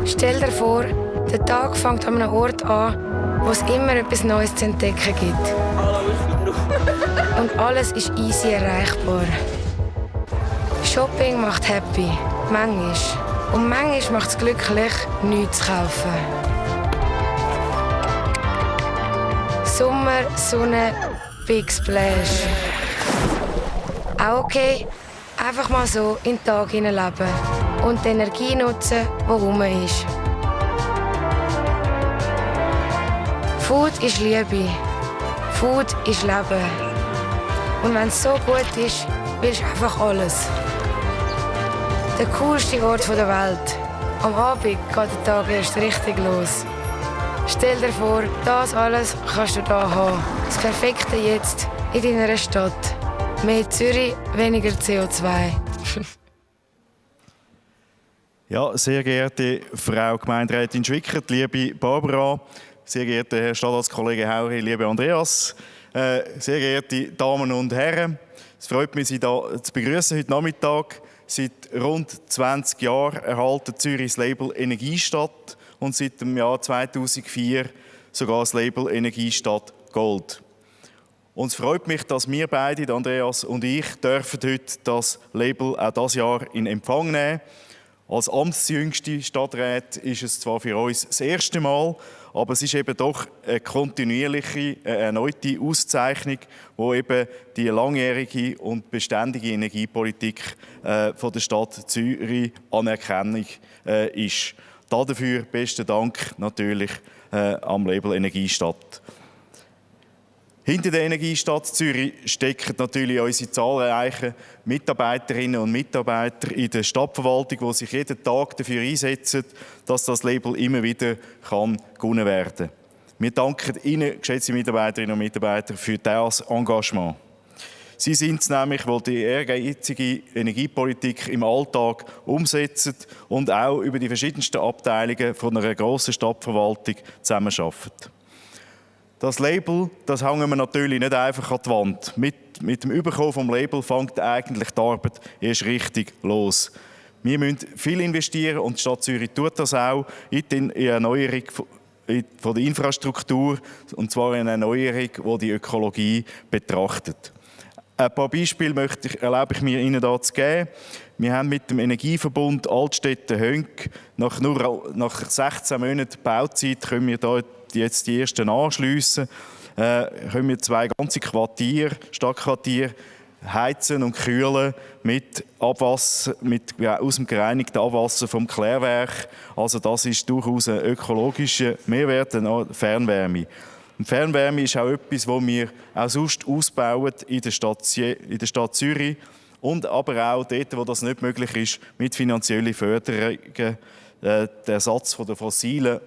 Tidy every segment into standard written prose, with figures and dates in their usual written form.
Stell dir vor, der Tag fängt an einem Ort an, wo es immer etwas Neues zu entdecken gibt. Und alles ist easy erreichbar. Shopping macht happy, manchmal. Und manchmal macht es glücklich, nichts zu kaufen. Sommer, Sonne, Big Splash. Auch okay, einfach mal so in den Tag hineinleben und die Energie nutzen, die rum ist. Food ist Liebe. Food ist Leben. Und wenn es so gut ist, willst du einfach alles. Der coolste Ort der Welt. Am Abend geht der Tag erst richtig los. Stell dir vor, das alles kannst du hier haben. Das Perfekte jetzt in deiner Stadt. Mehr Zürich, weniger CO2. Ja, sehr geehrte Frau Gemeinderätin Schwickert, liebe Barbara, sehr geehrter Herr Stadtratskollege Hauri, liebe Andreas, sehr geehrte Damen und Herren, es freut mich, Sie hier zu begrüßen heute Nachmittag. Seit rund 20 Jahren erhält Zürich das Label EnergyStadt und seit dem Jahr 2004 sogar das Label EnergyStadt Gold. Und es freut mich, dass wir beide, Andreas und ich, dürfen heute das Label auch dieses Jahr in Empfang nehmen. Als amtsjüngste Stadtrat ist es zwar für uns das erste Mal, aber es ist eben doch eine kontinuierliche, erneute Auszeichnung, wo eben die langjährige und beständige Energiepolitik von der Stadt Zürich Anerkennung ist. Dafür besten Dank natürlich am Label EnergyStadt. Hinter der EnergyStadt Zürich stecken natürlich unsere zahlreichen Mitarbeiterinnen und Mitarbeiter in der Stadtverwaltung, die sich jeden Tag dafür einsetzen, dass das Label immer wieder gewonnen werden kann. Wir danken Ihnen, geschätzte Mitarbeiterinnen und Mitarbeiter, für das Engagement. Sie sind es nämlich, die die ehrgeizige Energiepolitik im Alltag umsetzen und auch über die verschiedensten Abteilungen von einer grossen Stadtverwaltung zusammenarbeiten. Das Label, das hängen wir natürlich nicht einfach an die Wand. Mit dem Überkommen vom Label fängt eigentlich die Arbeit erst richtig los. Wir müssen viel investieren und die Stadt Zürich tut das auch in die Erneuerung von der Infrastruktur, und zwar eine Erneuerung, die die Ökologie betrachtet. Ein paar Beispiele erlaube ich mir Ihnen hier zu geben. Wir haben mit dem Energieverbund Altstädte-Hönk nach 16 Monaten Bauzeit können wir da jetzt die ersten anschliessen, können wir 2 ganze Stadtquartiere heizen und kühlen mit Abwasser, aus dem gereinigten Abwasser vom Klärwerk. Also das ist durchaus ein ökologischer Mehrwert, eine Fernwärme. Und Fernwärme ist auch etwas, das wir auch sonst ausbauen in der Stadt Zürich und aber auch dort, wo das nicht möglich ist, mit finanziellen Förderungen den Ersatz der fossilen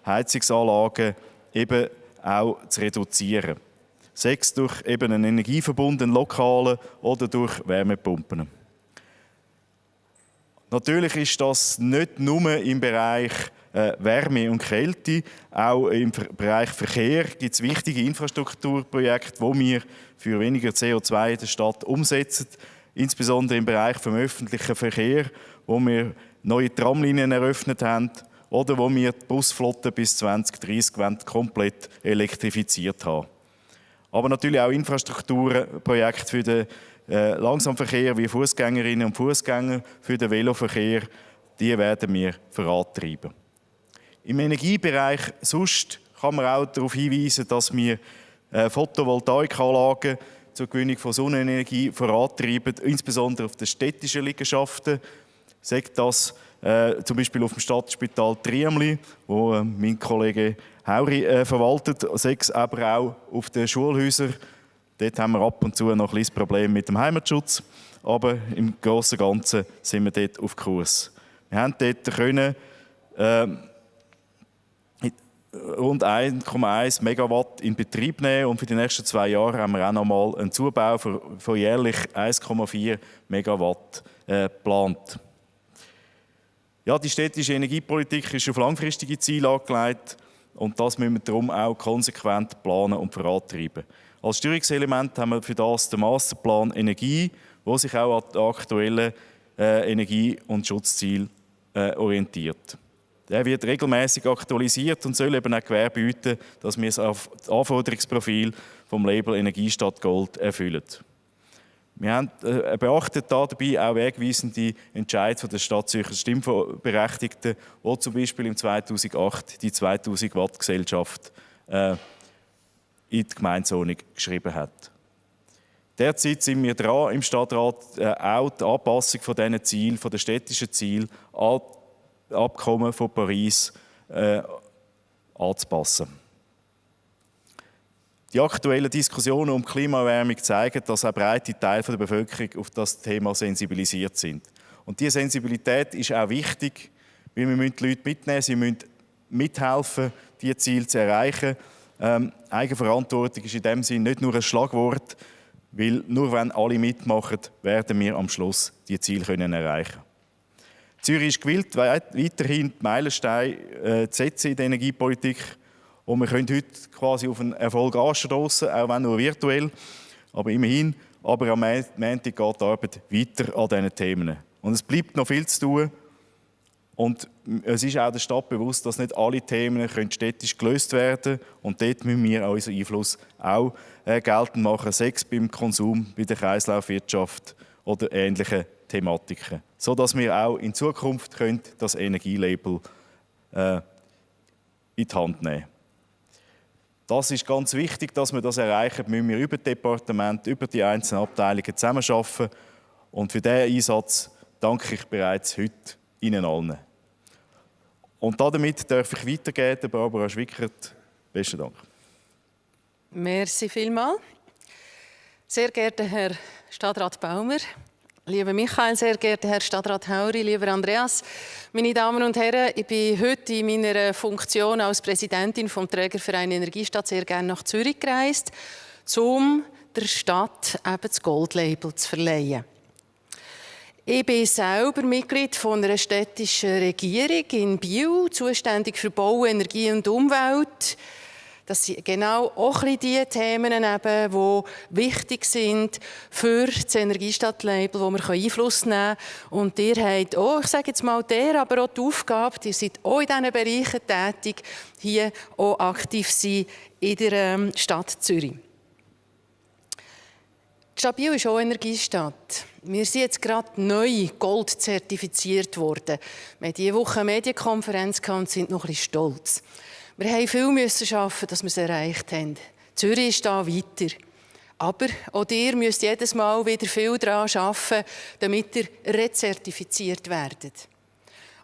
Heizungsanlagen eben auch zu reduzieren. Sei es durch eben einen Energieverbund, einen lokalen, oder durch Wärmepumpen. Natürlich ist das nicht nur im Bereich Wärme und Kälte, auch im Bereich Verkehr gibt es wichtige Infrastrukturprojekte, die wir für weniger CO2 in der Stadt umsetzen. Insbesondere im Bereich vom öffentlichen Verkehr, wo wir neue Tramlinien eröffnet haben, oder wo wir die Busflotte bis 2030 komplett elektrifiziert haben. Aber natürlich auch Infrastrukturprojekte für den Langsamverkehr wie Fußgängerinnen und Fußgänger, für den Veloverkehr, die werden wir vorantreiben. Im Energiebereich sonst kann man auch darauf hinweisen, dass wir Photovoltaikanlagen zur Gewinnung von Sonnenenergie vorantreiben, insbesondere auf den städtischen Liegenschaften. Sagt das zum Beispiel auf dem Stadtspital Triemli, wo mein Kollege Hauri verwaltet, sechs aber auch auf den Schulhäusern. Dort haben wir ab und zu noch ein kleines Problem mit dem Heimatschutz, aber im Großen und Ganzen sind wir dort auf Kurs. Wir haben dort können, rund 1,1 Megawatt in Betrieb nehmen und für die nächsten 2 Jahre haben wir auch noch mal einen Zubau von jährlich 1,4 Megawatt geplant. Ja, die städtische Energiepolitik ist auf langfristige Ziele angelegt und das müssen wir darum auch konsequent planen und vorantreiben. Als Steuerungselement haben wir für das den Masterplan Energie, der sich auch an die aktuellen Energie- und Schutzziele orientiert. Der wird regelmäßig aktualisiert und soll eben auch Gewähr bieten, dass wir das Anforderungsprofil vom Label EnergyStadt Gold erfüllen. Wir haben beachtet dabei auch wegweisende Entscheide der Stadt Zürcher Stimmberechtigten, die zum Beispiel im 2008 die 2000 Watt Gesellschaft in die Gemeindeordnung geschrieben hat. Derzeit sind wir dran, im Stadtrat auch die Anpassung von diesen Zielen, von den städtischen Zielen, Abkommen von Paris anzupassen. Die aktuellen Diskussionen um Klimaerwärmung zeigen, dass auch breite Teile der Bevölkerung auf das Thema sensibilisiert sind. Und diese Sensibilität ist auch wichtig, weil wir die Leute mitnehmen, sie müssen mithelfen, diese Ziele zu erreichen. Eigenverantwortung ist in dem Sinne nicht nur ein Schlagwort, weil nur wenn alle mitmachen, werden wir am Schluss die Ziele erreichen können. Zürich ist gewillt, weiterhin die Meilensteine zu setzen in der Energiepolitik. Und wir können heute quasi auf einen Erfolg anstoßen, auch wenn nur virtuell. Aber immerhin, aber am Montag geht die Arbeit weiter an diesen Themen. Und es bleibt noch viel zu tun. Und es ist auch der Stadt bewusst, dass nicht alle Themen städtisch gelöst werden können. Und dort müssen wir unseren Einfluss auch geltend machen, sei es beim Konsum, bei der Kreislaufwirtschaft oder ähnlichen Thematiken. Sodass wir auch in Zukunft das Energielabel in die Hand nehmen können. Das ist ganz wichtig, dass wir das erreichen. Müssen wir über das Departement, über die einzelnen Abteilungen zusammenarbeiten. Und für diesen Einsatz danke ich bereits heute Ihnen allen. Und damit darf ich weitergeben, Barbara Schwickert. Besten Dank. Merci vielmals. Sehr geehrter Herr Stadtrat Baumer, lieber Michael, sehr geehrter Herr Stadtrat Hauri, lieber Andreas, meine Damen und Herren, ich bin heute in meiner Funktion als Präsidentin vom Trägerverein EnergyStadt sehr gerne nach Zürich gereist, um der Stadt eben das Goldlabel zu verleihen. Ich bin selber Mitglied von einer städtischen Regierung in Biel, zuständig für Bau, Energie und Umwelt. Das sind genau auch die Themen, die wichtig sind für das EnergyStadt-Label, wo wir Einfluss nehmen können. Und ihr habt auch, ich sage jetzt mal aber auch die Aufgabe, ihr seid auch in diesen Bereichen tätig, hier auch aktiv sein in der Stadt Zürich. Die Stadt Biel ist auch EnergyStadt. Wir sind jetzt gerade neu Gold zertifiziert worden. Wir hatten diese Woche eine Medienkonferenz und sind noch ein bisschen stolz. Wir mussten viel arbeiten, dass wir es erreicht haben. Zürich ist da weiter. Aber auch ihr müsst jedes Mal wieder viel daran arbeiten, damit ihr rezertifiziert werdet.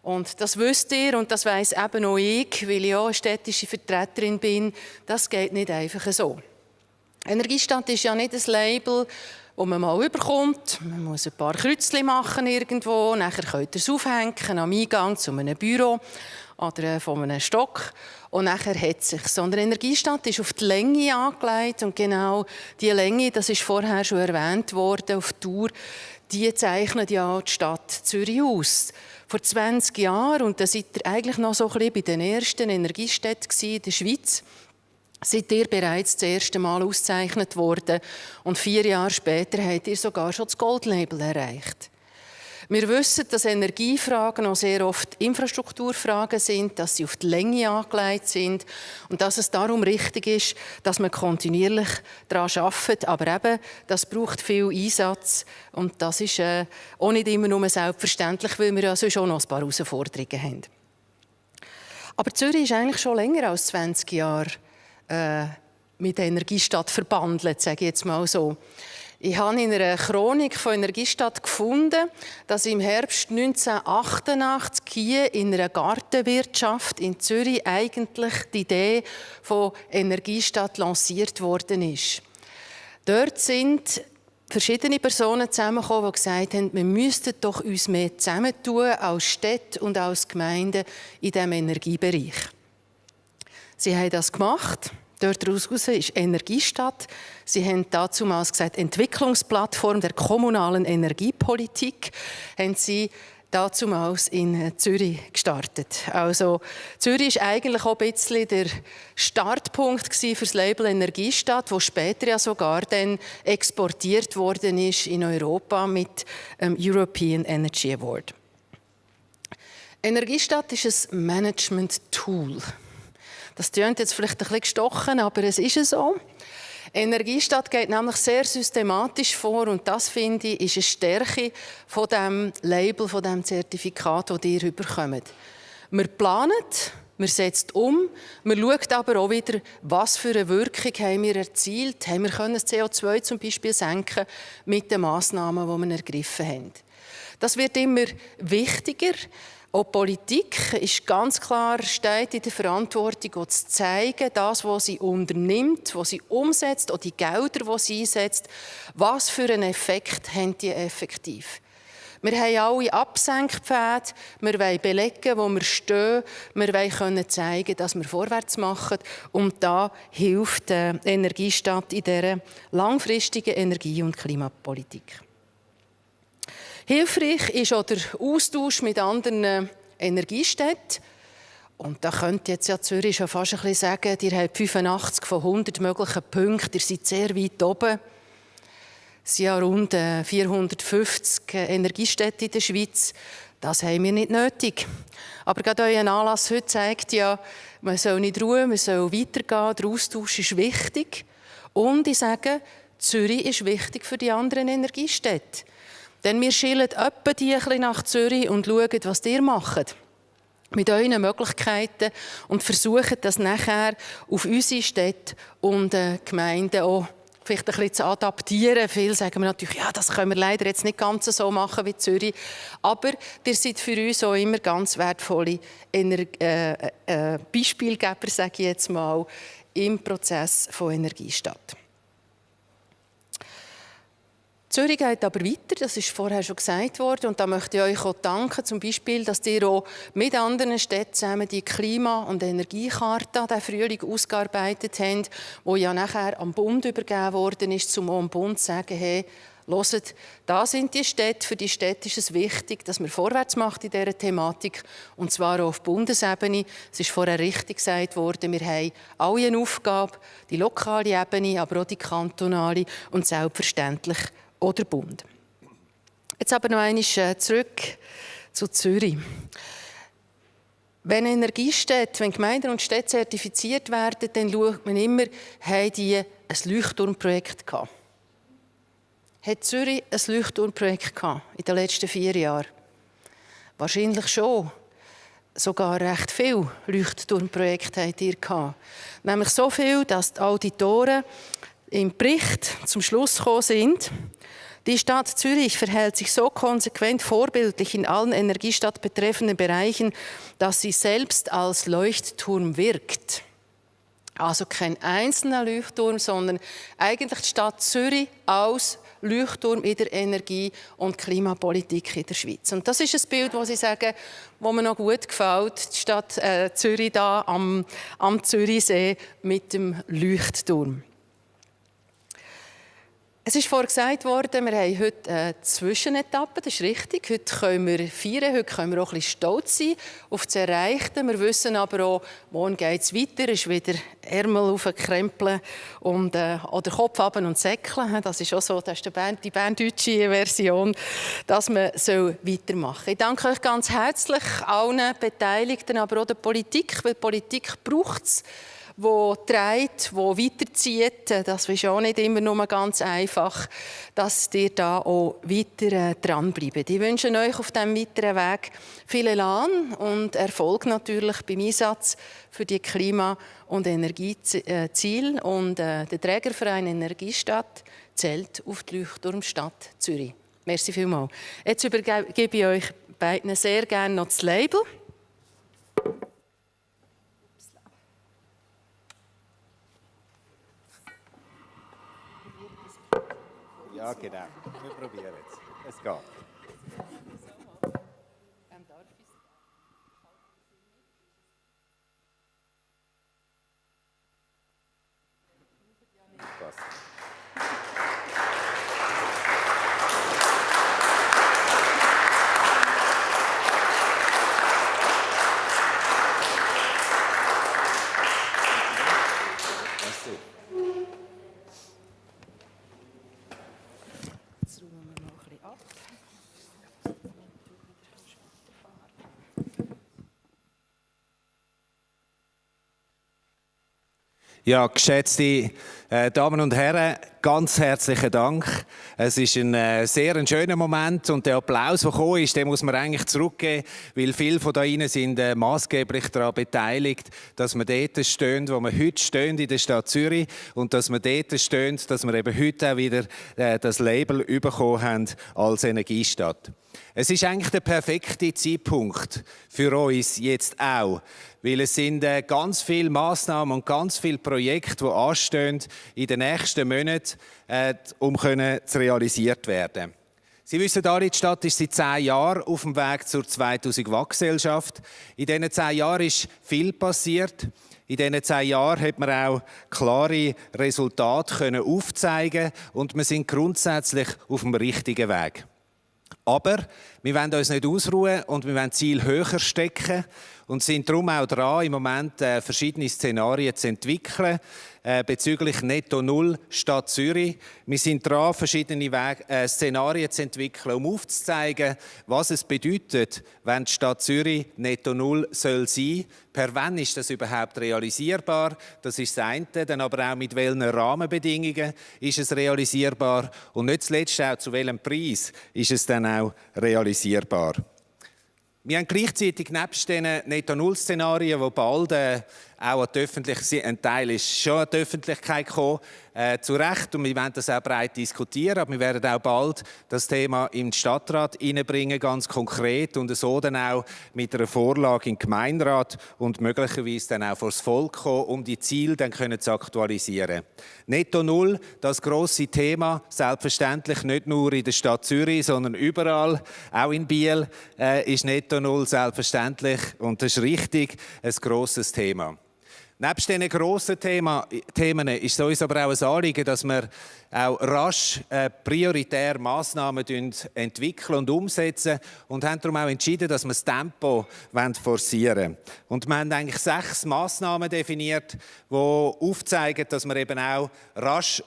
Und das wisst ihr und das weiss eben auch ich, weil ich auch eine städtische Vertreterin bin. Das geht nicht einfach so. EnergyStadt ist ja nicht ein Label, das man mal überkommt. Man muss ein paar Kreuzchen machen irgendwo, nachher könnt ihr es aufhängen am Eingang zu einem Büro oder von einem Stock und nachher hat es sich. Sondern EnergyStadt ist auf die Länge angelegt und genau diese Länge, das ist vorher schon erwähnt worden, auf die Tour, die zeichnet ja die Stadt Zürich aus. Vor 20 Jahren, und da seid ihr eigentlich noch so ein bisschen bei den ersten Energiestädten in der Schweiz, seid ihr bereits das erste Mal ausgezeichnet worden und 4 Jahre später habt ihr sogar schon das Goldlabel erreicht. Wir wissen, dass Energiefragen auch sehr oft Infrastrukturfragen sind, dass sie auf die Länge angelegt sind und dass es darum richtig ist, dass man kontinuierlich daran arbeitet. Aber eben, das braucht viel Einsatz und das ist auch nicht immer nur selbstverständlich, weil wir ja sonst auch noch ein paar Herausforderungen haben. Aber Zürich ist eigentlich schon länger als 20 Jahre mit EnergyStadt verbandelt, sage ich jetzt mal so. Ich habe in einer Chronik von EnergyStadt gefunden, dass im Herbst 1988 hier in einer Gartenwirtschaft in Zürich eigentlich die Idee von EnergyStadt lanciert worden ist. Dort sind verschiedene Personen zusammengekommen, die gesagt haben, wir müssten doch uns mehr zusammentun als Städte und als Gemeinden in diesem Energiebereich. Sie haben das gemacht. Daraus ist EnergyStadt. Sie haben damals gesagt, Entwicklungsplattform der kommunalen Energiepolitik, haben sie damals in Zürich gestartet. Also Zürich war eigentlich auch ein bisschen der Startpunkt für das Label EnergyStadt, das später ja sogar dann exportiert worden ist in Europa mit dem European Energy Award. EnergyStadt ist ein Management-Tool. Das klingt jetzt vielleicht ein bisschen gestochen, aber es ist so. EnergyStadt geht nämlich sehr systematisch vor und das, finde ich, ist eine Stärke von dem Label, von dem Zertifikat, das ihr bekommt. Wir planen, wir setzen um, wir schauen aber auch wieder, was für eine Wirkung haben wir erzielt. Haben wir können das CO2 zum Beispiel senken mit den Massnahmen, die wir ergriffen haben. Das wird immer wichtiger. Auch die Politik ist ganz klar, steht in der Verantwortung, auch zu zeigen, das, was sie unternimmt, was sie umsetzt, auch die Gelder, die sie einsetzt, was für einen Effekt haben die effektiv. Wir haben alle Absenkpfade, wir wollen belegen, wo wir stehen, wir wollen zeigen, dass wir vorwärts machen und da hilft die EnergyStadt in dieser langfristigen Energie- und Klimapolitik. Hilfreich ist auch der Austausch mit anderen Energiestädten. Und da könnte jetzt ja Zürich schon fast ein bisschen sagen, ihr habt 85 von 100 möglichen Punkten, ihr seid sehr weit oben. Es sind ja rund 450 Energiestädte in der Schweiz. Das haben wir nicht nötig. Aber gerade euer Anlass heute zeigt ja, man soll nicht ruhen, man soll weitergehen, der Austausch ist wichtig. Und ich sage, Zürich ist wichtig für die anderen Energiestädte. Denn wir schielen etwa die ein bisschen nach Zürich und schauen, was ihr macht. Mit euren Möglichkeiten und versuchen das nachher auf unsere Städte und Gemeinden auch vielleicht ein bisschen zu adaptieren. Viele sagen mir natürlich, ja, das können wir leider jetzt nicht ganz so machen wie Zürich. Aber ihr seid für uns auch immer ganz wertvolle Beispielgeber, sage ich jetzt mal, im Prozess von EnergyStadt. Zürich geht aber weiter, das ist vorher schon gesagt worden. Und da möchte ich euch auch danken, zum Beispiel, dass ihr auch mit anderen Städten zusammen die Klima- und Energiekarte diesen Frühling ausgearbeitet habt, die ja nachher am Bund übergeben worden ist, um am Bund zu sagen, hey, hört, da sind die Städte. Für die Städte ist es wichtig, dass man vorwärts macht in dieser Thematik. Und zwar auch auf Bundesebene. Es ist vorher richtig gesagt worden, wir haben alle eine Aufgabe, die lokale Ebene, aber auch die kantonale und selbstverständlich oder Bund. Jetzt aber noch einmal zurück zu Zürich. Wenn Energiestädte, wenn Gemeinden und Städte zertifiziert werden, dann schaut man immer, haben die ein Leuchtturmprojekt gehabt? Hat Zürich ein Leuchtturmprojekt gehabt in den letzten 4 Jahren? Wahrscheinlich schon. Sogar recht viele Leuchtturmprojekte habt ihr gehabt. Nämlich so viel, dass die Auditoren im Bericht zum Schluss gekommen sind, die Stadt Zürich verhält sich so konsequent vorbildlich in allen EnergyStadt betreffenden Bereichen, dass sie selbst als Leuchtturm wirkt. Also kein einzelner Leuchtturm, sondern eigentlich die Stadt Zürich als Leuchtturm in der Energie- und Klimapolitik in der Schweiz. Und das ist ein Bild, das ich sage, das mir noch gut gefällt. Die Stadt Zürich da am Zürichsee mit dem Leuchtturm. Es ist vorhin gesagt worden, wir haben heute eine Zwischenetappe, das ist richtig. Heute können wir feiern, heute können wir auch ein bisschen stolz sein auf das Erreichte. Wir wissen aber auch, morgen geht es weiter, ist wieder Ärmel aufkrempeln und oder Kopf runter und säckeln. Das ist auch so, das ist die berndeutsche Version, dass man weitermachen soll. Ich danke euch ganz herzlich, allen Beteiligten, aber auch der Politik, weil die Politik braucht es, die trägt, die weiterzieht. Das ist auch nicht immer nur ganz einfach, dass ihr da auch weiter dranbleibt. Ich wünsche euch auf diesem weiteren Weg viel Elan und Erfolg natürlich beim Einsatz für die Klima- und Energieziele. Und der Trägerverein EnergyStadt zählt auf die Leuchtturmstadt Zürich. Merci vielmals. Jetzt übergebe ich euch beiden sehr gerne noch das Label. Ja, genau. Wir probieren es. Es geht. Ja, geschätzte Damen und Herren, ganz herzlichen Dank. Es ist ein sehr schöner Moment und der Applaus, der gekommen ist, den muss man eigentlich zurückgeben, weil viele von da Ihnen sind maßgeblich daran beteiligt, dass wir dort stehen, wo wir heute stehen in der Stadt Zürich und dass wir dort stehen, dass wir eben heute auch wieder das Label bekommen haben als EnergyStadt. Es ist eigentlich der perfekte Zeitpunkt für uns jetzt auch, weil es sind ganz viele Massnahmen und ganz viele Projekte, die anstehen in den nächsten Monaten, um zu realisiert werden. Sie wissen alle, die Stadt ist seit 10 Jahren auf dem Weg zur 2000-Watt-Gesellschaft. In diesen 10 Jahren ist viel passiert. In diesen 10 Jahren hat man auch klare Resultate aufzeigen und wir sind grundsätzlich auf dem richtigen Weg. Aber wir wollen uns nicht ausruhen und wir wollen Ziel höher stecken und sind darum auch dran, im Moment verschiedene Szenarien zu entwickeln bezüglich Netto Null Stadt Zürich. Wir sind dran, verschiedene Szenarien zu entwickeln, um aufzuzeigen, was es bedeutet, wenn die Stadt Zürich Netto Null soll sein. Per wann ist das überhaupt realisierbar? Das ist das eine. Dann aber auch mit welchen Rahmenbedingungen ist es realisierbar? Und nicht zuletzt auch zu welchem Preis ist es dann auch realisierbar? Wir haben gleichzeitig nebst den Netto-Null-Szenarien, die bald auch an die Öffentlichkeit, ein Teil ist schon an die Öffentlichkeit gekommen, zu Recht, und wir werden das auch breit diskutieren, aber wir werden auch bald das Thema im Stadtrat hineinbringen, ganz konkret, und so dann auch mit einer Vorlage im Gemeinderat und möglicherweise dann auch vor das Volk kommen, um die Ziele dann zu aktualisieren. Netto Null, das grosse Thema, selbstverständlich nicht nur in der Stadt Zürich, sondern überall, auch in Biel, ist Netto Null selbstverständlich, und das ist richtig, ein grosses Thema. Neben diesen grossen Themen ist es uns aber auch ein Anliegen, dass wir auch rasch prioritär Massnahmen entwickeln und umsetzen und haben darum auch entschieden, dass wir das Tempo forcieren wollen. Und wir haben eigentlich 6 Massnahmen definiert, die aufzeigen, dass wir eben auch rasch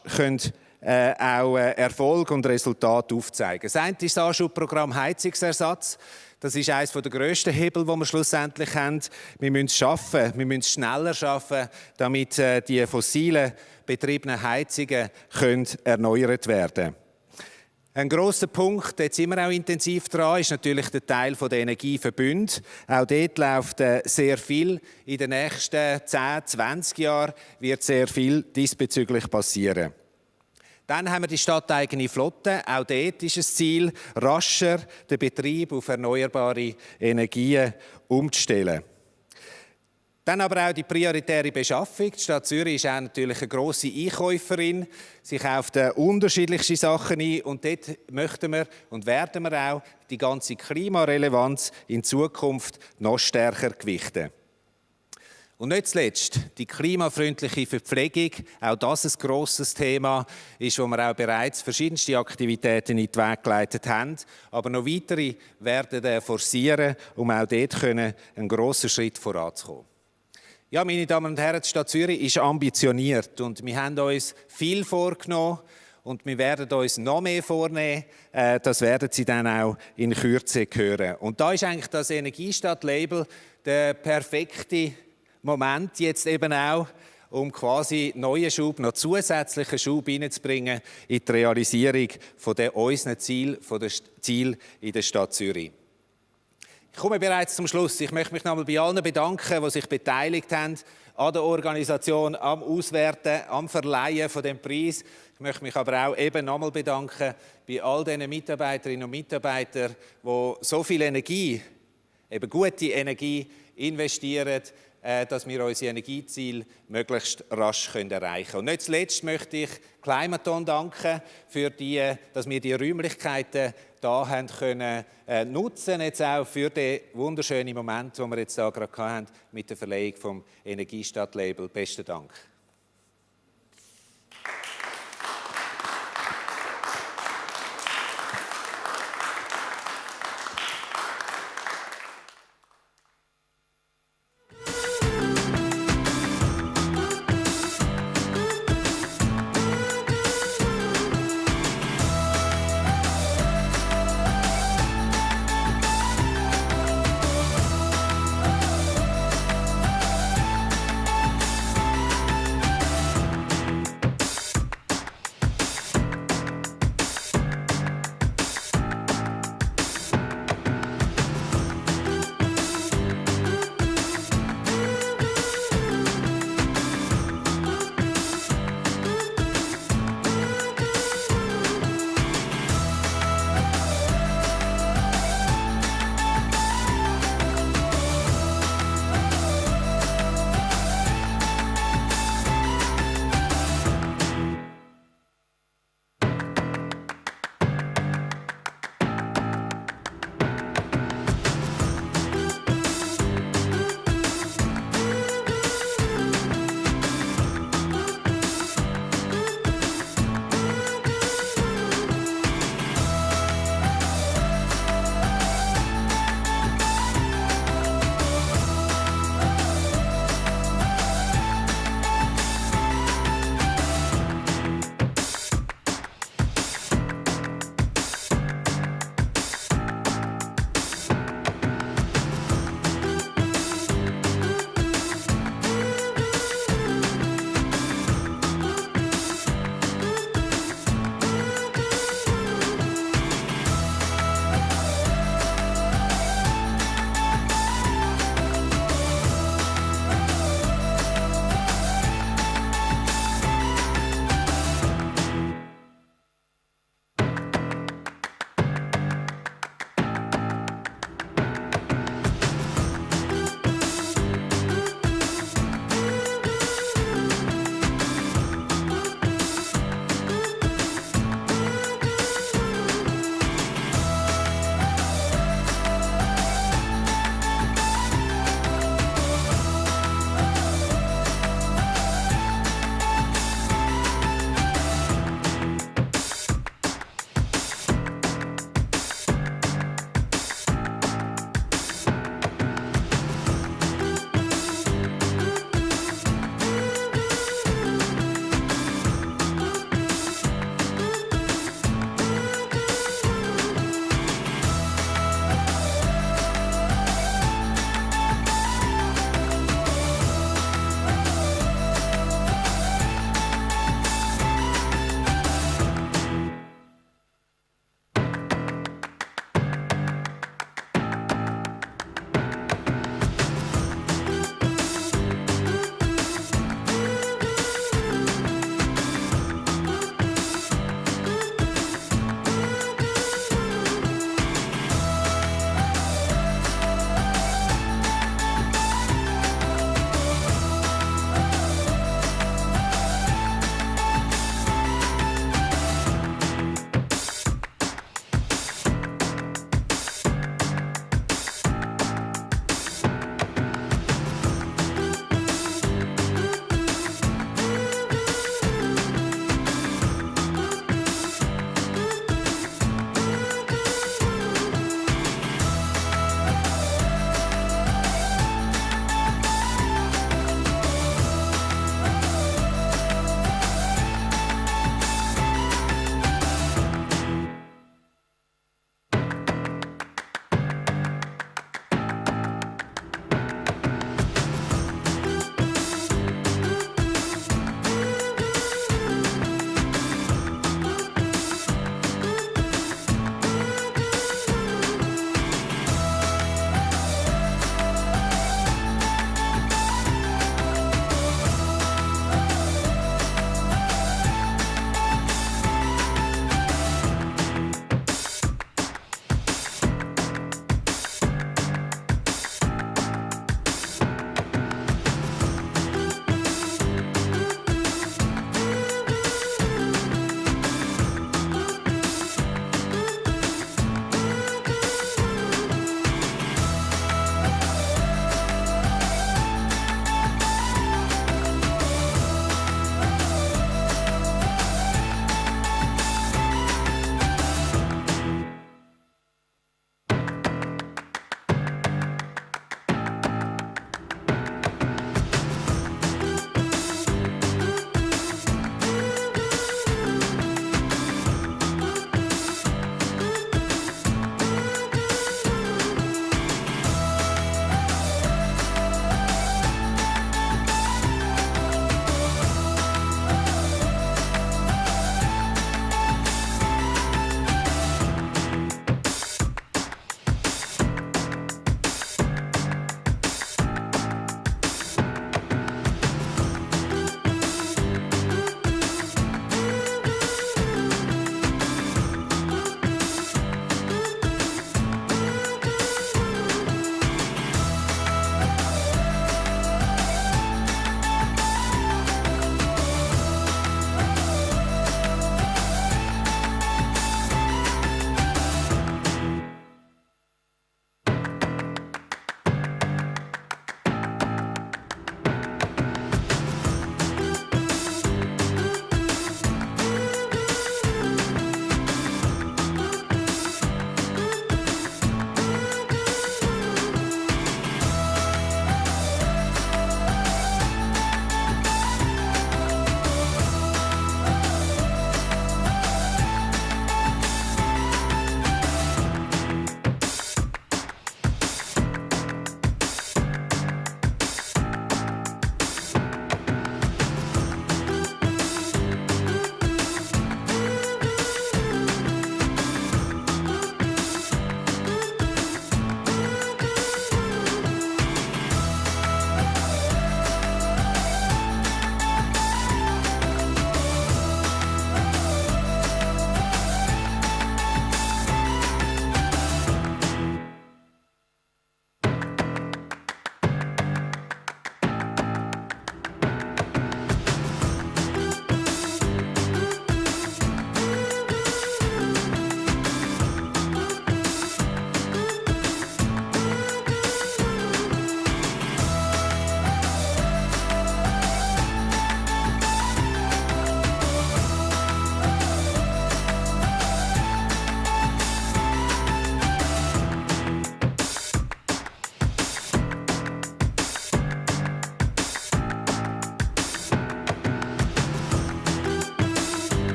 Erfolg und Resultate aufzeigen können. Das eine ist das Anschubprogramm Heizungsersatz. Das ist eines der grössten Hebel, die wir schlussendlich haben. Wir müssen es schaffen, wir müssen es schneller schaffen, damit die fossilen betriebenen Heizungen erneuert werden können. Ein grosser Punkt, jetzt sind wir auch intensiv dran, ist natürlich der Teil der Energieverbünde. Auch dort läuft sehr viel. In den nächsten 10, 20 Jahren wird sehr viel diesbezüglich passieren. Dann haben wir die stadteigene Flotte. Auch dort ist das Ziel, rascher den Betrieb auf erneuerbare Energien umzustellen. Dann aber auch die prioritäre Beschaffung. Die Stadt Zürich ist auch natürlich eine grosse Einkäuferin. Sie kauft unterschiedlichste Sachen ein und dort möchten wir und werden wir auch die ganze Klimarelevanz in Zukunft noch stärker gewichten. Und nicht zuletzt die klimafreundliche Verpflegung, auch das ein grosses Thema, ist, wo wir auch bereits verschiedenste Aktivitäten in den Weg geleitet haben, aber noch weitere werden forcieren, um auch dort einen grossen Schritt voranzukommen. Ja, meine Damen und Herren, die Stadt Zürich ist ambitioniert und wir haben uns viel vorgenommen und wir werden uns noch mehr vornehmen. Das werden Sie dann auch in Kürze hören. Und da ist eigentlich das EnergyStadt-Label der perfekte Moment jetzt eben auch, um quasi neuen Schub, noch zusätzlichen Schub hineinzubringen in die Realisierung von unseren Zielen in der Stadt Zürich. Ich komme bereits zum Schluss. Ich möchte mich nochmal bei allen bedanken, die sich beteiligt haben an der Organisation, am Auswerten, am Verleihen von dem Preis. Ich möchte mich aber auch eben nochmal bedanken bei all den Mitarbeiterinnen und Mitarbeitern, die so viel Energie, eben gute Energie, investieren, dass wir unsere Energieziele möglichst rasch erreichen können. Und nicht zuletzt möchte ich Climathon danken, dass wir die Räumlichkeiten da haben können nutzen, jetzt auch für den wunderschönen Moment, den wir jetzt da gerade hatten, mit der Verleihung vom EnergyStadt-Label. Besten Dank.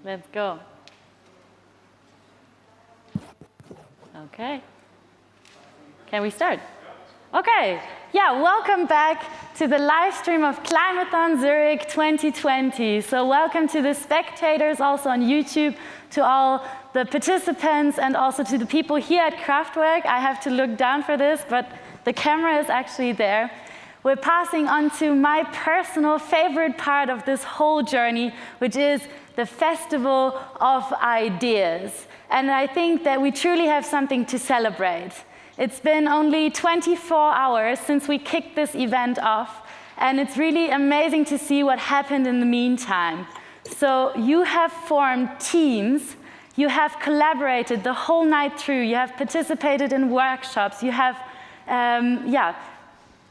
Let's go. Okay. Can we start? Okay. Yeah, welcome back to the live stream of Climathon Zurich 2020. So welcome to the spectators also on YouTube, to all the participants, and also to the people here at Kraftwerk. I have to look down for this, but the camera is actually there. We're passing on to my personal favorite part of this whole journey, which is the Festival of Ideas. And I think that we truly have something to celebrate. It's been only 24 hours since we kicked this event off, and it's really amazing to see what happened in the meantime. So you have formed teams, you have collaborated the whole night through, you have participated in workshops, you have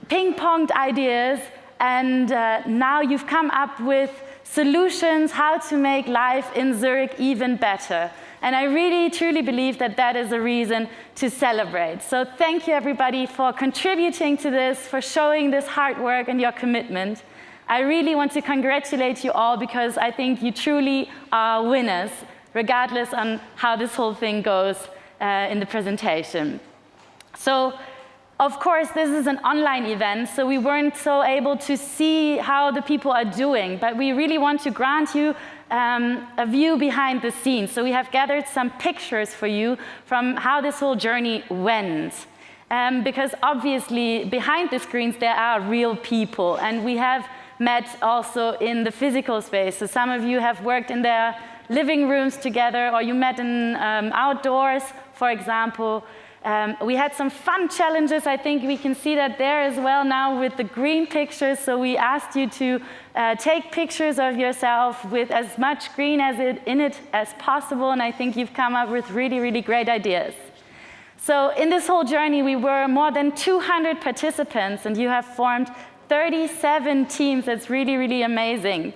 ping-ponged ideas, and now you've come up with solutions how to make life in Zurich even better. And I really, truly believe that that is a reason to celebrate. So thank you, everybody, for contributing to this, for showing this hard work and your commitment. I really want to congratulate you all, because I think you truly are winners, regardless on how this whole thing goes in the presentation. So, of course, this is an online event, so we weren't so able to see how the people are doing, but we really want to grant you a view behind the scenes. So we have gathered some pictures for you from how this whole journey went. Because obviously, behind the screens, there are real people, and we have met also in the physical space. So some of you have worked in their living rooms together, or you met in outdoors, for example. We had some fun challenges. I think we can see that there as well now with the green pictures. So we asked you to take pictures of yourself with as much green in it as possible. And I think you've come up with really, really great ideas. So in this whole journey, we were more than 200 participants, and you have formed 37 teams. That's really, really amazing.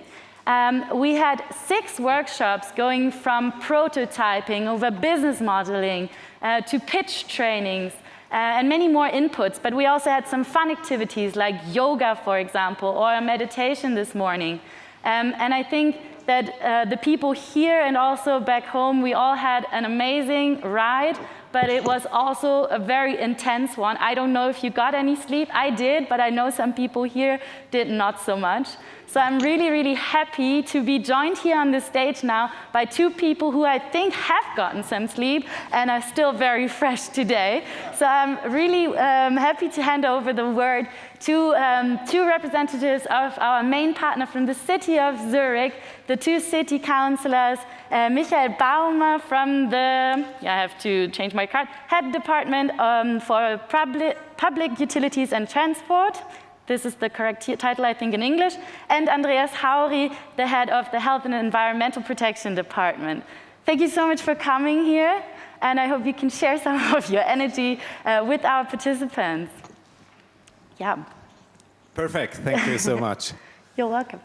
We had 6 workshops going from prototyping over business modeling to pitch trainings and many more inputs. But we also had some fun activities like yoga, for example, or a meditation this morning. And I think that the people here and also back home, we all had an amazing ride, but it was also a very intense one. I don't know if you got any sleep. I did, but I know some people here did not so much. So I'm really, really happy to be joined here on the stage now by 2 people who I think have gotten some sleep and are still very fresh today. So I'm really happy to hand over the word to 2 representatives of our main partner from the city of Zurich, the 2 city councillors, Michael Baumer from the, I have to change my card, head department for public utilities and transport. This is the correct title, I think, in English. And Andreas Hauri, the head of the Health and Environmental Protection Department. Thank you so much for coming here, and I hope you can share some of your energy with our participants. Yeah. Perfect. Thank you so much. You're welcome.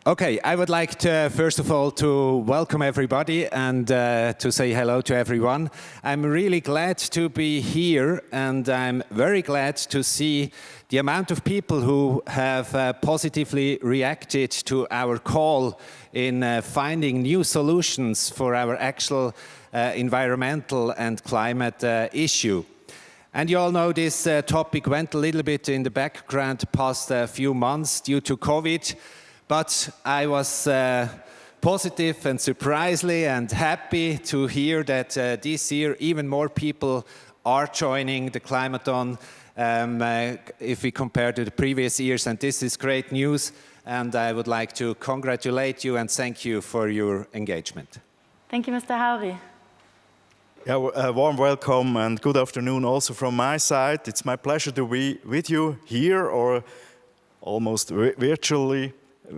Okay, I would like to, first of all, to welcome everybody and to say hello to everyone. I'm really glad to be here, and I'm very glad to see the amount of people who have positively reacted to our call in finding new solutions for our actual environmental and climate issue. And you all know this topic went a little bit in the background past a few months due to COVID. But I was positive and surprisingly and happy to hear that this year even more people are joining the Climathon if we compare to the previous years. And this is great news. And I would like to congratulate you and thank you for your engagement. Thank you, Mr. Hauri. Yeah, a warm welcome and good afternoon also from my side. It's my pleasure to be with you here or almost virtually,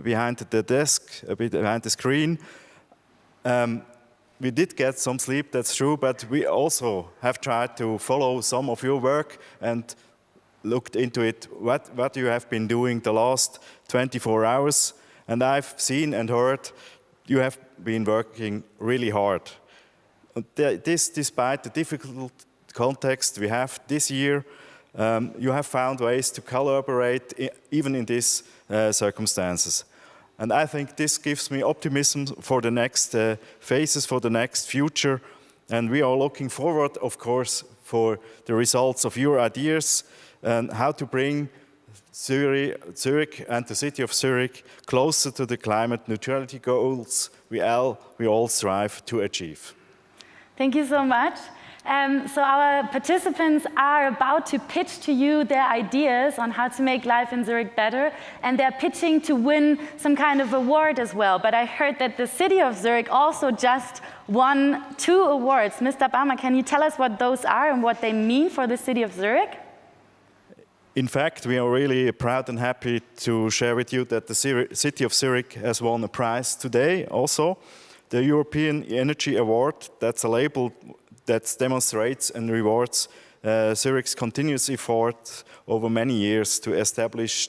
behind the desk, a bit behind the screen. We did get some sleep, that's true, but we also have tried to follow some of your work and looked into it, what you have been doing the last 24 hours. And I've seen and heard you have been working really hard. This, despite the difficult context we have this year, you have found ways to collaborate even in these circumstances. And I think this gives me optimism for the next phases, for the next future. And we are looking forward, of course, for the results of your ideas and how to bring Zurich and the city of Zurich closer to the climate neutrality goals we all strive to achieve. Thank you so much. So our participants are about to pitch to you their ideas on how to make life in Zurich better, and they're pitching to win some kind of award as well. But I heard that the city of Zurich also just won 2 awards. Mr. Baumann, can you tell us what those are and what they mean for the city of Zurich? In fact, we are really proud and happy to share with you that the city of Zurich has won a prize today also. The European Energy Award, that's a label that demonstrates and rewards Zurich's continuous effort over many years to establish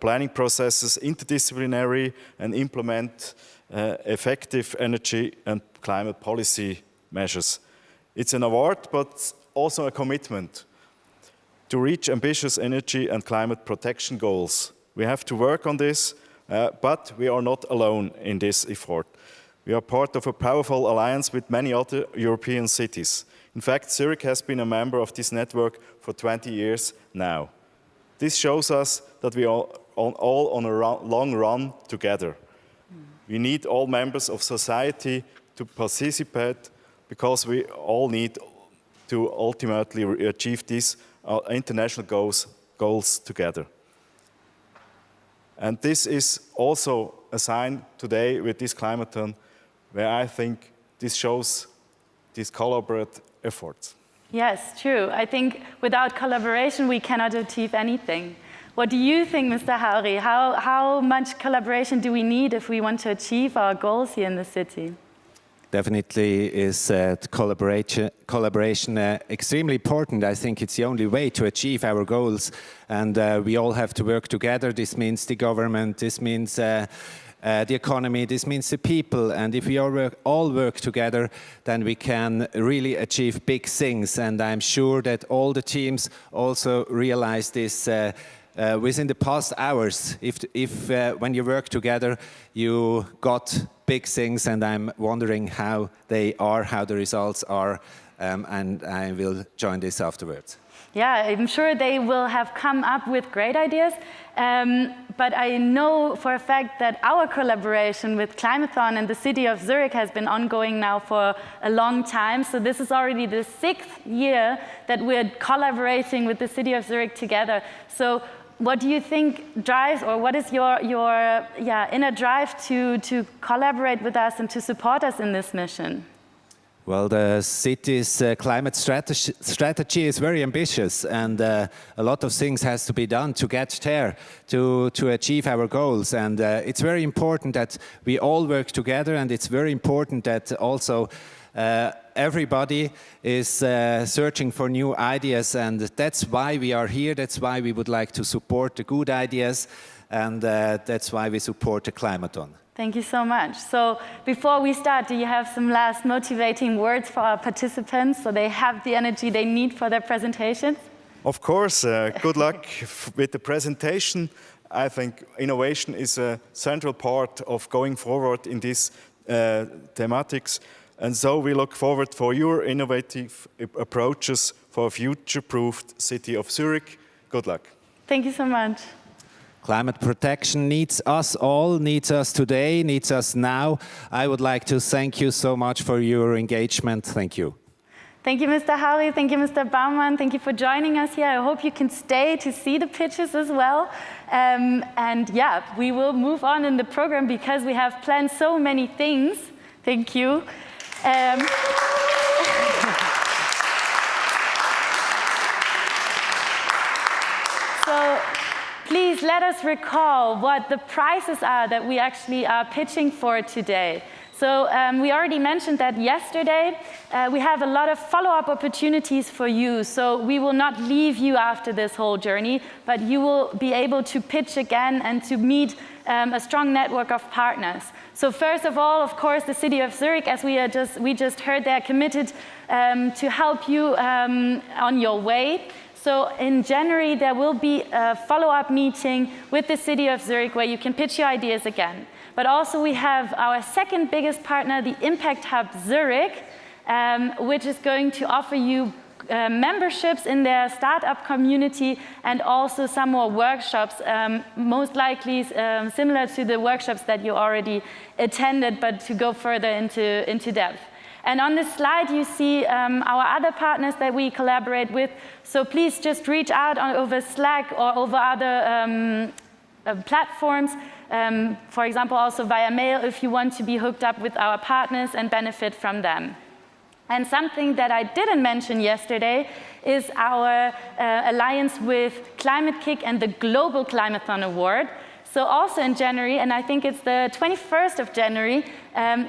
planning processes, interdisciplinary, and implement effective energy and climate policy measures. It's an award, but also a commitment to reach ambitious energy and climate protection goals. We have to work on this, but we are not alone in this effort. We are part of a powerful alliance with many other European cities. In fact, Zurich has been a member of this network for 20 years now. This shows us that we are all on a long run together. We need all members of society to participate because we all need to ultimately achieve these international goals together. And this is also a sign today with this Climathon where I think this shows these collaborative efforts. Yes, true. I think without collaboration, we cannot achieve anything. What do you think, Mr. Hauri? How much collaboration do we need if we want to achieve our goals here in the city? Definitely is collaboration extremely important. I think it's the only way to achieve our goals, and we all have to work together. This means the government, this means the economy, this means the people, and if we all work together, then we can really achieve big things, and I'm sure that all the teams also realize this within the past hours. If when you work together, you got big things, and I'm wondering how they are, how the results are, and I will join this afterwards. Yeah, I'm sure they will have come up with great ideas, but I know for a fact that our collaboration with Climathon and the city of Zurich has been ongoing now for a long time. So this is already the 6th year that we're collaborating with the city of Zurich together. So what do you think drives, or what is your inner drive to collaborate with us and to support us in this mission? Well, the city's climate strategy is very ambitious, and a lot of things has to be done to get there, to achieve our goals. And it's very important that we all work together, and it's very important that also everybody is searching for new ideas, and that's why we are here. That's why we would like to support the good ideas, and that's why we support the Climathon. Thank you so much. So before we start, do you have some last motivating words for our participants so they have the energy they need for their presentations? Of course, good luck with the presentation. I think innovation is a central part of going forward in these thematics. And so we look forward for your innovative approaches for a future-proofed city of Zurich. Good luck. Thank you so much. Climate protection needs us all, needs us today, needs us now. I would like to thank you so much for your engagement. Thank you. Thank you, Mr. Hauri. Thank you, Mr. Baumann. Thank you for joining us here. I hope you can stay to see the pitches as well. And yeah, we will move on in the program because we have planned so many things. Thank you. So please let us recall what the prizes are that we actually are pitching for today. So we already mentioned that yesterday. We have a lot of follow-up opportunities for you. So we will not leave you after this whole journey, but you will be able to pitch again and to meet a strong network of partners. So first of all, of course, the city of Zurich, as we just heard, they're committed to help you on your way. So in January, there will be a follow-up meeting with the city of Zurich where you can pitch your ideas again. But also we have our second biggest partner, the Impact Hub Zurich, which is going to offer you memberships in their startup community and also some more workshops, most likely similar to the workshops that you already attended, but to go further into depth. And on this slide, you see our other partners that we collaborate with. So please just reach out over Slack or over other platforms, for example, also via mail if you want to be hooked up with our partners and benefit from them. And something that I didn't mention yesterday is our alliance with Climate Kick and the Global Climathon Award. So also in January, and I think it's the 21st of January,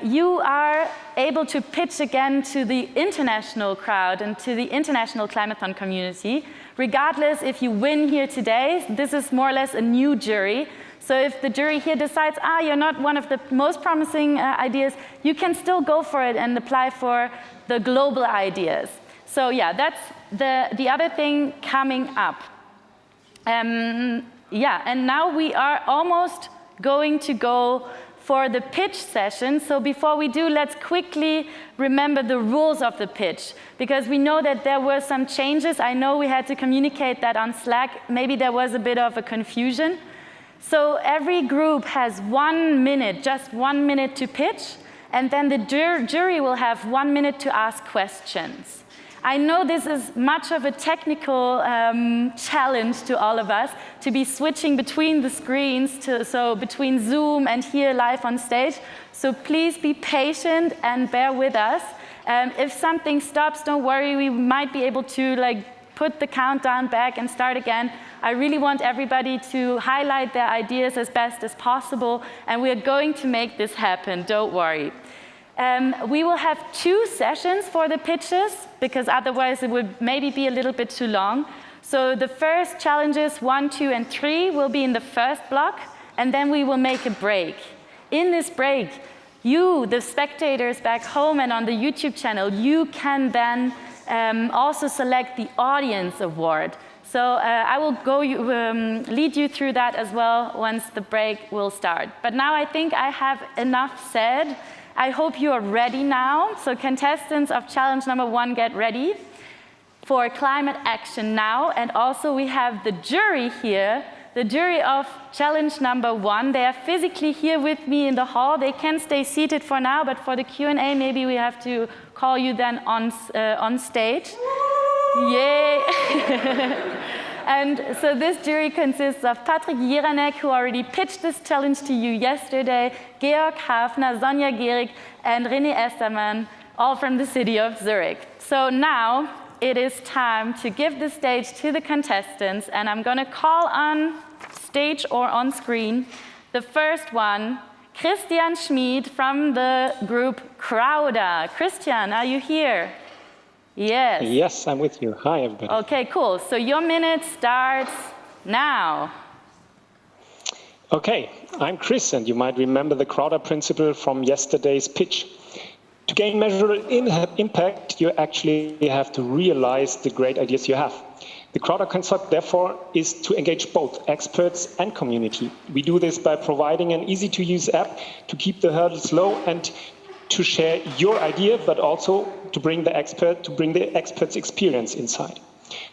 you are able to pitch again to the international crowd and to the international Climathon community. Regardless if you win here today, this is more or less a new jury. So if the jury here decides, you're not one of the most promising ideas, you can still go for it and apply for the global ideas. So yeah, that's the other thing coming up. Yeah, and now we are almost going to go for the pitch session. So before we do, let's quickly remember the rules of the pitch, because we know that there were some changes. I know we had to communicate that on Slack. Maybe there was a bit of a confusion. So every group has 1 minute, just 1 minute to pitch, and then the jury will have 1 minute to ask questions. I know this is much of a technical challenge to all of us, to be switching between the screens, so between Zoom and here live on stage. So please be patient and bear with us. If something stops, don't worry, we might be able to put the countdown back and start again. I really want everybody to highlight their ideas as best as possible, and we are going to make this happen, don't worry. We will have 2 sessions for the pitches, because otherwise it would maybe be a little bit too long. So the first challenges 1, 2, and 3 will be in the first block, and then we will make a break. In this break, you, the spectators back home and on the YouTube channel, you can then also select the audience award. So I will lead you through that as well once the break will start. But now I think I have enough said. I hope you are ready now. So contestants of challenge number 1, get ready for climate action now. And also we have the jury here, the jury of challenge number 1. They are physically here with me in the hall. They can stay seated for now, but for the Q&A, maybe we have to call you then on stage. Yay! And so this jury consists of Patrick Jiranek, who already pitched this challenge to you yesterday, Georg Hafner, Sonja Gehrig, and René Estermann, all from the city of Zurich. So now it is time to give the stage to the contestants, and I'm going to call on stage or on screen the first one, Christian Schmid from the group Crowder. Christian, are you here? Yes. Yes, I'm with you. Hi, everybody. Okay, cool. So your minute starts now. Okay, I'm Chris, and you might remember the Crowder principle from yesterday's pitch. To gain measurable impact, you actually have to realize the great ideas you have. The Crowder concept, therefore, is to engage both experts and community. We do this by providing an easy-to-use app to keep the hurdles low and to share your idea, but also to bring the expert's experience inside.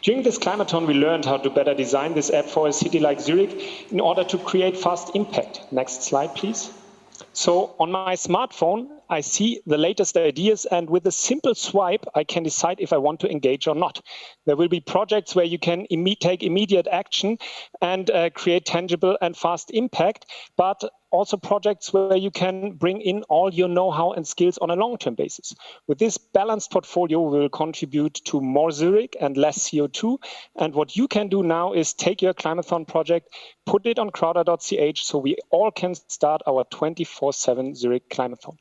During this Climathon, we learned how to better design this app for a city like Zurich in order to create fast impact. Next slide, please. So on my smartphone, I see the latest ideas, and with a simple swipe, I can decide if I want to engage or not. There will be projects where you can take immediate action and create tangible and fast impact, but also projects where you can bring in all your know-how and skills on a long-term basis. With this balanced portfolio, we will contribute to more Zurich and less CO2. And what you can do now is take your Climathon project, put it on crowder.ch so we all can start our 24/7 Zurich Climathon.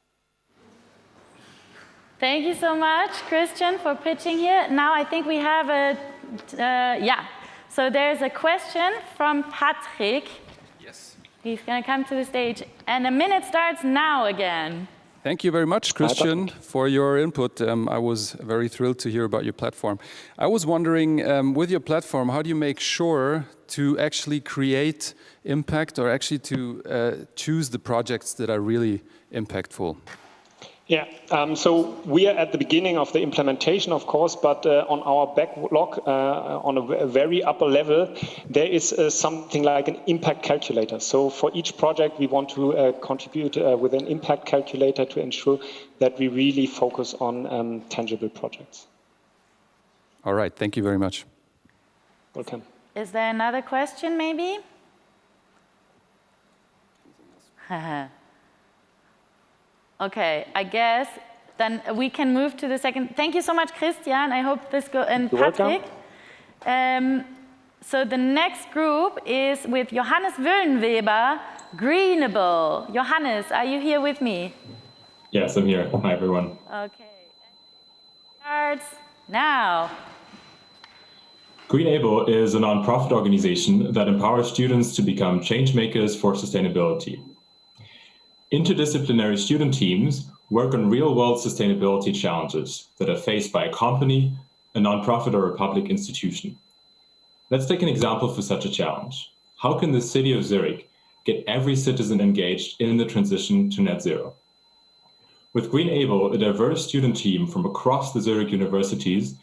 Thank you so much, Christian, for pitching here. Now I think we have So there's a question from Patrick. Yes. He's going to come to the stage. And the minute starts now again. Thank you very much, Christian, for your input. I was very thrilled to hear about your platform. I was wondering, with your platform, how do you make sure to actually create impact or actually to choose the projects that are really impactful? Yeah, so we are at the beginning of the implementation, of course, but on our backlog, on a very upper level, there is something like an impact calculator. So for each project, we want to contribute with an impact calculator to ensure that we really focus on tangible projects. All right, thank you very much. Welcome. Is there another question, maybe? Okay, I guess then we can move to the second. Thank you so much, Christian. I hope this goes, and Patrick. So the next group is with Johannes Wöllenweber, Greenable. Johannes, are you here with me? Yes, I'm here. Hi, everyone. Okay. Starts now. Greenable is a nonprofit organization that empowers students to become change makers for sustainability. Interdisciplinary student teams work on real-world sustainability challenges that are faced by a company, a nonprofit, or a public institution. Let's take an example for such a challenge. How can the city of Zurich get every citizen engaged in the transition to net zero? With Greenable, a diverse student team from across the Zurich universities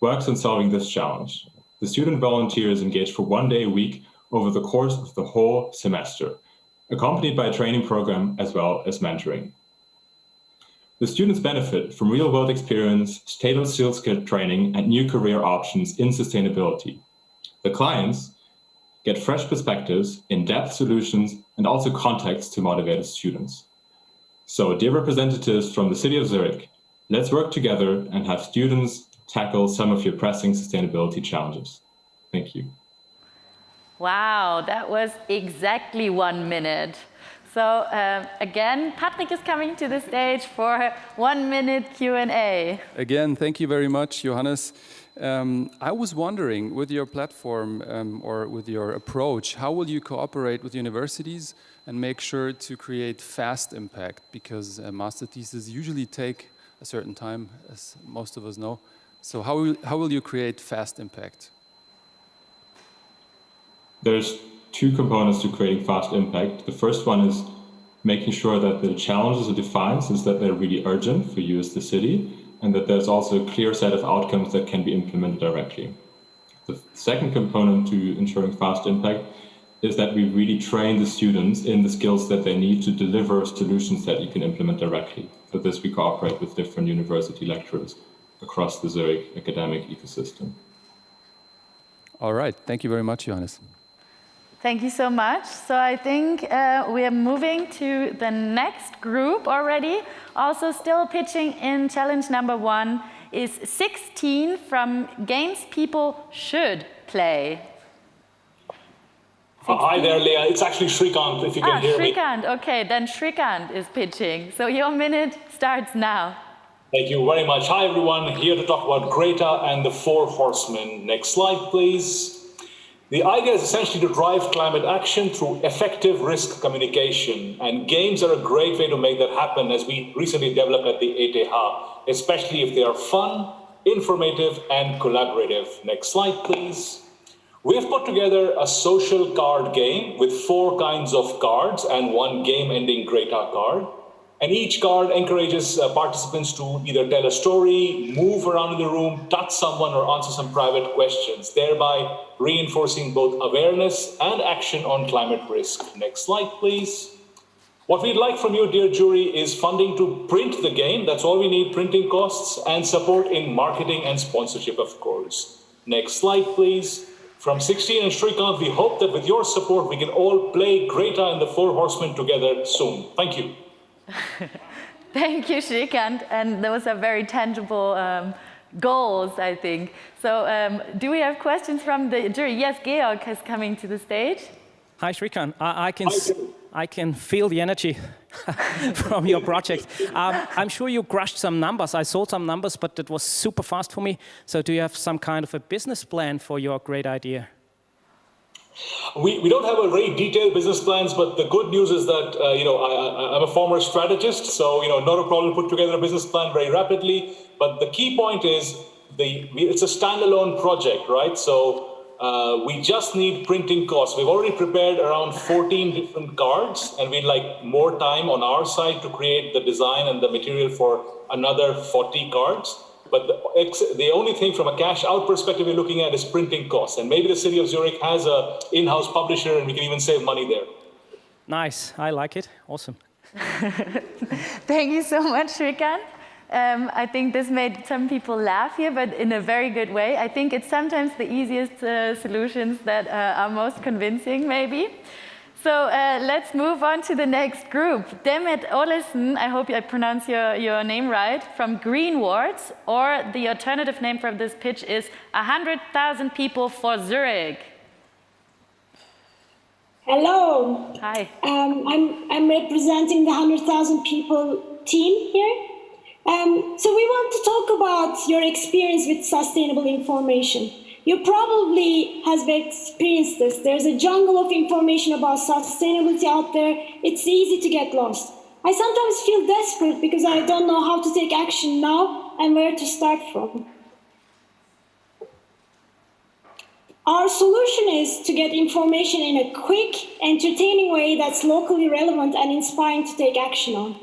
works on solving this challenge. The student volunteers engage for 1 day a week over the course of the whole semester, accompanied by a training program as well as mentoring. The students benefit from real-world experience, tailored skills training, and new career options in sustainability. The clients get fresh perspectives, in-depth solutions, and also context to motivated students. So, dear representatives from the City of Zurich, let's work together and have students tackle some of your pressing sustainability challenges. Thank you. Wow, that was exactly 1 minute. So again, Patrick is coming to the stage for 1 minute Q&A. Again, thank you very much, Johannes. I was wondering, with your platform or with your approach, how will you cooperate with universities and make sure to create fast impact? Because master theses usually take a certain time, as most of us know. So how will you create fast impact? There's 2 components to creating fast impact. The first one is making sure that the challenges are defined, is that they're really urgent for you as the city, and that there's also a clear set of outcomes that can be implemented directly. The second component to ensuring fast impact is that we really train the students in the skills that they need to deliver solutions that you can implement directly. For this, we cooperate with different university lecturers across the Zurich academic ecosystem. All right, thank you very much, Johannes. Thank you so much. So I think we are moving to the next group already. Also still pitching in challenge number 1 is 16 from Games People Should Play. 16? Hi there, Leah. It's actually Shrikant, if you can hear me. Shrikant. Okay, then Shrikant is pitching. So your minute starts now. Thank you very much. Hi, everyone. Here to talk about Greta and the 4 horsemen. Next slide, please. The idea is essentially to drive climate action through effective risk communication, and games are a great way to make that happen, as we recently developed at the ETH, especially if they are fun, informative, and collaborative. Next slide, please. We have put together a social card game with 4 kinds of cards and 1 game-ending Greta card. And each card encourages participants to either tell a story, move around in the room, touch someone, or answer some private questions, thereby reinforcing both awareness and action on climate risk. Next slide, please. What we'd like from you, dear jury, is funding to print the game. That's all we need, printing costs, and support in marketing and sponsorship, of course. Next slide, please. From 16 and Shrikant, we hope that with your support, we can all play Greta and the 4 horsemen together soon. Thank you. Thank you, Shrikant. And those are very tangible goals, I think. So do we have questions from the jury? Yes, Georg is coming to the stage. Hi, Shrikant. I can feel the energy from your project. I'm sure you crushed some numbers. I saw some numbers, but it was super fast for me. So do you have some kind of a business plan for your great idea? We don't have a very detailed business plans, but the good news is that, I'm a former strategist, so, not a problem to put together a business plan very rapidly. But the key point is it's a standalone project, right? So we just need printing costs. We've already prepared around 14 different cards, and we'd like more time on our side to create the design and the material for another 40 cards. But the only thing from a cash out perspective we're looking at is printing costs. And maybe the city of Zurich has an in-house publisher and we can even save money there. Nice, I like it, awesome. Thank you so much, Shrikant. I think this made some people laugh here, but in a very good way. I think it's sometimes the easiest solutions that are most convincing, maybe. So let's move on to the next group. Demet Olesen, I hope I pronounce your name right, from Green Wards, or the alternative name for this pitch is 100,000 People for Zurich. Hello. Hi. I'm representing the 100,000 People team here. So we want to talk about your experience with sustainable information. You probably have experienced this. There's a jungle of information about sustainability out there. It's easy to get lost. I sometimes feel desperate because I don't know how to take action now and where to start from. Our solution is to get information in a quick, entertaining way that's locally relevant and inspiring to take action on.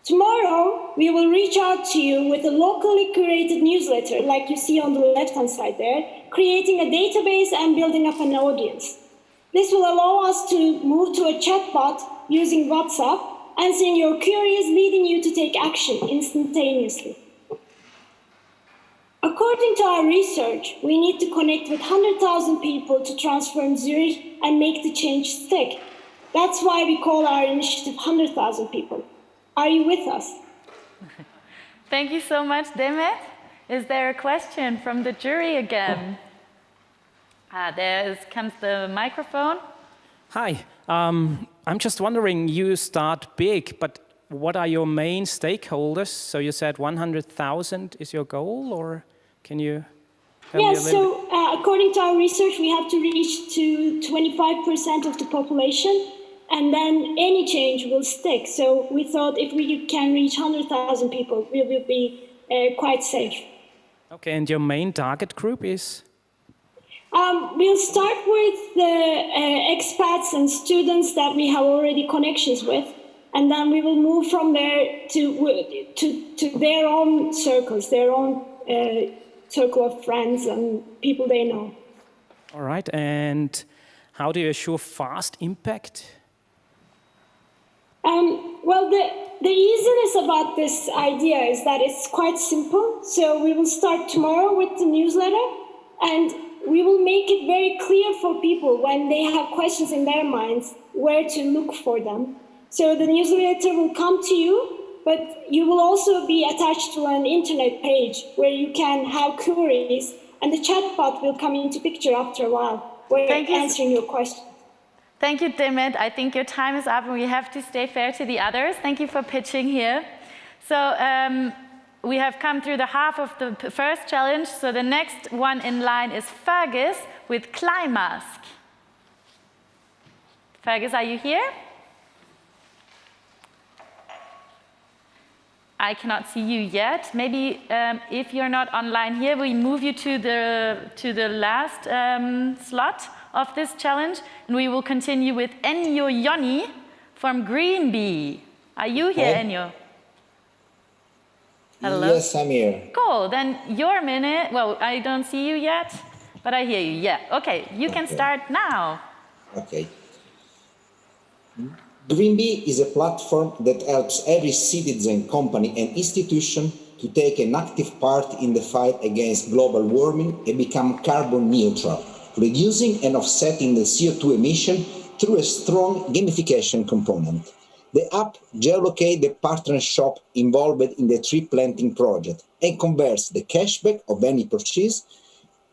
Tomorrow, we will reach out to you with a locally curated newsletter, like you see on the left-hand side there, creating a database and building up an audience. This will allow us to move to a chatbot using WhatsApp and send your queries, leading you to take action instantaneously. According to our research, we need to connect with 100,000 people to transform Zurich and make the change stick. That's why we call our initiative 100,000 People. Are you with us? Thank you so much, Demet. Is there a question from the jury again? There comes the microphone. Hi, I'm just wondering, you start big, but what are your main stakeholders? So you said 100,000 is your goal, or can you tell me a little bit? According to our research, we have to reach to 25% of the population, and then any change will stick. So we thought if we can reach 100,000 people, we will be quite safe. Okay, and your main target group is? We'll start with the expats and students that we have already connections with, and then we will move from there to their own circles, their own circle of friends and people they know. All right, and how do you assure fast impact? Well, the easiness about this idea is that it's quite simple. So we will start tomorrow with the newsletter, and we will make it very clear for people when they have questions in their minds where to look for them. So the newsletter will come to you, but you will also be attached to an internet page where you can have queries, and the chatbot will come into picture after a while, where you're answering your questions. Thank you, Demet. I think your time is up and we have to stay fair to the others. Thank you for pitching here. So we have come through the half of the first challenge. So the next one in line is Fergus with Climathon. Fergus, are you here? I cannot see you yet. Maybe if you're not online here, we move you to the last slot of this challenge, and we will continue with Enyo Yoni from Green Bee. Are you here, Hi. Enyo? Hello? Yes, I'm here. Cool, then your minute, well, I don't see you yet, but I hear you, yeah. Okay, you can start now. Okay. Green Bee is a platform that helps every citizen, company and institution to take an active part in the fight against global warming and become carbon neutral, reducing and offsetting the CO2 emission through a strong gamification component. The app geolocates the partner shop involved in the tree planting project and converts the cashback of any purchase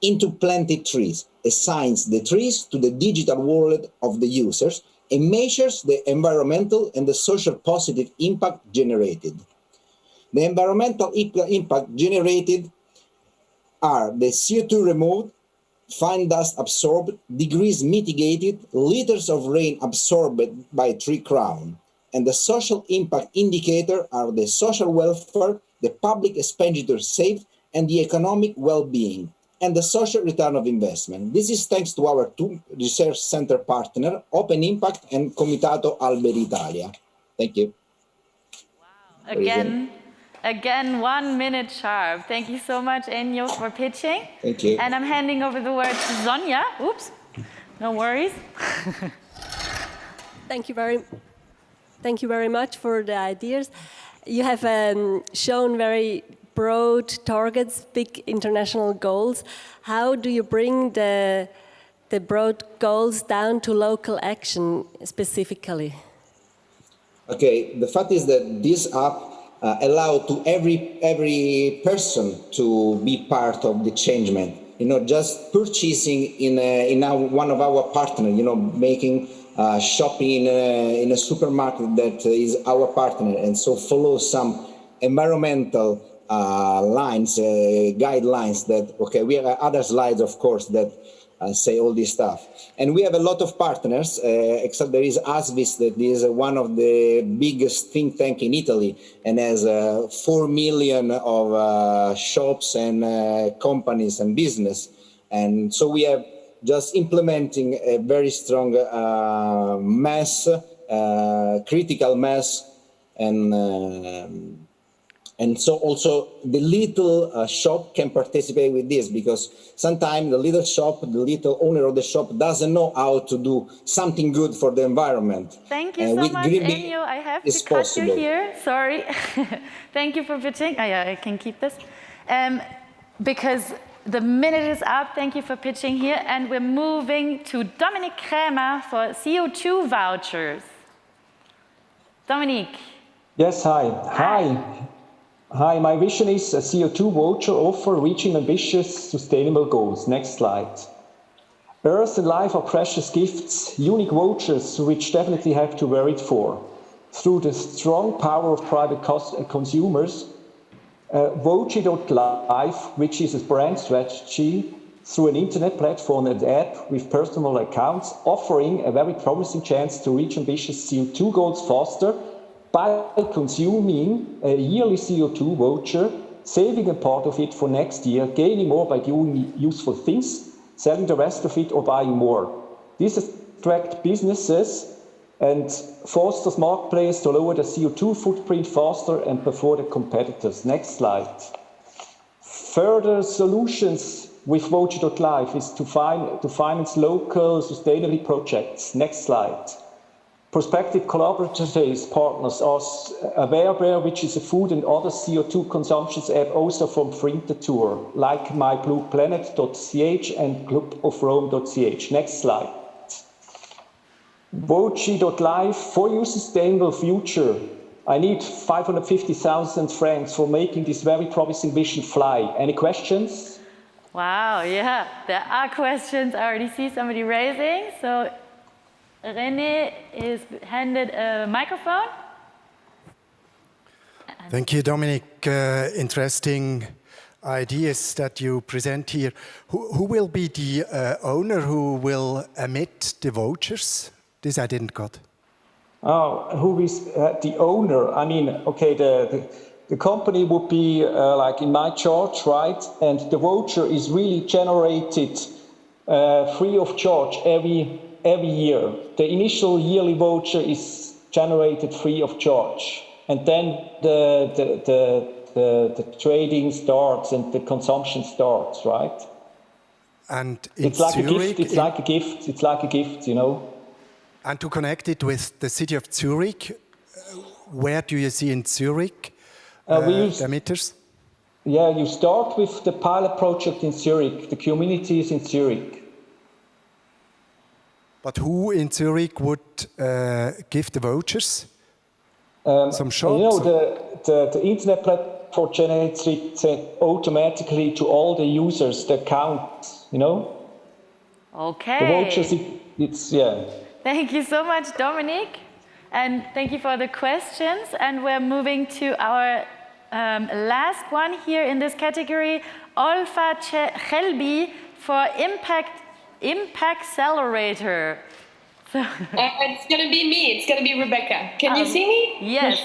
into planted trees, assigns the trees to the digital wallet of the users, and measures the environmental and the social positive impact generated. The environmental impact generated are the CO2 removed, fine dust absorbed, degrees mitigated, liters of rain absorbed by 3 crown. And the social impact indicator are the social welfare, the public expenditure saved, and the economic well-being, and the social return of investment. This is thanks to our 2 research center partners, Open Impact and Comitato Alberi Italia. Thank you. Wow. Again, 1 minute sharp. Thank you so much, Ennio, for pitching. Thank you. And I'm handing over the word to Sonja. Oops, no worries. Thank you very much for the ideas. You have shown very broad targets, big international goals. How do you bring the broad goals down to local action specifically? Okay, the fact is that this app allow to every person to be part of the changement. Just purchasing in one of our partners, making shopping in a supermarket that is our partner, and so follow some environmental lines, guidelines that, okay, we have other slides, of course, that say all this stuff. And we have a lot of partners, except there is ASVIS, that is one of the biggest think tank in Italy and has 4 million of shops and companies and business. And so we have just implementing a very strong mass, critical mass, and so also the little shop can participate with this, because sometimes the little shop, the little owner of the shop doesn't know how to do something good for the environment. Thank you so much, Ennio. I have to cut you here. Sorry. Thank you for pitching. Oh, yeah, I can keep this. Because the minute is up. Thank you for pitching here. And we're moving to Dominic Krämer for CO2 vouchers. Dominic. Yes, hi. Hi, my vision is a CO2 voucher offer reaching ambitious sustainable goals. Next slide. Earth and life are precious gifts, unique vouchers which definitely have to wear it for. Through the strong power of private consumers, Voucher.life, which is a brand strategy through an internet platform and app with personal accounts, offering a very promising chance to reach ambitious CO2 goals faster by consuming a yearly CO2 voucher, saving a part of it for next year, gaining more by doing useful things, selling the rest of it or buying more. This attracts businesses and fosters marketplace to lower the CO2 footprint faster and before the competitors. Next slide. Further solutions with Voucher.life is to finance local sustainability projects. Next slide. Prospective collaborators partners are Awarebear, which is a food and other CO2 consumptions app also from Frintertour, like myblueplanet.ch and clubofrome.ch. Next slide. Voucher.life for your sustainable future. I need 550,000 francs for making this very promising vision fly. Any questions? Wow, yeah, there are questions. I already see somebody raising. So René is handed a microphone. Thank you, Dominic. Interesting ideas that you present here. Who will be the owner who will emit the vouchers? This I didn't got. Oh, who is the owner? I mean, okay, the company would be like in my charge, right? And the voucher is really generated free of charge every year. The initial yearly voucher is generated free of charge, and then the trading starts and the consumption starts, right? And it's like Zürich, a gift. It's like a gift. It's like a gift, you know. And to connect it with the city of Zürich, where do you see in Zürich the emitters? Yeah, you start with the pilot project in Zürich. The community is in Zürich. But who in Zürich would give the vouchers? Some shops? You know, the internet platform generates it automatically to all the users, the accounts, you know? Okay. The vouchers, it's, yeah. Thank you so much, Dominic. And thank you for the questions. And we're moving to our last one here in this category. Olfa Chelbi for Impact Accelerator. So it's going to be me. It's going to be Rebecca. Can you see me? Yes.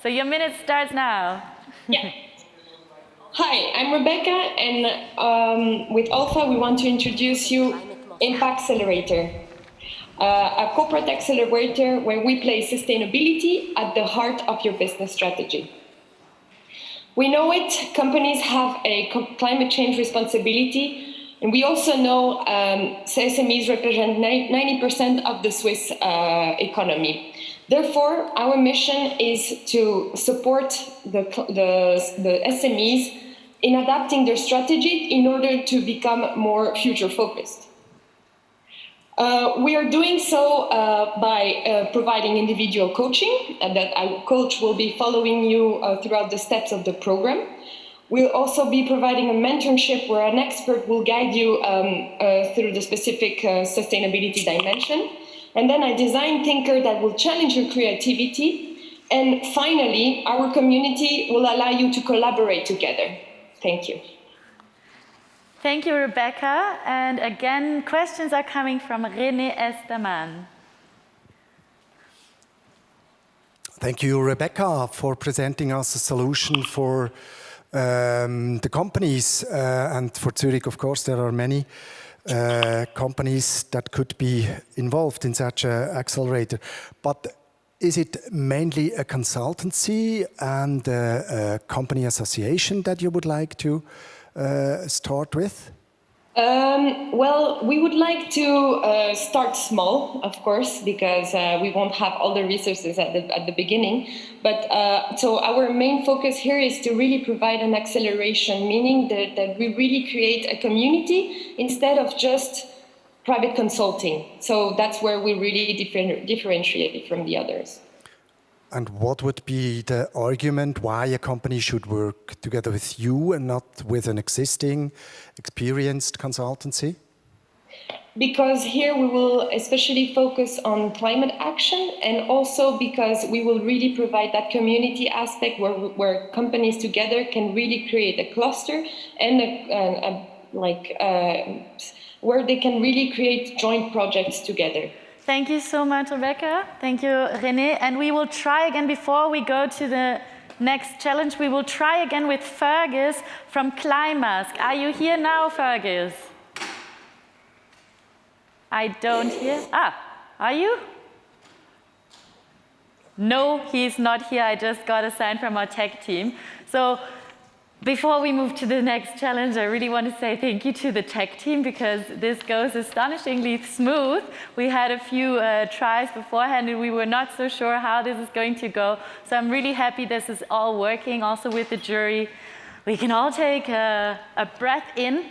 So your minute starts now. Yeah. Hi, I'm Rebecca, and with Alpha, we want to introduce you Impact Accelerator, a corporate accelerator where we place sustainability at the heart of your business strategy. We know it, companies have a climate change responsibility, and we also know SMEs represent 90% of the Swiss economy. Therefore, our mission is to support the SMEs in adapting their strategy in order to become more future-focused. We are doing so by providing individual coaching, and that our coach will be following you throughout the steps of the program. We'll also be providing a mentorship where an expert will guide you through the specific sustainability dimension. And then a design thinker that will challenge your creativity. And finally, our community will allow you to collaborate together. Thank you. Thank you, Rebecca. And again, questions are coming from René Estermann. Thank you, Rebecca, for presenting us a solution for the companies. And for Zürich, of course, there are many companies that could be involved in such an accelerator. But is it mainly a consultancy and a company association that you would like to start with? Well, we would like to start small, of course, because we won't have all the resources at the beginning. But so our main focus here is to really provide an acceleration, meaning that we really create a community instead of just private consulting. So that's where we really differentiate from the others. And what would be the argument why a company should work together with you and not with an existing, experienced consultancy? Because here we will especially focus on climate action, and also because we will really provide that community aspect where companies together can really create a cluster and where they can really create joint projects together. Thank you so much, Rebecca. Thank you, René. And we will try again, before we go to the next challenge, we will try again with Fergus from Climathon. Are you here now, Fergus? I don't hear. Are you? No, he's not here. I just got a sign from our tech team. So before we move to the next challenge, I really want to say thank you to the tech team, because this goes astonishingly smooth. We had a few tries beforehand and we were not so sure how this is going to go. So I'm really happy this is all working. Also with the jury, we can all take a breath in.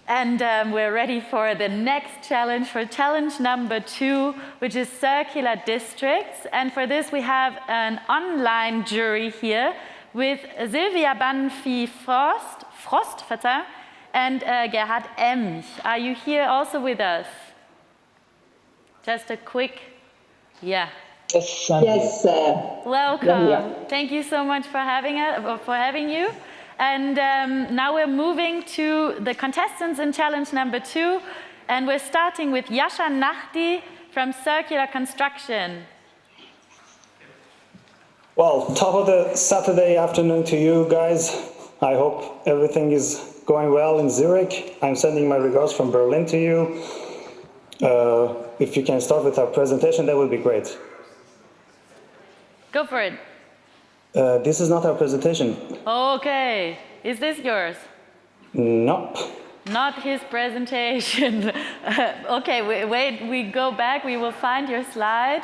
And we're ready for the next challenge, for challenge number 2, which is circular districts. And for this, we have an online jury here with Silvia Banfi-Frost and Gerhard Emch. Are you here also with us? Just a quick, yeah. Yes. Welcome. Yeah. Thank you so much for having you. And now we're moving to the contestants in challenge number 2. And we're starting with Yasha Nahdi from Circular Construction. Well, top of the Saturday afternoon to you guys. I hope everything is going well in Zurich. I'm sending my regards from Berlin to you. If you can start with our presentation, that would be great. Go for it. This is not our presentation. Okay. Is this yours? Nope. Not his presentation. Okay, wait, we go back. We will find your slide.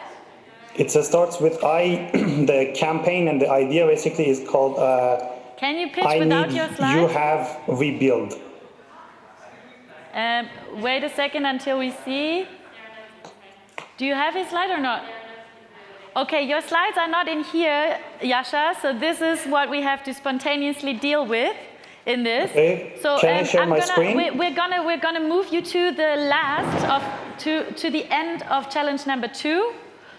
It starts with the campaign and the idea basically is called Can you pitch without your slide? You have rebuild. Wait a second until we see. Do you have his slide or not? Okay, your slides are not in here, Yasha, so this is what we have to spontaneously deal with in this. Okay. So can I share my screen? We're gonna move you to the to the end of challenge number 2.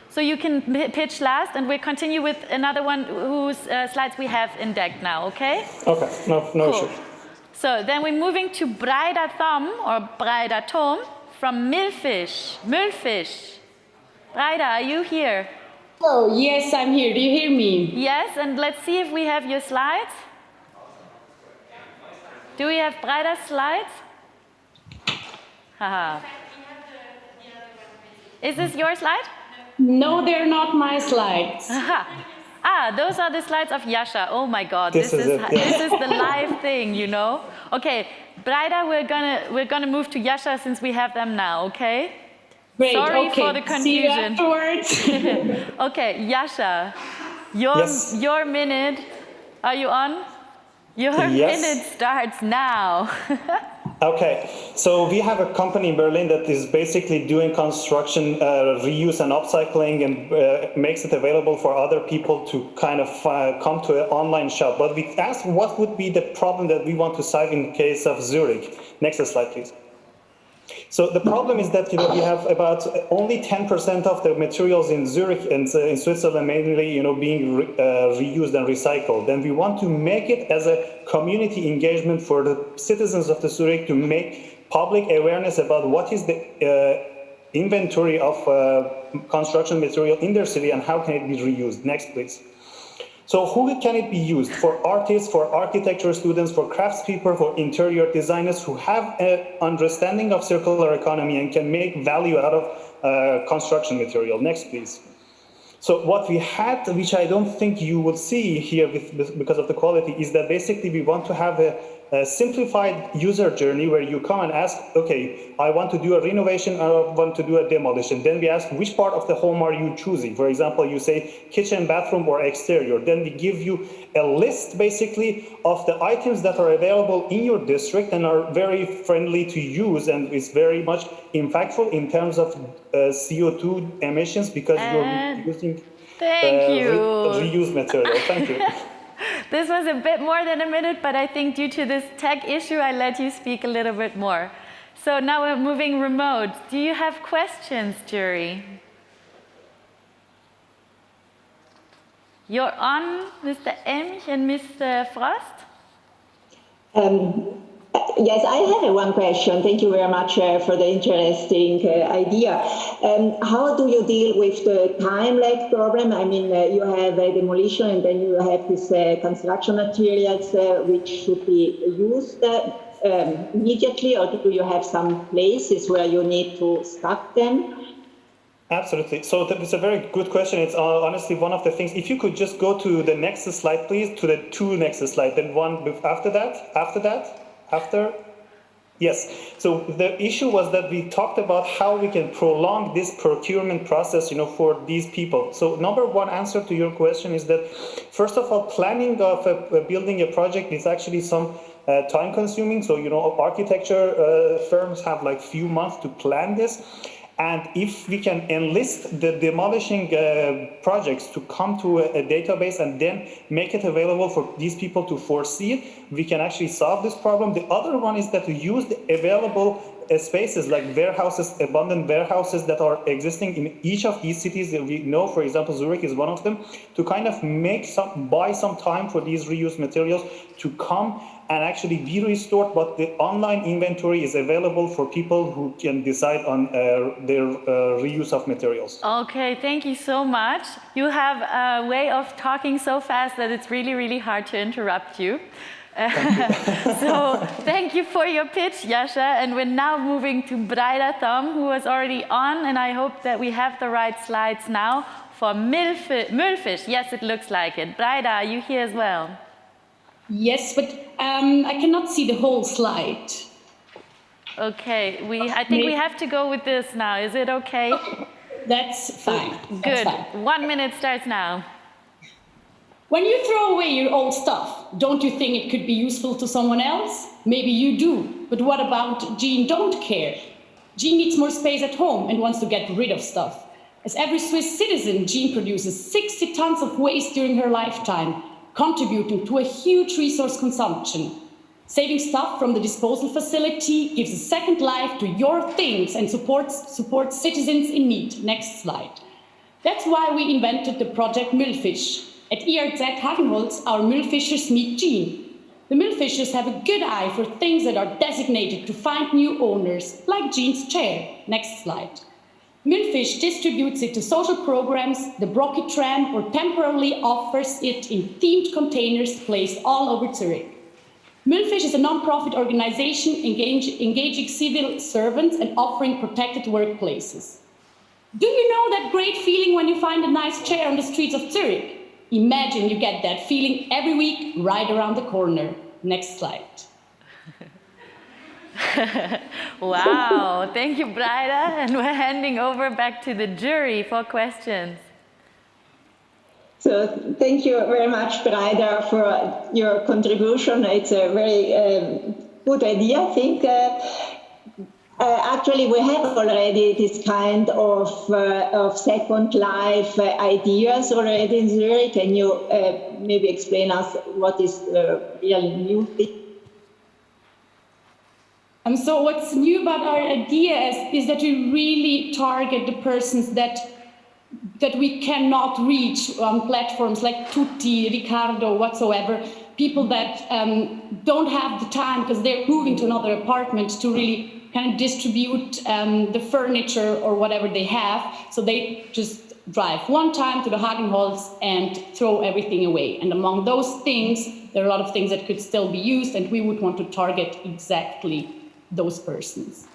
So you can pitch last, and we'll continue with another one whose slides we have in deck now, okay? Okay, no cool. issue. So then we're moving to Breider Thumb or Breider Tom from Müllfisch. Müllfisch. Breider, are you here? Oh, yes, I'm here. Do you hear me? Yes, and let's see if we have your slides. Do we have Breider's slides? Haha. Is this your slide? No, they're not my slides. Ah, those are the slides of Yasha. Oh my God, this is the live thing, you know. Okay, Breider, we're gonna move to Yasha since we have them now. Okay. Great. Sorry okay. for the confusion. See you afterwards. Okay, Yasha, your minute. Are you on? Your minute starts now. Okay, so we have a company in Berlin that is basically doing construction, reuse and upcycling, and makes it available for other people to kind of come to an online shop. But we asked what would be the problem that we want to solve in the case of Zurich. Next slide, please. So the problem is that we have about only 10% of the materials in Zurich and in Switzerland mainly being reused and recycled. And we want to make it as a community engagement for the citizens of the Zurich to make public awareness about what is the inventory of construction material in their city and how can it be reused. Next, please. So who can it be used? For artists, for architecture students, for craftspeople, for interior designers who have an understanding of circular economy and can make value out of construction material. Next, please. So what we had, which I don't think you will see here because of the quality, is that basically we want to have a simplified user journey where you come and ask, okay, I want to do a renovation, I want to do a demolition. Then we ask, which part of the home are you choosing? For example, you say kitchen, bathroom, or exterior. Then we give you a list, basically, of the items that are available in your district and are very friendly to use and is very much impactful in terms of CO2 emissions because you're using reused material. Thank you. This was a bit more than a minute, but I think due to this tech issue, I let you speak a little bit more. So now we're moving remote. Do you have questions, jury? You're on, Mr. Emch and Mr. Frost? Yes, I have one question. Thank you very much for the interesting idea. How do you deal with the time lag problem? I mean, you have a demolition and then you have these construction materials which should be used immediately, or do you have some places where you need to stock them? Absolutely. So it's a very good question. It's honestly one of the things. If you could just go to the next slide, please, to the two next slide, then one after that. Yes. So the issue was that we talked about how we can prolong this procurement process, for these people. So number one answer to your question is that, first of all, planning of building a project is actually some time consuming. So, architecture firms have like few months to plan this. And if we can enlist the demolishing projects to come to a database and then make it available for these people to foresee it, we can actually solve this problem. The other one is that to use the available spaces like warehouses, abundant warehouses that are existing in each of these cities that we know, for example, Zurich is one of them, to kind of buy some time for these reused materials to come and actually be restored, but the online inventory is available for people who can decide on their reuse of materials. Okay, thank you so much. You have a way of talking so fast that it's really, really hard to interrupt you. So thank you for your pitch, Yasha. And we're now moving to Breider Thumb, who was already on, and I hope that we have the right slides now for Müllfisch. Yes, it looks like it. Breider, are you here as well? Yes, but I cannot see the whole slide. Okay, I think we have to go with this now. Is it okay? That's fine. Good. That's fine. 1 minute starts now. When you throw away your old stuff, don't you think it could be useful to someone else? Maybe you do, but what about Jean don't care? Jean needs more space at home and wants to get rid of stuff. As every Swiss citizen, Jean produces 60 tons of waste during her lifetime, contributing to a huge resource consumption. Saving stuff from the disposal facility gives a second life to your things and supports citizens in need. Next slide. That's why we invented the project Müllfisch. At ERZ Hagenholz, our Müllfischers meet Jean. The millfishers have a good eye for things that are designated to find new owners, like Jean's chair. Next slide. Millfish distributes it to social programs, the Brocky Tram, or temporarily offers it in themed containers placed all over Zurich. Millfish is a non-profit organization engaging civil servants and offering protected workplaces. Do you know that great feeling when you find a nice chair on the streets of Zurich? Imagine you get that feeling every week right around the corner. Next slide. Wow, thank you, Breida. And we're handing over back to the jury for questions. So thank you very much, Breida, for your contribution. It's a very good idea, I think. Actually, we have already this kind of second life ideas already in Zurich. Can you maybe explain us what is the real new thing? So what's new about our ideas is that we really target the persons that we cannot reach on platforms like Tutti, Ricardo, whatsoever. People that don't have the time because they're moving to another apartment to really kind of distribute the furniture or whatever they have. So they just drive one time to the Hagenholz and throw everything away. And among those things, there are a lot of things that could still be used, and we would want to target exactly those persons.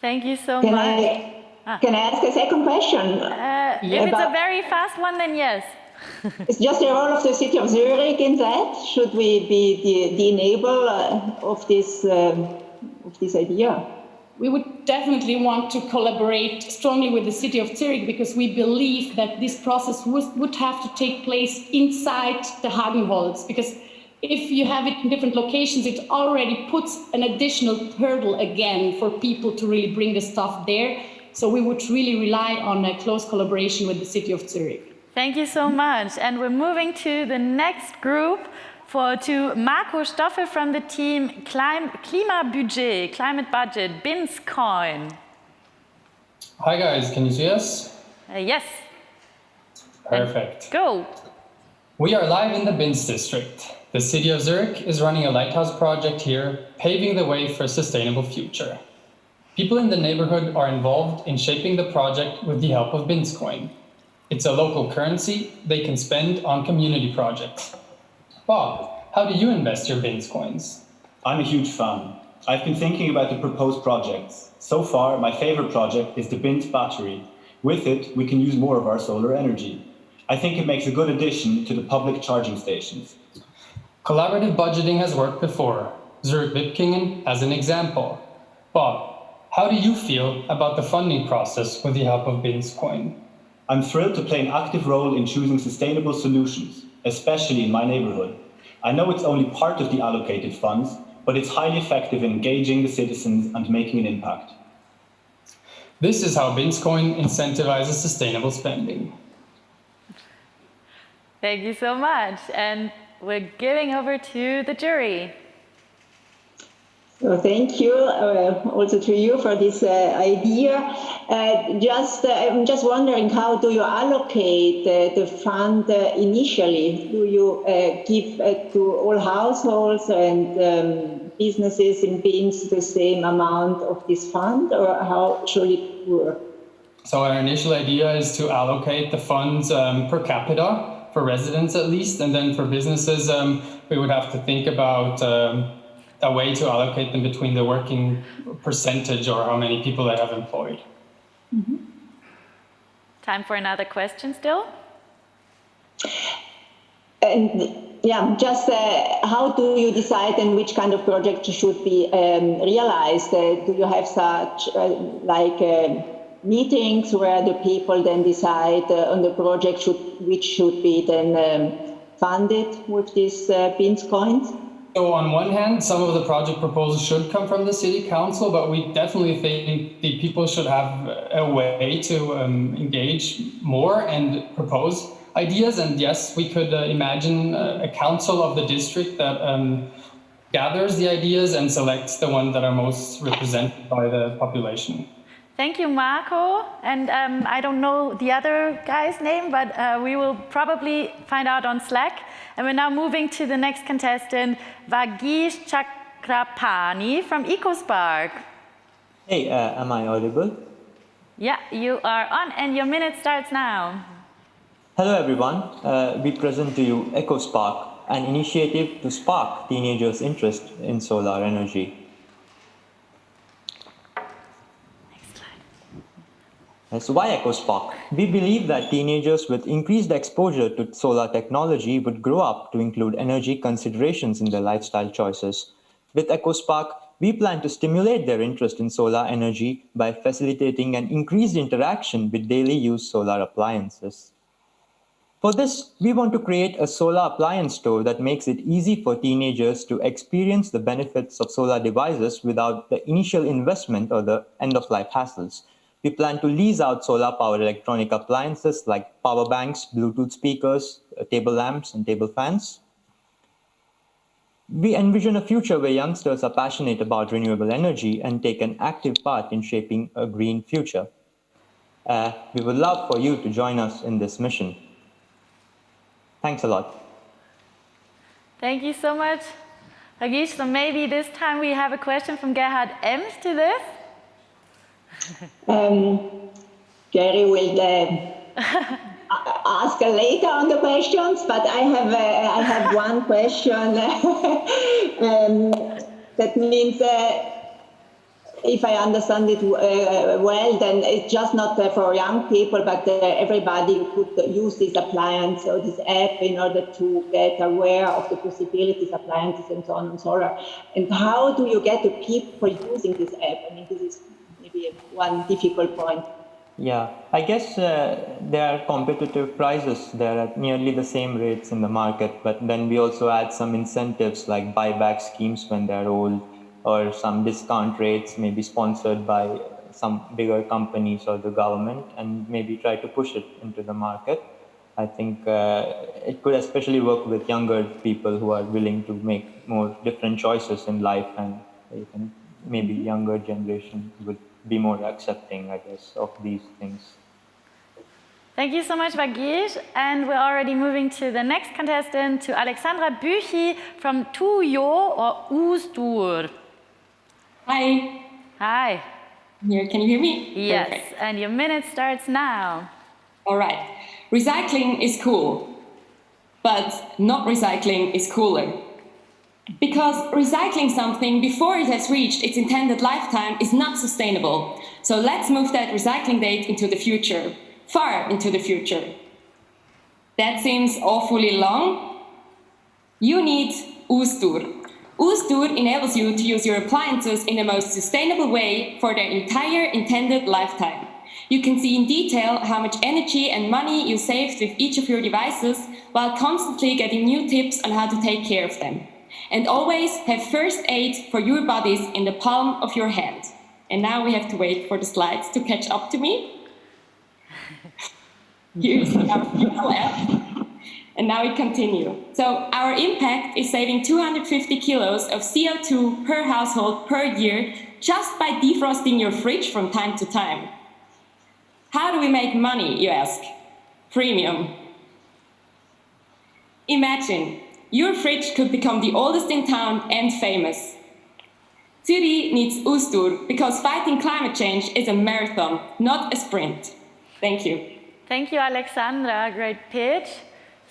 Thank you so much. Can I ask a second question? If it's a very fast one, then yes. It's just the role of the city of Zurich in that. Should we be the enabler of this idea? We would definitely want to collaborate strongly with the city of Zurich because we believe that this process would have to take place inside the Hagenholz, because if you have it in different locations, it already puts an additional hurdle again for people to really bring the stuff there. So we would really rely on a close collaboration with the city of Zurich. Thank you so much. And we're moving to the next group, to Marco Stoffel from the team Climabudget, Climate Budget, Binscoin. Hi guys, can you see us? Yes. Perfect. Go. We are live in the Binz district. The city of Zurich is running a lighthouse project here, paving the way for a sustainable future. People in the neighborhood are involved in shaping the project with the help of Binscoin. It's a local currency they can spend on community projects. Bob, how do you invest your Binz coins? I'm a huge fan. I've been thinking about the proposed projects. So far, my favorite project is the Binz battery. With it, we can use more of our solar energy. I think it makes a good addition to the public charging stations. Collaborative budgeting has worked before. Zurich Wipkingen as an example. Bob, how do you feel about the funding process with the help of Binscoin? I'm thrilled to play an active role in choosing sustainable solutions, especially in my neighborhood. I know it's only part of the allocated funds, but it's highly effective in engaging the citizens and making an impact. This is how Binscoin incentivizes sustainable spending. Thank you so much. And we're giving over to the jury. So thank you also to you for this idea. I'm just wondering, how do you allocate the fund initially? Do you give to all households and businesses in Binz the same amount of this fund, or how should it work? So our initial idea is to allocate the funds per capita, for residents at least, and then for businesses, we would have to think about a way to allocate them between the working percentage or how many people they have employed. Mm-hmm. Time for another question still? And yeah, just how do you decide and which kind of project should be realized? Do you have such meetings where the people then decide on the project which should be then funded with these Binz coins? So on one hand, some of the project proposals should come from the city council, but we definitely think the people should have a way to engage more and propose ideas. And yes, we could imagine a council of the district that gathers the ideas and selects the ones that are most represented by the population. Thank you, Marco. And I don't know the other guy's name, but we will probably find out on Slack. And we're now moving to the next contestant, Vagish Chakrapani from EcoSpark. Hey, am I audible? Yeah, you are on, and your minute starts now. Hello, everyone. We present to you EcoSpark, an initiative to spark teenagers' interest in solar energy. So why EcoSpark? We believe that teenagers with increased exposure to solar technology would grow up to include energy considerations in their lifestyle choices. With EcoSpark, we plan to stimulate their interest in solar energy by facilitating an increased interaction with daily use solar appliances. For this, we want to create a solar appliance store that makes it easy for teenagers to experience the benefits of solar devices without the initial investment or the end-of-life hassles. We plan to lease out solar-powered electronic appliances like power banks, Bluetooth speakers, table lamps, and table fans. We envision a future where youngsters are passionate about renewable energy and take an active part in shaping a green future. We would love for you to join us in this mission. Thanks a lot. Thank you so much, Vagish. So maybe this time we have a question from Gerhard Ems to this. Gary will ask later on the questions, but I have one question. That means, if I understand it well, then it's just not for young people, but everybody could use this appliance or this app in order to get aware of the possibilities, appliances, and so on and solar. And how do you get the people using this app? I mean, this is maybe one difficult point. Yeah, I guess there are competitive prices. There are nearly the same rates in the market, but then we also add some incentives like buyback schemes when they're old, or some discount rates, maybe sponsored by some bigger companies or the government, and maybe try to push it into the market. I think it could especially work with younger people who are willing to make more different choices in life, and maybe younger generation would be more accepting, I guess, of these things. Thank you so much, Vagish. And we're already moving to the next contestant, to Alexandra Büchi from Tuyo or Ustur. Hi. Hi. Here, can you hear me? Yes, Perfect. and your minute starts now. All right. Recycling is cool, but not recycling is cooler. Because recycling something before it has reached its intended lifetime is not sustainable. So let's move that recycling date into the future, far into the future. That seems awfully long. You need Ustur. Ustur enables you to use your appliances in the most sustainable way for their entire intended lifetime. You can see in detail how much energy and money you saved with each of your devices, while constantly getting new tips on how to take care of them. And always have first aid for your bodies in the palm of your hand. And now we have to wait for the slides to catch up to me. Here's our beautiful app. And now we continue. So our impact is saving 250 kilos of CO2 per household per year just by defrosting your fridge from time to time. How do we make money, you ask? Premium. Imagine, your fridge could become the oldest in town and famous. Zürich needs Ustur because fighting climate change is a marathon, not a sprint. Thank you. Thank you, Alexandra. Great pitch.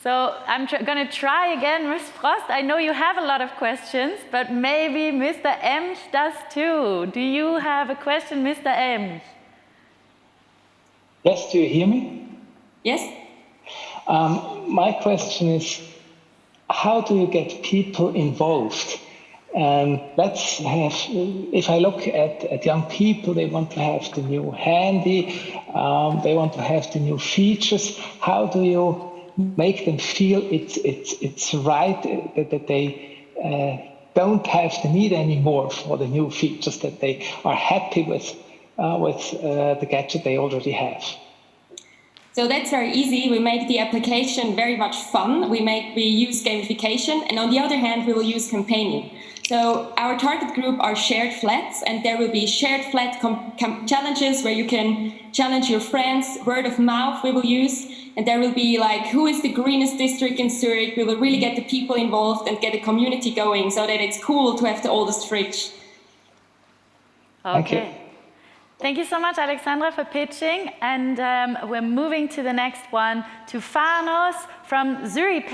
So I'm going to try again, Ms. Frost. I know you have a lot of questions, but maybe Mr. Emsch does too. Do you have a question, Mr. Emsch? Yes, do you hear me? Yes. My question is, how do you get people involved? If I look at young people, they want to have the new handy, they want to have the new features. How do you make them feel it's right that they don't have the need anymore for the new features, that they are happy with the gadget they already have? So that's very easy. We make the application very much fun. We use gamification, and on the other hand, we will use campaigning. So our target group are shared flats, and there will be shared flat challenges where you can challenge your friends. Word of mouth we will use, and there will be like, who is the greenest district in Zurich? We will really get the people involved and get a community going so that it's cool to have the oldest fridge. Okay. Thank you so much, Alexandra, for pitching. And we're moving to the next one, to Fanos from Zürich.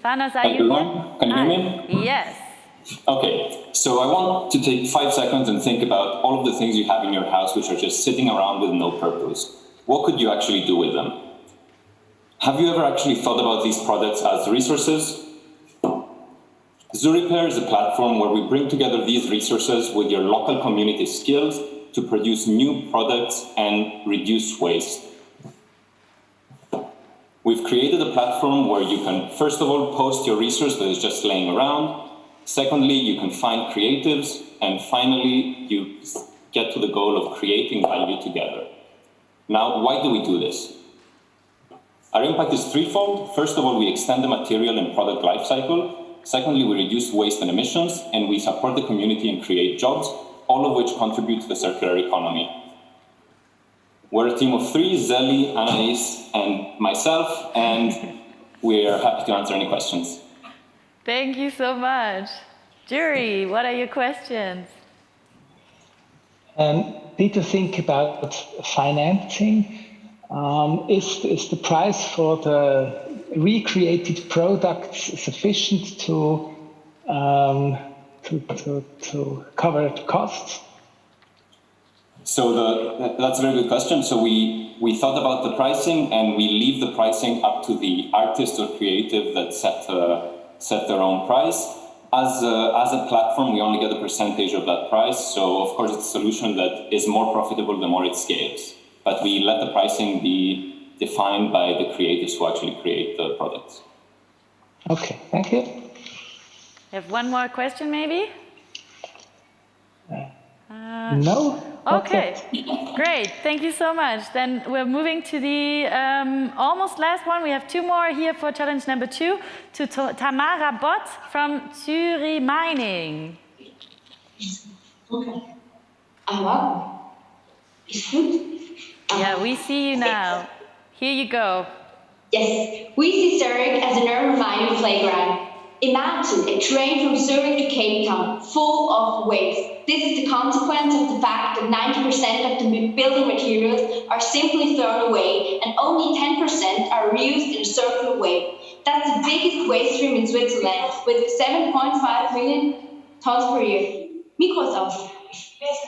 Fanos, are you here? Can you hear me? Yes. Okay, so I want to take 5 seconds and think about all of the things you have in your house which are just sitting around with no purpose. What could you actually do with them? Have you ever actually thought about these products as resources? Zürich is a platform where we bring together these resources with your local community skills to produce new products and reduce waste. We've created a platform where you can, first of all, post your resource that is just laying around. Secondly, you can find creatives. And finally, you get to the goal of creating value together. Now, why do we do this? Our impact is threefold. First of all, we extend the material and product lifecycle. Secondly, we reduce waste and emissions, and we support the community and create jobs, all of which contribute to the circular economy. We're a team of 3, Zeli, Anais, and myself, and we're happy to answer any questions. Thank you so much. Jury, what are your questions? Need to think about financing. Is the price for the recreated products sufficient to cover the costs? So that's a very good question. So we thought about the pricing, and we leave the pricing up to the artist or creative that set their own price. As a platform, we only get a percentage of that price. So of course, it's a solution that is more profitable the more it scales. But we let the pricing be defined by the creators who actually create the products. Okay, thank you. You have one more question, maybe? No. Okay, great. Thank you so much. Then we're moving to the almost last one. We have 2 more here for challenge number 2, to Tamara Bott from Zürich Mining. Okay. Hello? Is good? Yeah, we see you now. Here you go. Yes, we see Zurich as an urban mining playground. Imagine a train from Zurich to Cape Town, full of waste. This is the consequence of the fact that 90% of the building materials are simply thrown away and only 10% are reused in a circular way. That's the biggest waste stream in Switzerland, with 7.5 million tons per year. Mikro is off.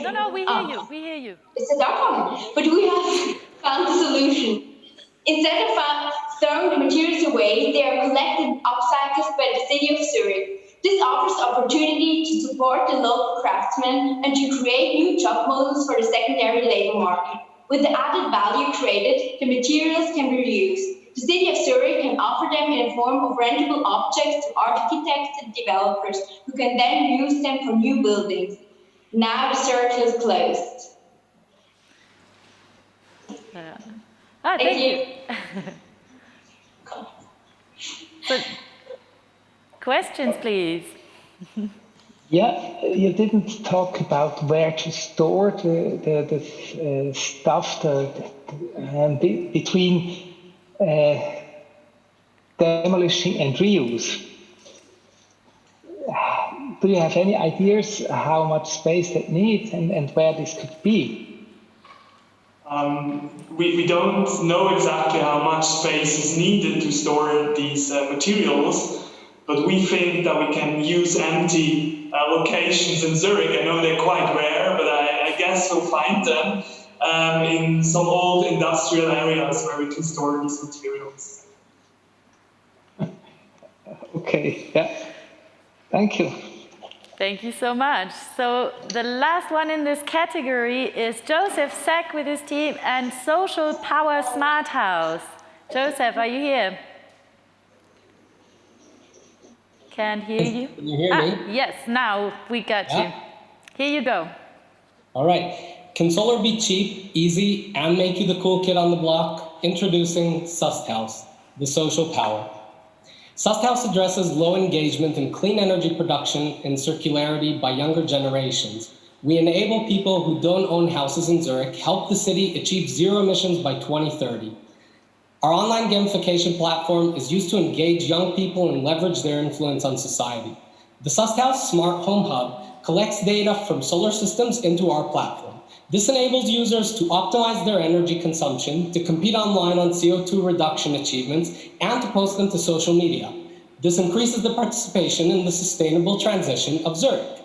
No, we hear you. We hear you. It's a dark one, but we have found the solution. Instead of throwing the materials away, they are collected and upcycled by the city of Zurich. This offers opportunity to support the local craftsmen and to create new job models for the secondary labor market. With the added value created, the materials can be reused. The city of Zurich can offer them in the form of rentable objects to architects and developers who can then use them for new buildings. Now the circle is closed. Thank you. So, questions, please. Yeah, you didn't talk about where to store the stuff between demolition and reuse. Do you have any ideas how much space that needs and where this could be? We don't know exactly how much space is needed to store these materials, but we think that we can use empty locations in Zurich. I know they're quite rare, but I guess we'll find them in some old industrial areas where we can store these materials. Okay, yeah. Thank you. Thank you so much. So the last one in this category is Joseph Sack with his team and Social Power Smart House. Joseph, are you here? Can't hear you. Can you hear me? Yes, now we got you. Here you go. All right. Can solar be cheap, easy, and make you the cool kid on the block? Introducing Susthaus, the social power. Susthaus addresses low engagement in clean energy production and circularity by younger generations. We enable people who don't own houses in Zurich, help the city achieve zero emissions by 2030. Our online gamification platform is used to engage young people and leverage their influence on society. The Susthaus Smart Home Hub collects data from solar systems into our platform. This enables users to optimize their energy consumption, to compete online on CO2 reduction achievements, and to post them to social media. This increases the participation in the sustainable transition of Zurich.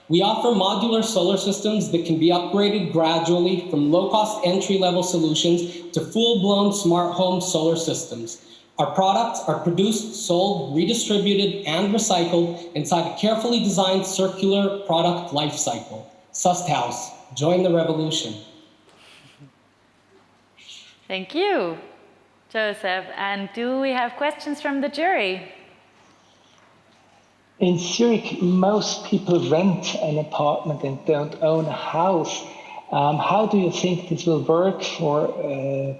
We offer modular solar systems that can be upgraded gradually from low-cost entry-level solutions to full-blown smart home solar systems. Our products are produced, sold, redistributed, and recycled inside a carefully designed circular product life cycle. Susthaus, join the revolution. Thank you, Joseph. And do we have questions from the jury? In Zurich, most people rent an apartment and don't own a house. How do you think this will work for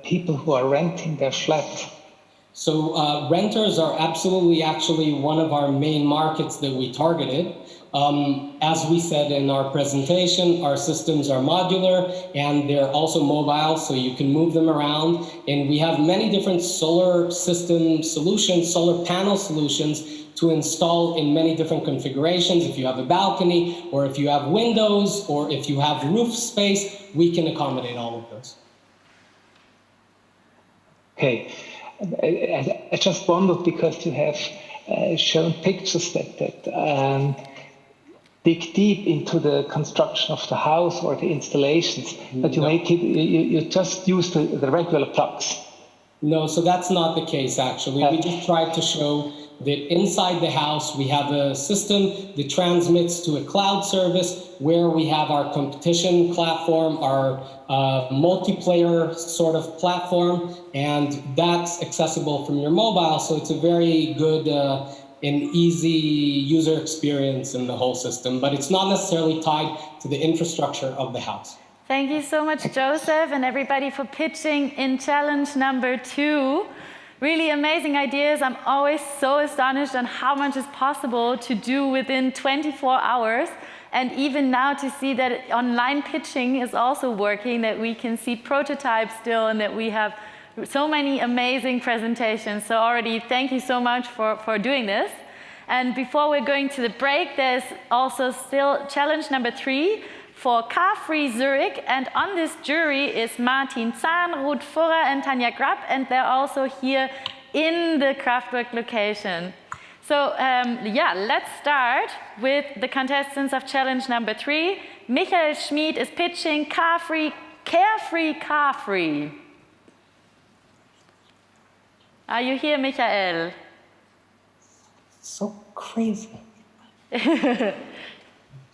people who are renting their flat? So renters are absolutely actually one of our main markets that we targeted. As we said in our presentation, our systems are modular and they're also mobile, so you can move them around. And we have many different solar system solutions, solar panel solutions to install in many different configurations. If you have a balcony, or if you have windows, or if you have roof space, we can accommodate all of those. Okay. I just wondered because you have shown pictures that dig deep into the construction of the house or the installations, but you make it, you just use the regular plugs. No, so that's not the case actually. We just tried to show that inside the house we have a system that transmits to a cloud service where we have our competition platform, our multiplayer sort of platform, and that's accessible from your mobile. So it's a very good and easy user experience in the whole system, but it's not necessarily tied to the infrastructure of the house. Thank you so much, Joseph, and everybody for pitching in challenge number 2. Really amazing ideas. I'm always so astonished on how much is possible to do within 24 hours. And even now to see that online pitching is also working, that we can see prototypes still, and that we have so many amazing presentations. So already, thank you so much for doing this. And before we're going to the break, there's also still challenge number 3 for Car-Free Zurich. And on this jury is Martin Zahn, Ruth Furrer, and Tanja Grapp, and they're also here in the Kraftwerk location. So yeah, let's start with the contestants of challenge number 3. Michael Schmid is pitching Carefree Car-Free. Are you here, Michael? So crazy.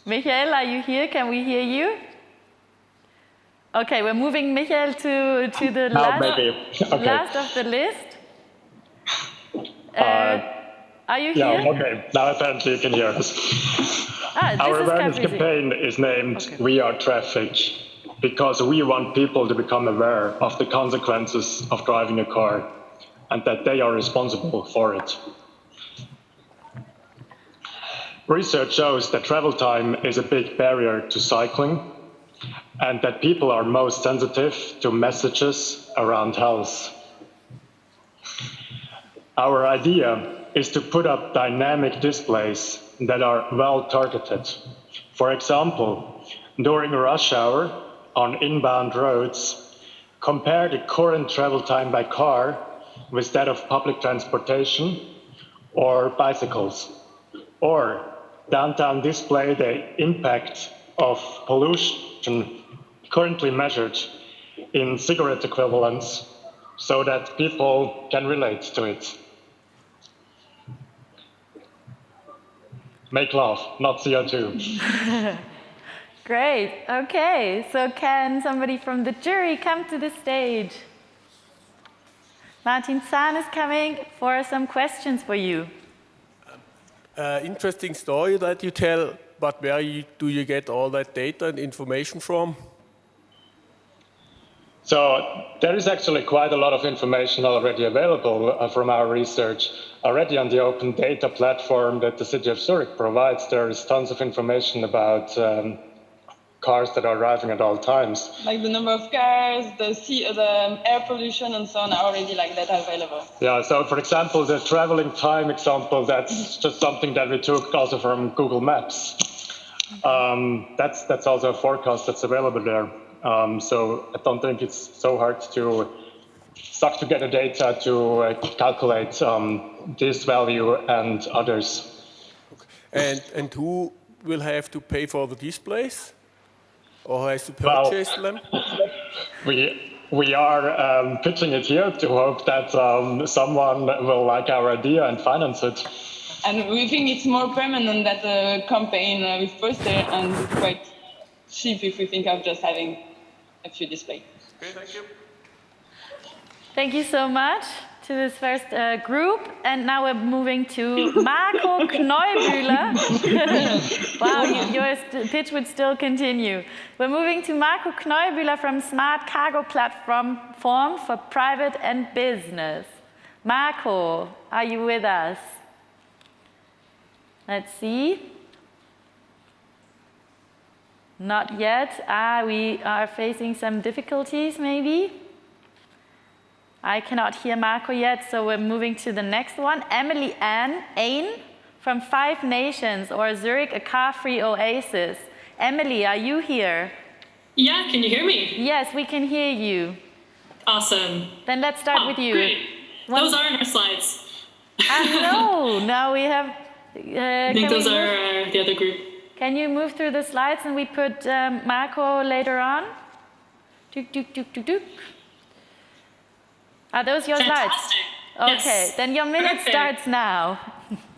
Michael, are you here? Can we hear you? Okay, we're moving Michael to the last of the list. Are you here? Yeah, okay. Now apparently you can hear us. Our awareness campaign is named We Are Traffic, because we want people to become aware of the consequences of driving a car and that they are responsible for it. Research shows that travel time is a big barrier to cycling and that people are most sensitive to messages around health. Our idea is to put up dynamic displays that are well targeted. For example, during rush hour on inbound roads, compare the current travel time by car with that of public transportation or bicycles. Or downtown display the impact of pollution currently measured in cigarette equivalents so that people can relate to it. Make love, not CO2. Great, okay. So can somebody from the jury come to the stage? Martin Zahn is coming for some questions for you. Interesting story that you tell, but where do you get all that data and information from? So there is actually quite a lot of information already available from our research. Already on the open data platform that the city of Zurich provides, there is tons of information about cars that are driving at all times. Like the number of cars, the air pollution and so on are already like that available. Yeah, so for example, the traveling time example, that's just something that we took also from Google Maps. That's also a forecast that's available there. So I don't think it's so hard to suck together data to calculate this value and others. And who will have to pay for the displays? Or has to purchase them? We are pitching it here to hope that someone will like our idea and finance it. And we think it's more permanent than the campaign with poster, and it's quite cheap if we think of just having a few displays. Okay, thank you. Thank you so much to this first group. And now we're moving to Marco Kneubühler. Wow, your pitch would still continue. We're moving to Marco Kneubühler from Smart Cargo Platform for Private and Business. Marco, are you with us? Let's see. Not yet. We are facing some difficulties, maybe. I cannot hear Marco yet, so we're moving to the next one. Emily Ann Ain from 5 Nations, or Zurich, a car-free oasis. Emily, are you here? Yeah, can you hear me? Yes, we can hear you. Awesome. Then let's start with you. Great. Those aren't our slides. No, now we have... I think those are the other group. Can you move through the slides and we put Marco later on? Are those your slides? Okay, yes. Then your minute starts now.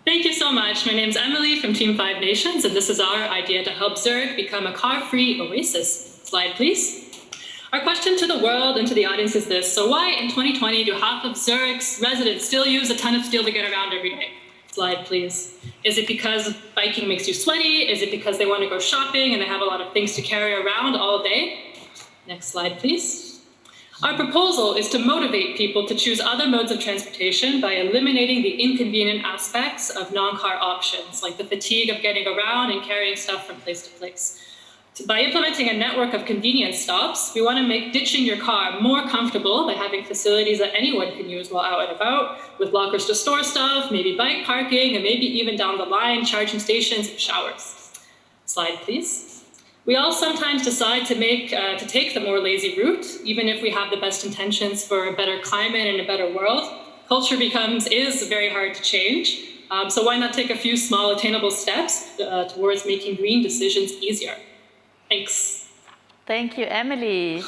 Thank you so much. My name's Emily from Team 5 Nations, and this is our idea to help Zurich become a car-free oasis. Slide, please. Our question to the world and to the audience is this: so why in 2020 do half of Zurich's residents still use a ton of steel to get around every day? Slide, please. Is it because biking makes you sweaty? Is it because they want to go shopping and they have a lot of things to carry around all day? Next slide, please. Our proposal is to motivate people to choose other modes of transportation by eliminating the inconvenient aspects of non-car options, like the fatigue of getting around and carrying stuff from place to place. By implementing a network of convenience stops, we want to make ditching your car more comfortable by having facilities that anyone can use while out and about, with lockers to store stuff, maybe bike parking, and maybe even down the line, charging stations and showers. Slide, please. We all sometimes decide to take the more lazy route, even if we have the best intentions for a better climate and a better world. Culture is very hard to change. So why not take a few small attainable steps towards making green decisions easier? Thanks. Thank you, Emily.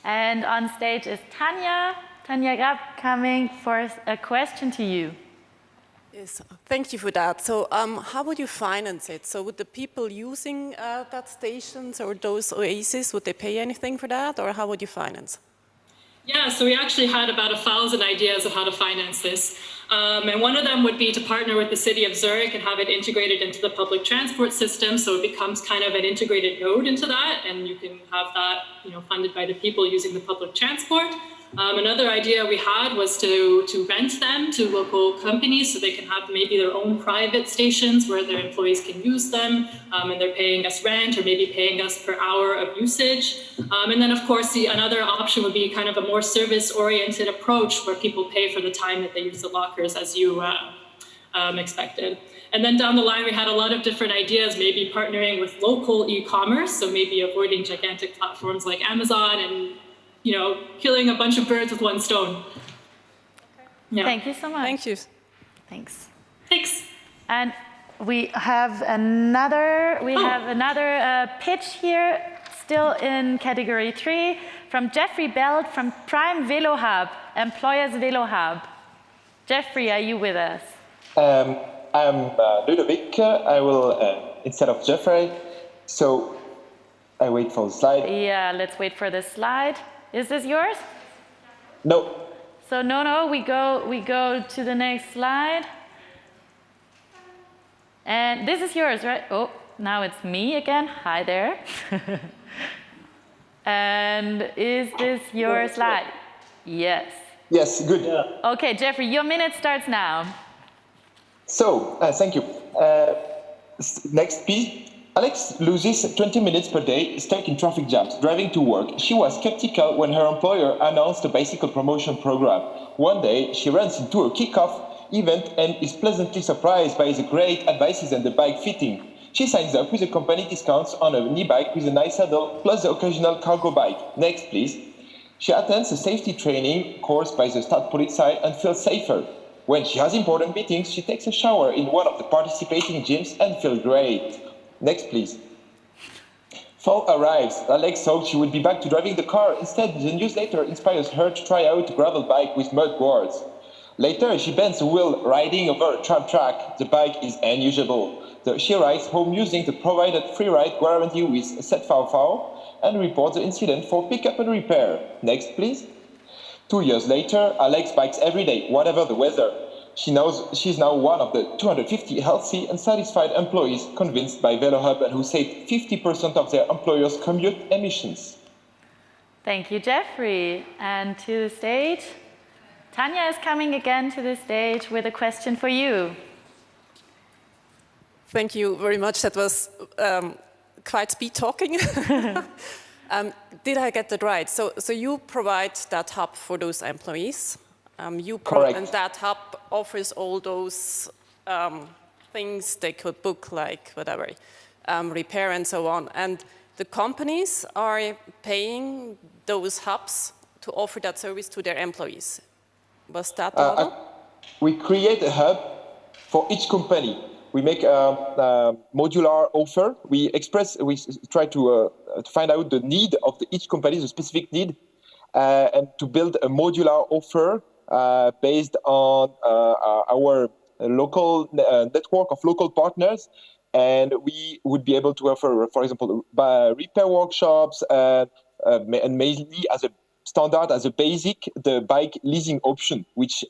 And on stage is Tanya Rapp, coming for a question to you. Yes, thank you for that. So how would you finance it? So would the people using that stations or those oases, would they pay anything for that, or how would you finance? Yeah, so we actually had about 1,000 ideas of how to finance this. And one of them would be to partner with the city of Zurich and have it integrated into the public transport system, so it becomes kind of an integrated node into that, and you can have that, funded by the people using the public transport. Another idea we had was to rent them to local companies so they can have maybe their own private stations where their employees can use them, and they're paying us rent or maybe paying us per hour of usage. And then, of course, another option would be kind of a more service-oriented approach where people pay for the time that they use the lockers as you expected. And then down the line, we had a lot of different ideas, maybe partnering with local e-commerce, so maybe avoiding gigantic platforms like Amazon and killing a bunch of birds with one stone. Yeah. Thank you so much. Thank you. Thanks. Thanks. And we have another pitch here, still in category 3, from Jeffrey Belt from Prime Velo Hub, Employers Velo Hub. Jeffrey, are you with us? I'm Ludovic. I will, instead of Jeffrey, so I wait for the slide. Yeah, let's wait for the slide. Is this yours? No. So no, we go to the next slide. And this is yours, right? Oh, now it's me again. Hi there. And is this your slide? Yes. Yes, good. Okay, Jeffrey, your minute starts now. So, thank you. Next, please. Alex loses 20 minutes per day stuck in traffic jams, driving to work. She was skeptical when her employer announced a bicycle promotion program. One day, she runs into a kickoff event and is pleasantly surprised by the great advices and the bike fitting. She signs up with the company discounts on an e-bike with a nice saddle, plus the occasional cargo bike. Next, please. She attends a safety training course by the Stadtpolizei and feels safer. When she has important meetings, she takes a shower in one of the participating gyms and feels great. Next, please. Fall arrives. Alex hoped she would be back to driving the car. Instead, the newsletter inspires her to try out a gravel bike with mud boards. Later, she bends the wheel riding over a tram track. The bike is unusable. She arrives home using the provided free ride guarantee with ZVV and reports the incident for pickup and repair. Next, please. 2 years later, Alex bikes every day, whatever the weather. She's now one of the 250 healthy and satisfied employees convinced by VeloHub and who saved 50% of their employers' commute emissions. Thank you, Jeffrey. And to the stage, Tanya is coming again to the stage with a question for you. Thank you very much. That was quite speed talking. Did I get that right? So you provide that hub for those employees. Correct. And that hub offers all those things they could book, like whatever, repair and so on. And the companies are paying those hubs to offer that service to their employees. Was that the model? We create a hub for each company. We make a modular offer. We try to find out the need of each company, the specific need, and to build a modular offer based on our local network of local partners. And we would be able to offer, for example, repair workshops and mainly as a standard, as a basic, the bike leasing option, which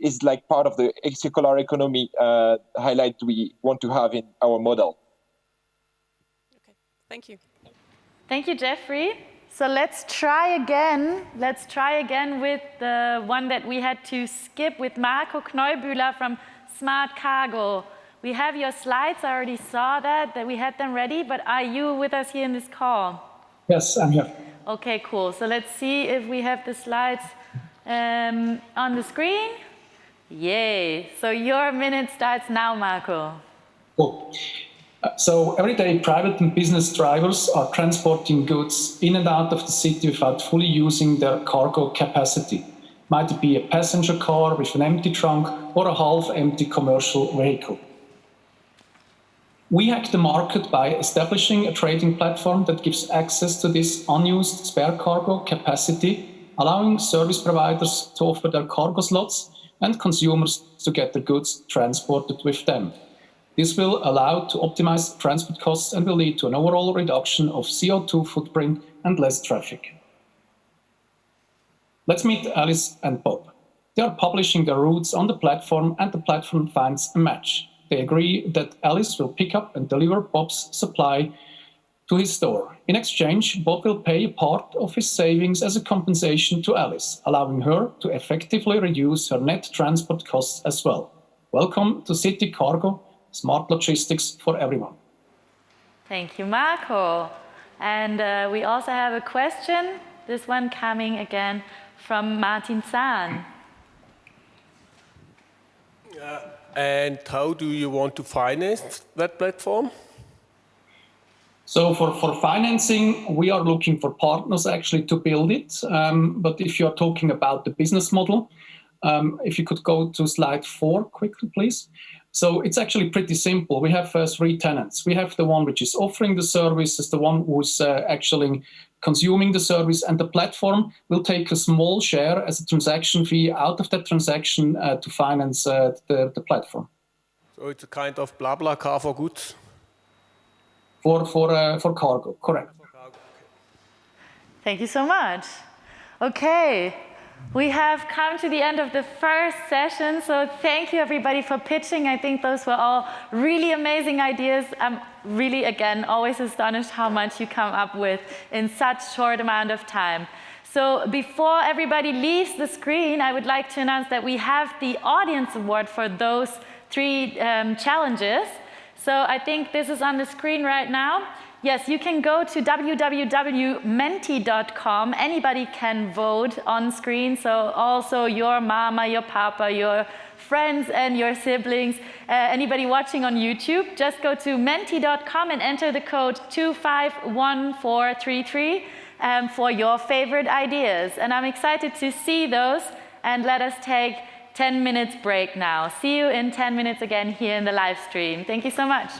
is like part of the circular economy highlight we want to have in our model. Okay, thank you. Thank you, Jeffrey. So let's try again. Let's try again with the one that we had to skip with Marco Kneubühler from Smart Cargo. We have your slides. I already saw that we had them ready, but are you with us here in this call? Yes, I'm here. Okay, cool. So let's see if we have the slides on the screen. Yay. So your minute starts now, Marco. Cool. So every day, private and business drivers are transporting goods in and out of the city without fully using their cargo capacity. Might it be a passenger car with an empty trunk or a half-empty commercial vehicle? We hack the market by establishing a trading platform that gives access to this unused spare cargo capacity, allowing service providers to offer their cargo slots and consumers to get the goods transported with them. This will allow to optimize transport costs and will lead to an overall reduction of CO2 footprint and less traffic. Let's meet Alice and Bob. They are publishing their routes on the platform and the platform finds a match. They agree that Alice will pick up and deliver Bob's supply to his store. In exchange, Bob will pay a part of his savings as a compensation to Alice, allowing her to effectively reduce her net transport costs as well. Welcome to City Cargo, smart logistics for everyone. Thank you, Marco. And we also have a question, this one coming again from Martin Zahn. And how do you want to finance that platform? So for financing, we are looking for partners actually to build it. But if you're talking about the business model, if you could go to slide 4 quickly, please. So it's actually pretty simple. We have 3 tenants. We have the one which is offering the service, is the one who's actually consuming the service, and the platform will take a small share as a transaction fee out of that transaction to finance the platform. So it's a kind of BlaBlaCar for goods? For cargo, correct. Thank you so much. Okay, We have come to the end of the first session, so thank you everybody for pitching. I think those were all really amazing ideas. I'm really, again, always astonished how much you come up with in such short amount of time. So before everybody leaves the screen, I would like to announce that we have the audience award for those 3 challenges. So I think this is on the screen right now. Yes, you can go to www.menti.com. Anybody can vote on screen, so also your mama, your papa, your friends and your siblings, anybody watching on YouTube, just go to menti.com and enter the code 251433 for your favorite ideas. And I'm excited to see those, and let us take 10 minutes break now. See you in 10 minutes again here in the live stream. Thank you so much.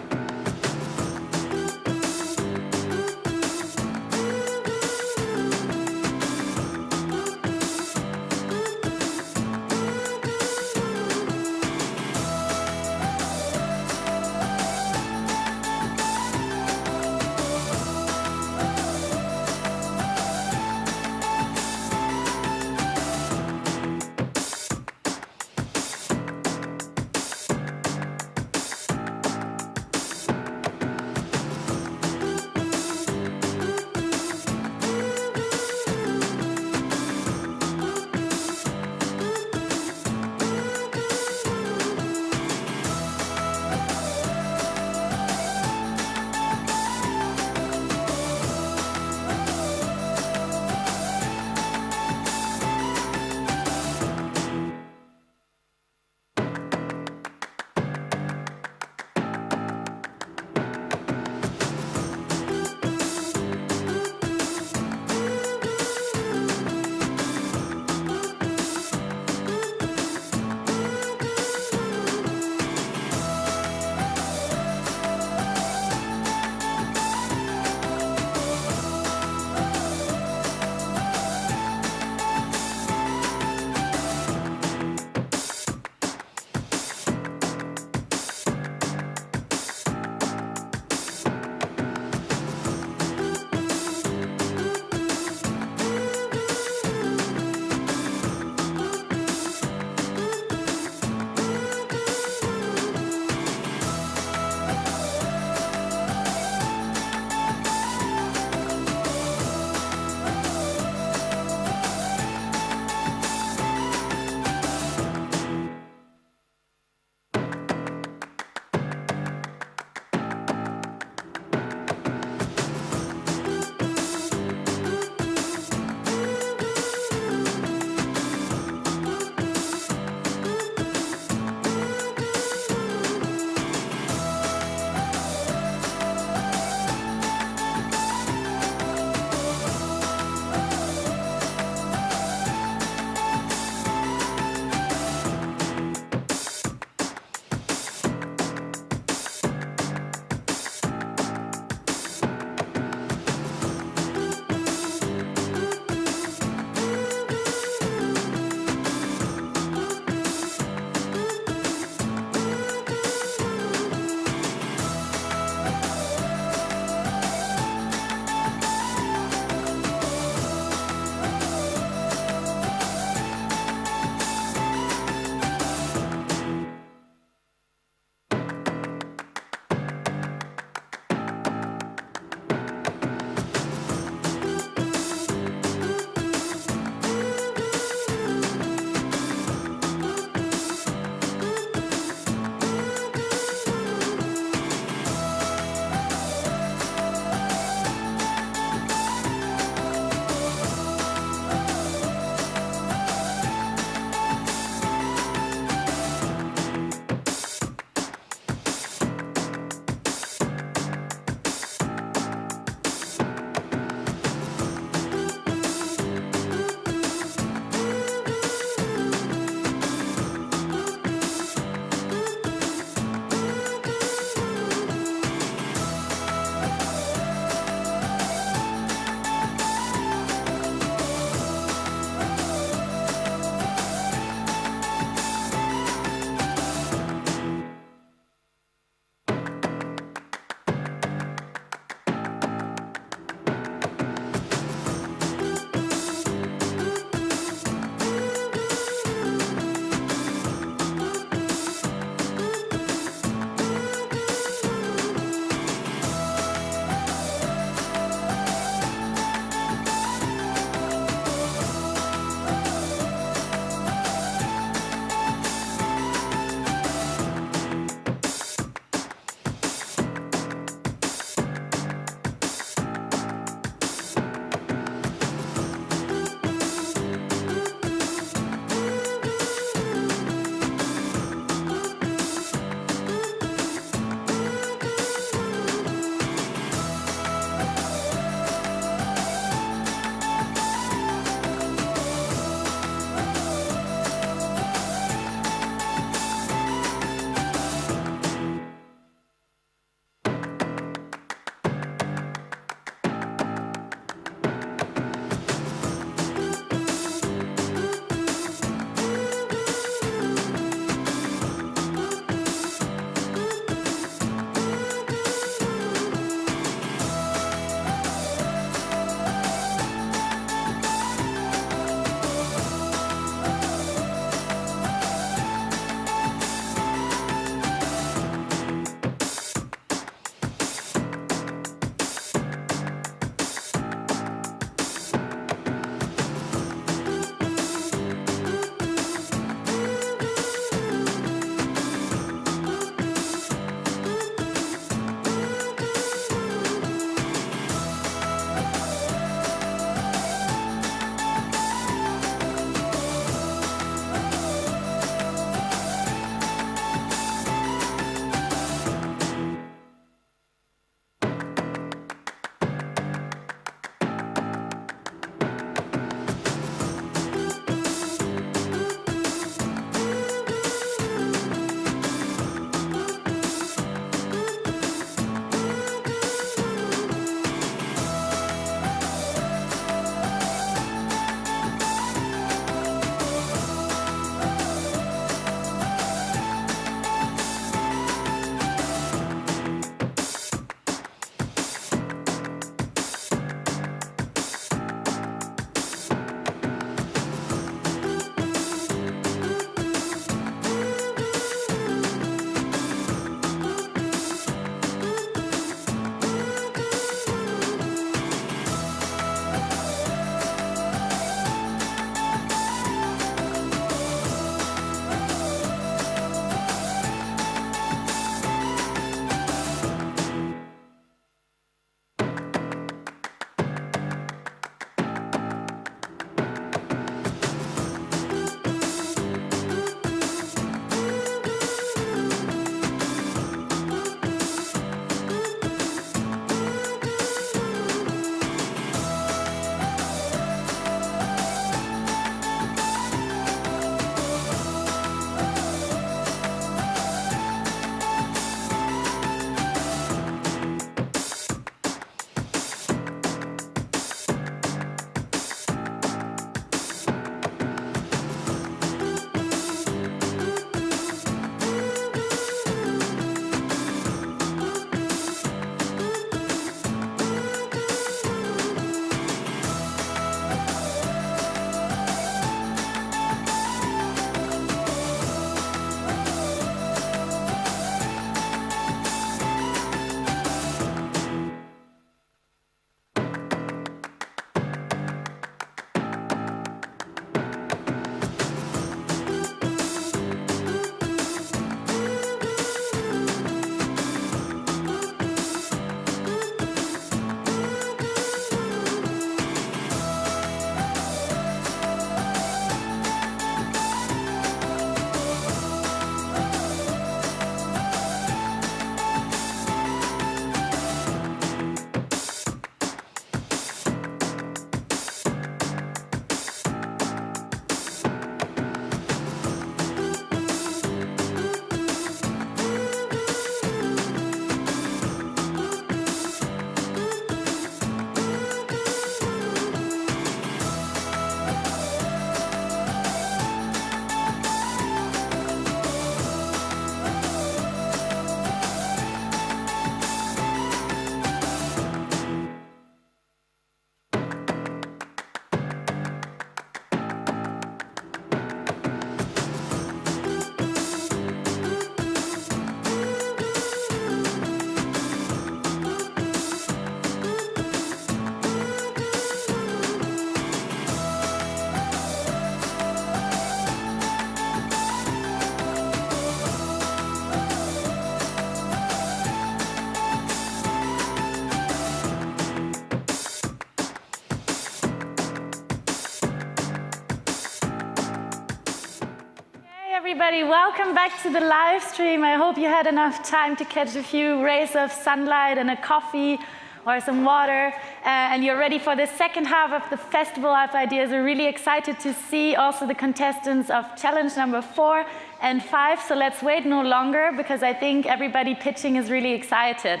everybody, welcome back to the live stream. I hope you had enough time to catch a few rays of sunlight and a coffee or some water, and you're ready for the second half of the Festival of Ideas. We're really excited to see also the contestants of challenge number 4 and 5, so let's wait no longer because I think everybody pitching is really excited.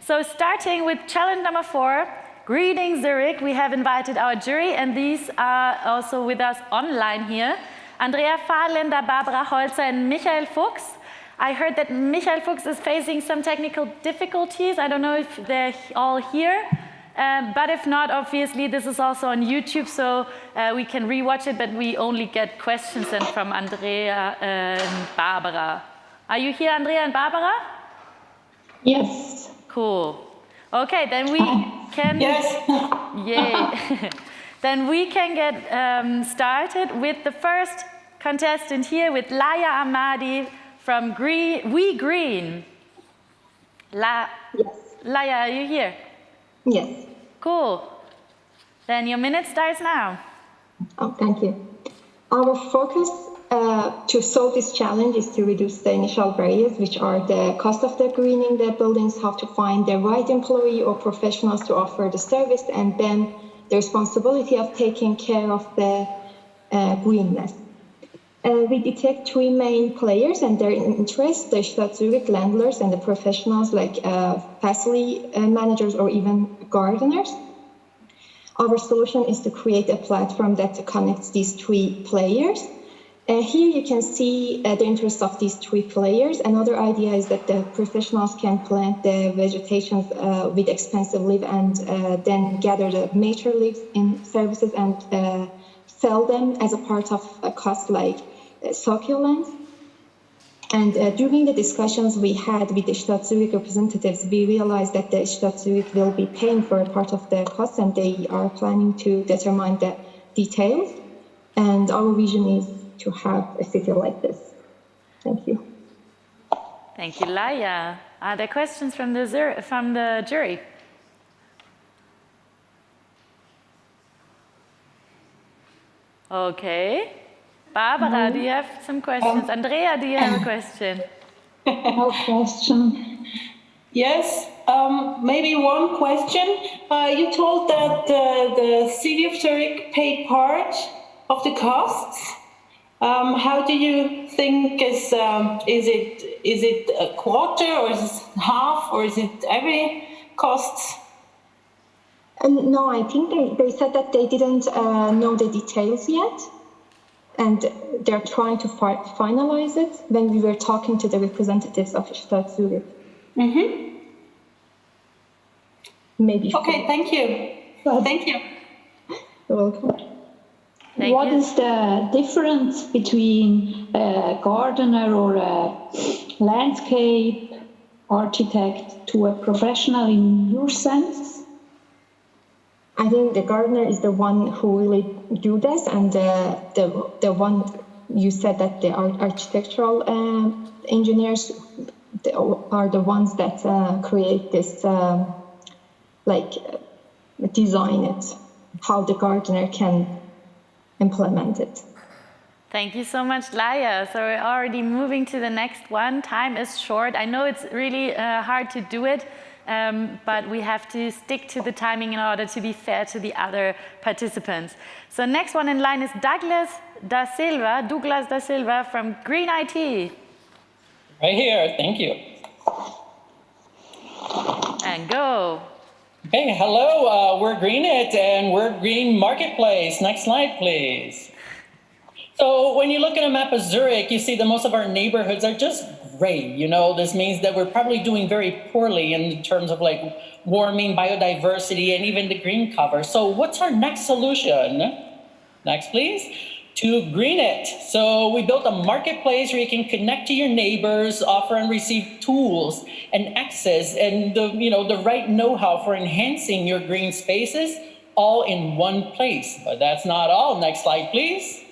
So starting with challenge number 4, Greetings Zurich, we have invited our jury, and these are also with us online here. Andrea Fahrländer, Barbara Holzer, and Michael Fuchs. I heard that Michael Fuchs is facing some technical difficulties. I don't know if they're all here, but if not, obviously this is also on YouTube, so we can rewatch it, but we only get questions then from Andrea and Barbara. Are you here, Andrea and Barbara? Yes. Cool. Okay, then we can... Yes. Yay. Then we can get started with the first contestant here, with Laia Ahmadi from We Green. Yes. Laia, are you here? Yes. Cool. Then your minute starts now. Oh, thank you. Our focus to solve this challenge is to reduce the initial barriers, which are the cost of the greening the buildings, how to find the right employee or professionals to offer the service, and then the responsibility of taking care of the greenness. We detect 3 main players and their interests: the Stadt Zurich landlords and the professionals like facility managers or even gardeners. Our solution is to create a platform that connects these 3 players. Here you can see the interests of these 3 players. Another idea is that the professionals can plant the vegetation with expensive leaf and then gather the mature leaves in services and sell them as a part of a cost like succulents. And during the discussions we had with the Stadt Zurich representatives, we realized that the Stadt Zurich will be paying for a part of the cost, and they are planning to determine the details. And our vision is to have a city like this. Thank you. Thank you, Laia. Are there questions from the jury? Okay. Barbara, do you have some questions? Andrea, do you have a question? No question. Yes, maybe one question. You told that the city of Zurich paid part of the costs. How do you think is it a quarter, or is it half, or is it every cost? No, I think they said that they didn't know the details yet, and they're trying to finalize it when we were talking to the representatives of Stadt Zurich. Mm-hmm. Maybe. Okay, thank you. Thank you. You're welcome. What is the difference between a gardener or a landscape architect to a professional in your sense? I think the gardener is the one who really do this, and the one you said that the architectural engineers are the ones that create this, design it, how the gardener can implement it. Thank you so much, Laia. So we're already moving to the next one. Time is short. I know it's really hard to do it, but we have to stick to the timing in order to be fair to the other participants. So next one in line is Douglas da Silva from Green IT. Right here, thank you. And go. Hey, hello, we're Green It and we're Green Marketplace. Next slide, please. So when you look at a map of Zurich, you see that most of our neighborhoods are just gray. You know, this means that we're probably doing very poorly in terms of like warming, biodiversity, and even the green cover. So what's our next solution? Next, please. To green it. So we built a marketplace where you can connect to your neighbors, offer and receive tools and access and the right know-how for enhancing your green spaces, all in one place. But that's not all. Next slide, please.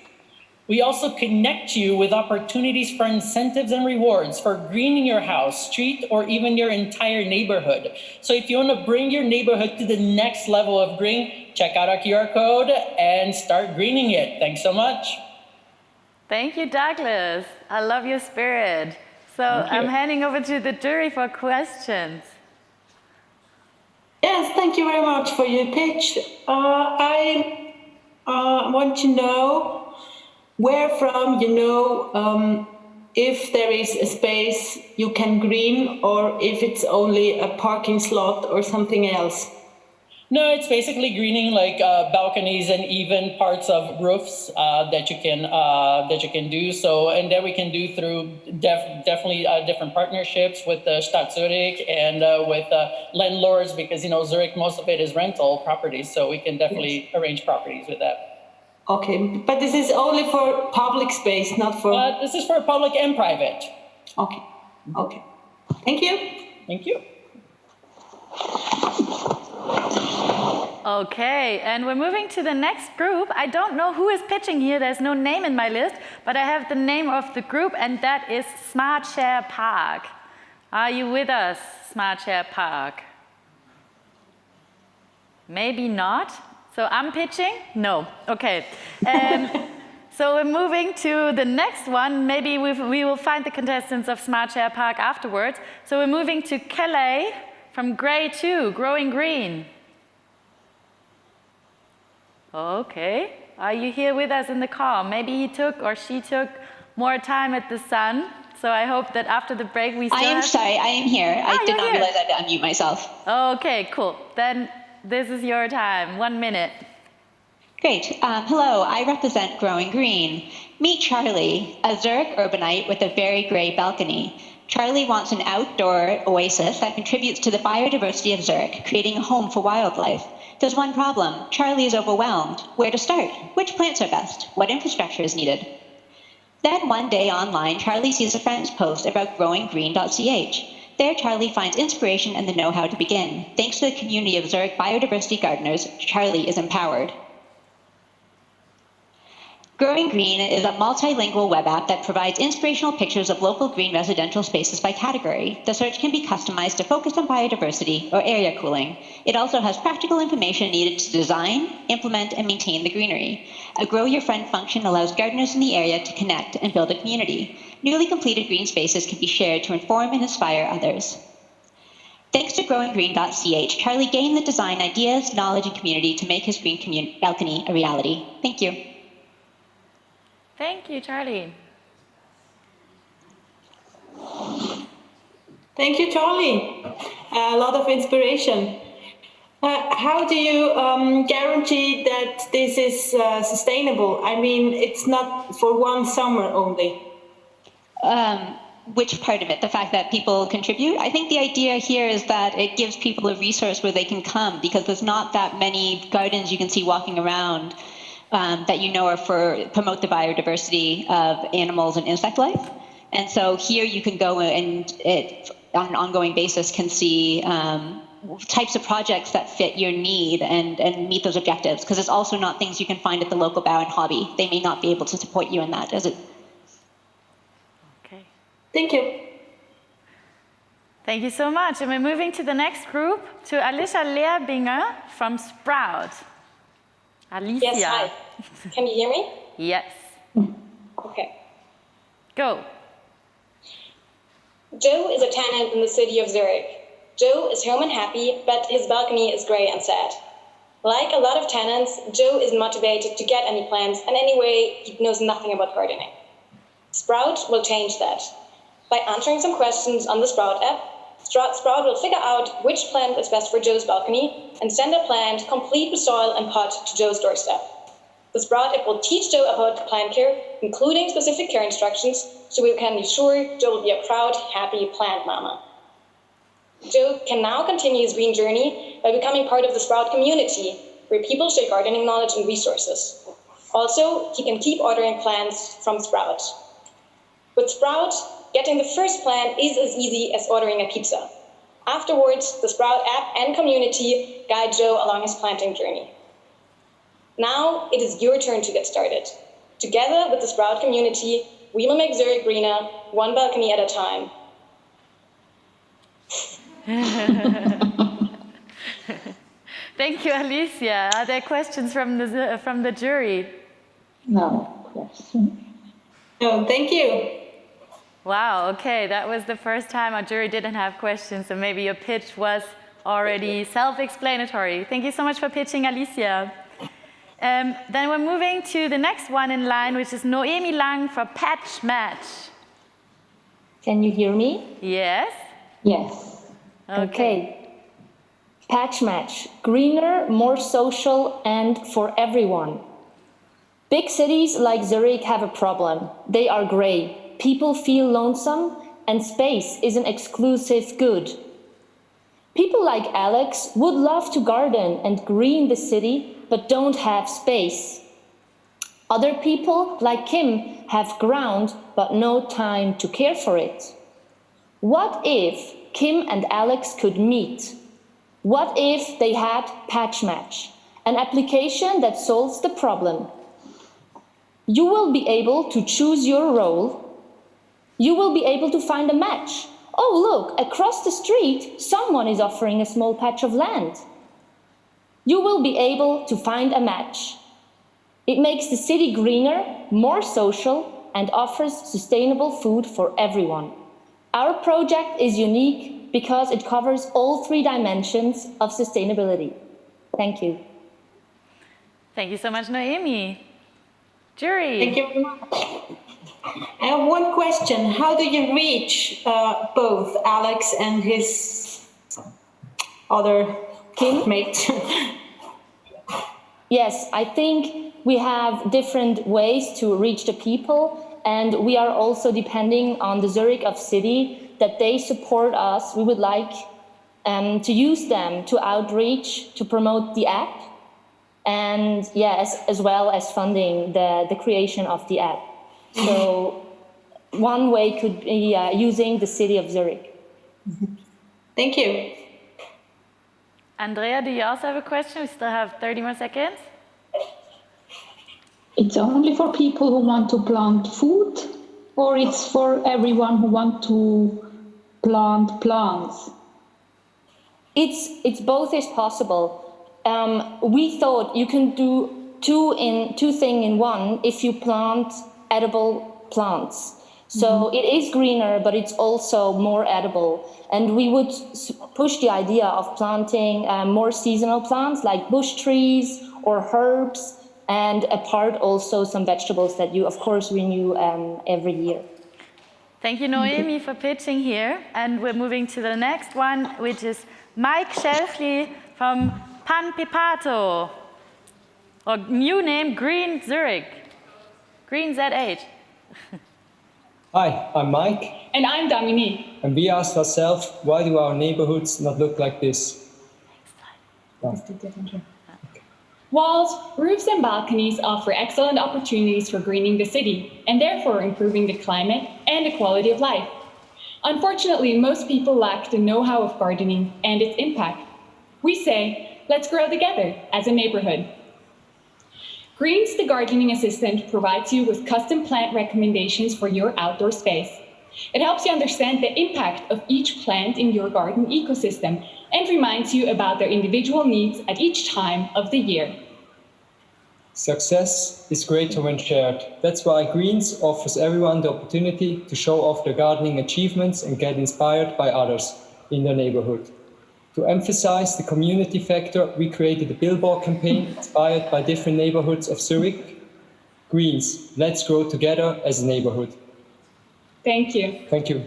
We also connect you with opportunities for incentives and rewards for greening your house, street, or even your entire neighborhood. So if you want to bring your neighborhood to the next level of green, check out our QR code and start greening it. Thanks so much. Thank you, Douglas. I love your spirit. So I'm handing over to the jury for questions. Yes, thank you very much for your pitch. I want to know where from you know if there is a space you can green or if it's only a parking slot or something else. No, it's basically greening like balconies and even parts of roofs that you can do. So, and that we can do through definitely different partnerships with the Stadt Zürich and with landlords, because you know Zurich, most of it is rental properties, so we can definitely arrange properties with that. Okay, but this is only for public space, not for. This is for public and private. Okay. Okay. Thank you. Thank you. Okay, and we're moving to the next group. I don't know who is pitching here. There's no name in my list, but I have the name of the group, and that is Smart Share Park. Are you with us, Smart Share Park? Maybe not. So I'm pitching? No. Okay. So we're moving to the next one. Maybe we will find the contestants of Smart Share Park afterwards. So we're moving to Calais from Grey 2, Growing Green. Okay, are you here with us in the call? Maybe he took or she took more time at the sun. So I hope that after the break we still I am sorry, I am here. I did not realize I had to unmute myself. Okay, cool. Then this is your time, 1 minute. Great. Hello, I represent Growing Green. Meet Charlie, a Zurich urbanite with a very gray balcony. Charlie wants an outdoor oasis that contributes to the biodiversity of Zurich, creating a home for wildlife. There's one problem. Charlie is overwhelmed. Where to start? Which plants are best? What infrastructure is needed? Then one day online, Charlie sees a friend's post about growinggreen.ch. There, Charlie finds inspiration and the know-how to begin. Thanks to the community of Zurich biodiversity gardeners, Charlie is empowered. Growing Green is a multilingual web app that provides inspirational pictures of local green residential spaces by category. The search can be customized to focus on biodiversity or area cooling. It also has practical information needed to design, implement, and maintain the greenery. A Grow Your Friend function allows gardeners in the area to connect and build a community. Newly completed green spaces can be shared to inform and inspire others. Thanks to growinggreen.ch, Charlie gained the design ideas, knowledge, and community to make his green balcony a reality. Thank you. Thank you, Charlie. Thank you, Charlie. A lot of inspiration. How do you guarantee that this is sustainable? I mean, it's not for one summer only. Which part of it? The fact that people contribute? I think the idea here is that it gives people a resource where they can come, because there's not that many gardens you can see walking around that you know are for promote the biodiversity of animals and insect life. And so here you can go and on an ongoing basis can see types of projects that fit your need and meet those objectives, because it's also not things you can find at the local Bow and Hobby. They may not be able to support you in that. Okay. Thank you. Thank you so much. And we're moving to the next group, to Alicia Lehrbinger from Sprout. Alicia. Yes, hi. Can you hear me? Yes. Okay. Go. Joe is a tenant in the city of Zurich. Joe is home and happy, but his balcony is gray and sad. Like a lot of tenants, Joe isn't motivated to get any plants, and anyway, he knows nothing about gardening. Sprout will change that. By answering some questions on the Sprout app, Sprout will figure out which plant is best for Joe's balcony and send a plant complete with soil and pot to Joe's doorstep. The Sprout app will teach Joe about plant care, including specific care instructions, so we can be sure Joe will be a proud, happy plant mama. Joe can now continue his green journey by becoming part of the Sprout community, where people share gardening knowledge and resources. Also, he can keep ordering plants from Sprout. With Sprout, getting the first plant is as easy as ordering a pizza. Afterwards, the Sprout app and community guide Joe along his planting journey. Now, it is your turn to get started. Together with the Sprout community, we will make Zurich greener, one balcony at a time. Thank you, Alicia. Are there questions from the jury? No question. No, thank you. Wow, okay, that was the first time our jury didn't have questions, so maybe your pitch was already self-explanatory. Thank you so much for pitching, Alicia. Then we're moving to the next one in line, which is Noemi Lang for Patch Match. Can you hear me? Yes. Yes. Okay. Patch Match. Greener, more social, and for everyone. Big cities like Zurich have a problem. They are grey. People feel lonesome, and space is an exclusive good. People like Alex would love to garden and green the city, but don't have space. Other people, like Kim, have ground, but no time to care for it. What if Kim and Alex could meet? What if they had Patch Match, an application that solves the problem? You will be able to choose your role. You will be able to find a match. Oh, look, across the street, someone is offering a small patch of land. You will be able to find a match. It makes the city greener, more social, and offers sustainable food for everyone. Our project is unique because it covers all 3 dimensions of sustainability. Thank you. Thank you so much, Noemi. Jury. Thank you very much. I have one question. How do you reach both Alex and his other mate? Yes, I think we have different ways to reach the people, and we are also depending on the Zurich of City that they support us. We would like to use them to outreach, to promote the app, and as well as funding the creation of the app. So one way could be using the city of Zurich. Thank you. Andrea, do you also have a question? We still have 30 more seconds. It's only for people who want to plant food, or it's for everyone who want to plant plants? It's both is possible. We thought you can do two things in one if you plant edible plants. So it is greener, but it's also more edible. And we would push the idea of planting more seasonal plants like bush trees or herbs, and apart also some vegetables that you, of course, renew every year. Thank you, Noemi, for pitching here. And we're moving to the next one, which is Mike Schelfli from Pan Pipato, or new name, Green Zurich. Green ZH. Hi, I'm Mike. And I'm Dominique. And we asked ourselves, why do our neighborhoods not look like this? Walls, roofs, and balconies offer excellent opportunities for greening the city, and therefore improving the climate and the quality of life. Unfortunately, most people lack the know-how of gardening and its impact. We say, let's grow together as a neighborhood. Greens, the gardening assistant, provides you with custom plant recommendations for your outdoor space. It helps you understand the impact of each plant in your garden ecosystem and reminds you about their individual needs at each time of the year. Success is greater when shared. That's why Greens offers everyone the opportunity to show off their gardening achievements and get inspired by others in their neighborhood. To emphasize the community factor, we created a billboard campaign inspired by different neighborhoods of Zurich. Greens, let's grow together as a neighborhood. Thank you. Thank you.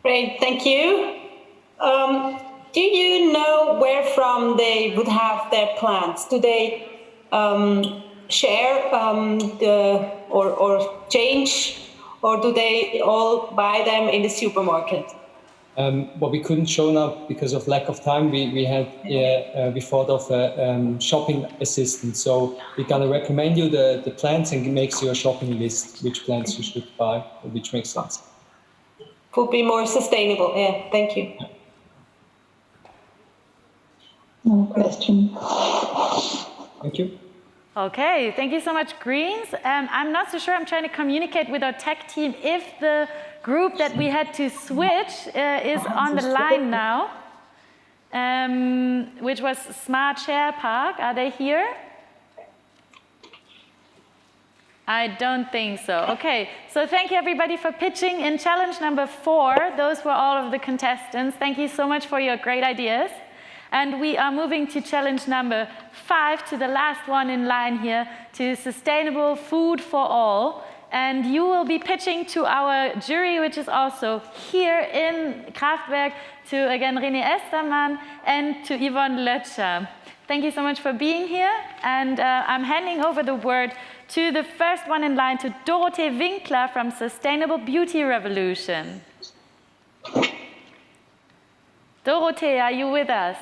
Great, thank you. Do you know where from they would have their plants? Do they share or change? Or do they all buy them in the supermarket? What we couldn't show now because of lack of time, we thought of a shopping assistant. So we're gonna recommend you the plants and it makes you a shopping list, which plants you should buy, which makes sense. Could be more sustainable, yeah, thank you. No question. Thank you. Okay, thank you so much, Greens. I'm not so sure, I'm trying to communicate with our tech team if the group that we had to switch is on the line now, which was Smart Share Park. Are they here? I don't think so. Okay, so thank you everybody for pitching in challenge number 4. Those were all of the contestants. Thank you so much for your great ideas. And we are moving to challenge number 5, to the last one in line here, to sustainable food for all. And you will be pitching to our jury, which is also here in Kraftwerk, to again René Estermann and to Yvonne Lötscher. Thank you so much for being here. And I'm handing over the word to the first one in line, to Dorothee Winkler from Sustainable Beauty Revolution. Dorothee, are you with us?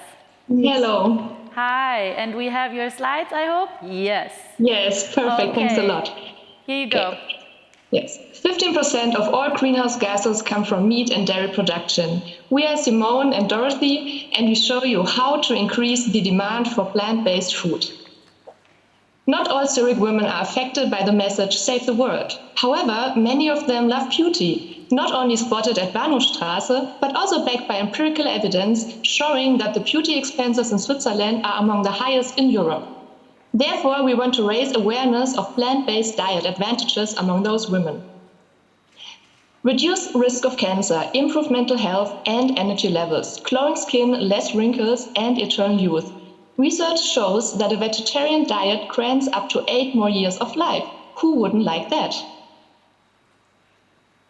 Hello. Hi, and we have your slides, I hope? Yes. Yes, perfect. Okay. Thanks a lot. Here you go. Yes. 15% of all greenhouse gases come from meat and dairy production. We are Simone and Dorothy, and we show you how to increase the demand for plant-based food. Not all Zurich women are affected by the message "Save the World." However, many of them love beauty, not only spotted at Bahnhofstraße, but also backed by empirical evidence showing that the beauty expenses in Switzerland are among the highest in Europe. Therefore, we want to raise awareness of plant-based diet advantages among those women. Reduce risk of cancer, improve mental health and energy levels, glowing skin, less wrinkles, and eternal youth. Research shows that a vegetarian diet grants up to 8 more years of life. Who wouldn't like that?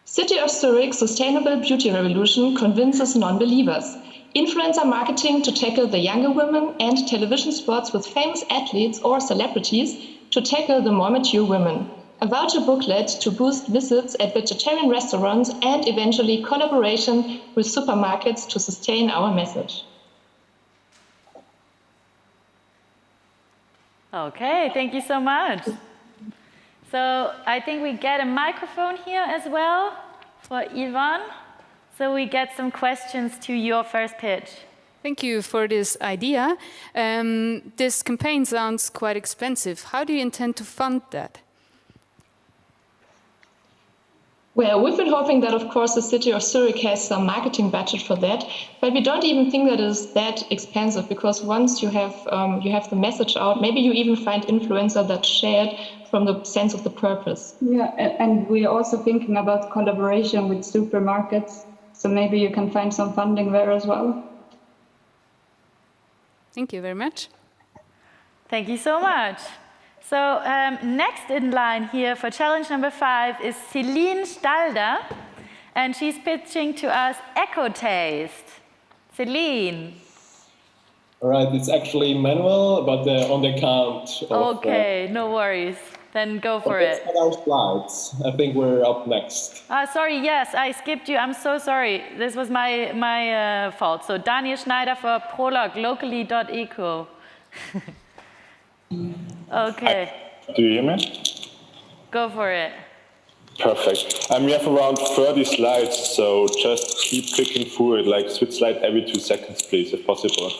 City of Zurich Sustainable Beauty Revolution convinces non-believers. Influencer marketing to tackle the younger women, and television spots with famous athletes or celebrities to tackle the more mature women. A voucher booklet to boost visits at vegetarian restaurants, and eventually collaboration with supermarkets to sustain our message. Okay, thank you so much. So I think we get a microphone here as well for Yvonne. So we get some questions to your first pitch. Thank you for this idea. This campaign sounds quite expensive. How do you intend to fund that? Well, we've been hoping that, of course, the city of Zurich has some marketing budget for that, but we don't even think that it is that expensive, because once you have the message out, maybe you even find influencer that shared from the sense of the purpose. Yeah, and we're also thinking about collaboration with supermarkets, so maybe you can find some funding there as well. Thank you very much. Thank you so much. So next in line here for challenge number 5 is Celine Stalder, and she's pitching to us EcoTaste. Celine. All right, it's actually manual, but on the count. Okay, no worries. Then go for it. Let's our slides. I think we're up next. Sorry, yes, I skipped you. I'm so sorry. This was my fault. So Daniel Schneider for Prolog, locally.eco. Okay. Do you hear me? Go for it. Perfect. We have around 30 slides, so just keep clicking through it, like switch slide every 2 seconds, please, if possible.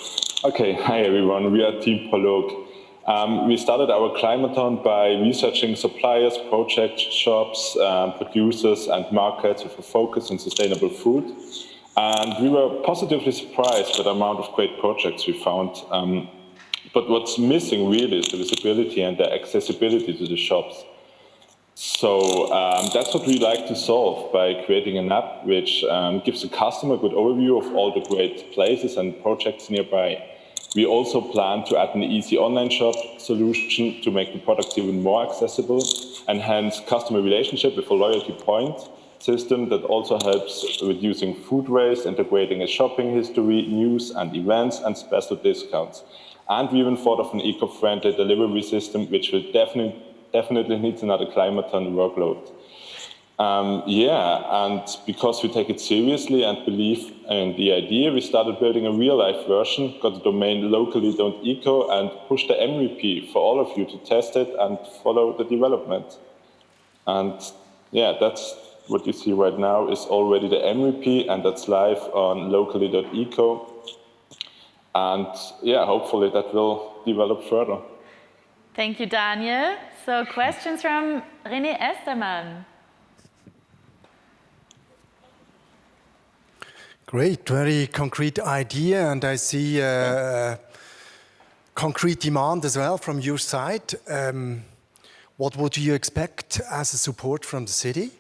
Okay, hi everyone, we are Team Prolog. We started our Climathon by researching suppliers, project shops, producers and markets with a focus on sustainable food. And we were positively surprised by the amount of great projects we found. But what's missing really is the visibility and the accessibility to the shops. So that's what we like to solve by creating an app which gives the customer a good overview of all the great places and projects nearby. We also plan to add an easy online shop solution to make the products even more accessible, and hence customer relationship with a loyalty point system that also helps reducing food waste, integrating a shopping history, news and events, and special discounts. And we even thought of an eco-friendly delivery system, which will definitely needs another Climathon workload. And because we take it seriously and believe in the idea, we started building a real-life version, got the domain locally.eco, and pushed the MVP for all of you to test it and follow the development. And yeah, that's what you see right now is already the MVP, and that's live on locally.eco. And yeah, hopefully that will develop further. Thank you, Daniel. So questions from René Estermann. Great, very concrete idea, and I see concrete demand as well from your side. What would you expect as a support from the city?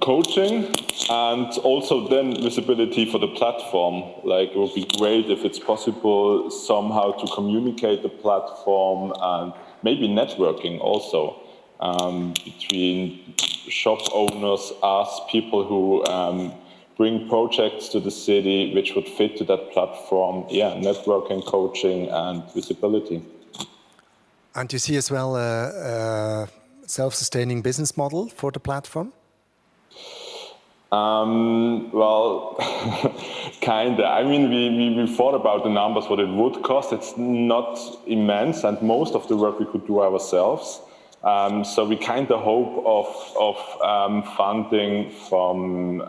Coaching and also then visibility for the platform. Like, it would be great if it's possible somehow to communicate the platform and maybe networking also between shop owners, us, people who bring projects to the city which would fit to that platform. Yeah, networking, coaching and visibility. And you see as well a self-sustaining business model for the platform? Well, kinda. I mean, we thought about the numbers, what it would cost. It's not immense, and most of the work we could do ourselves. So we kind of hope of funding from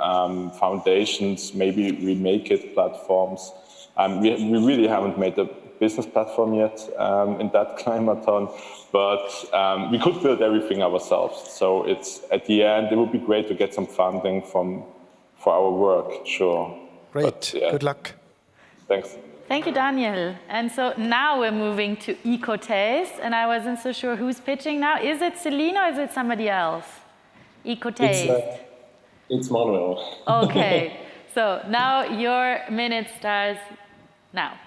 foundations, maybe we make it platforms. We really haven't made a business platform yet in that Climathon, but we could build everything ourselves. So it's at the end, it would be great to get some funding for our work, sure. Great, but, yeah. Good luck. Thanks. Thank you, Daniel. And so now we're moving to EcoTaste, and I wasn't so sure who's pitching now. Is it Celine or is it somebody else? EcoTaste. It's Manuel. Okay, so now your minute starts now.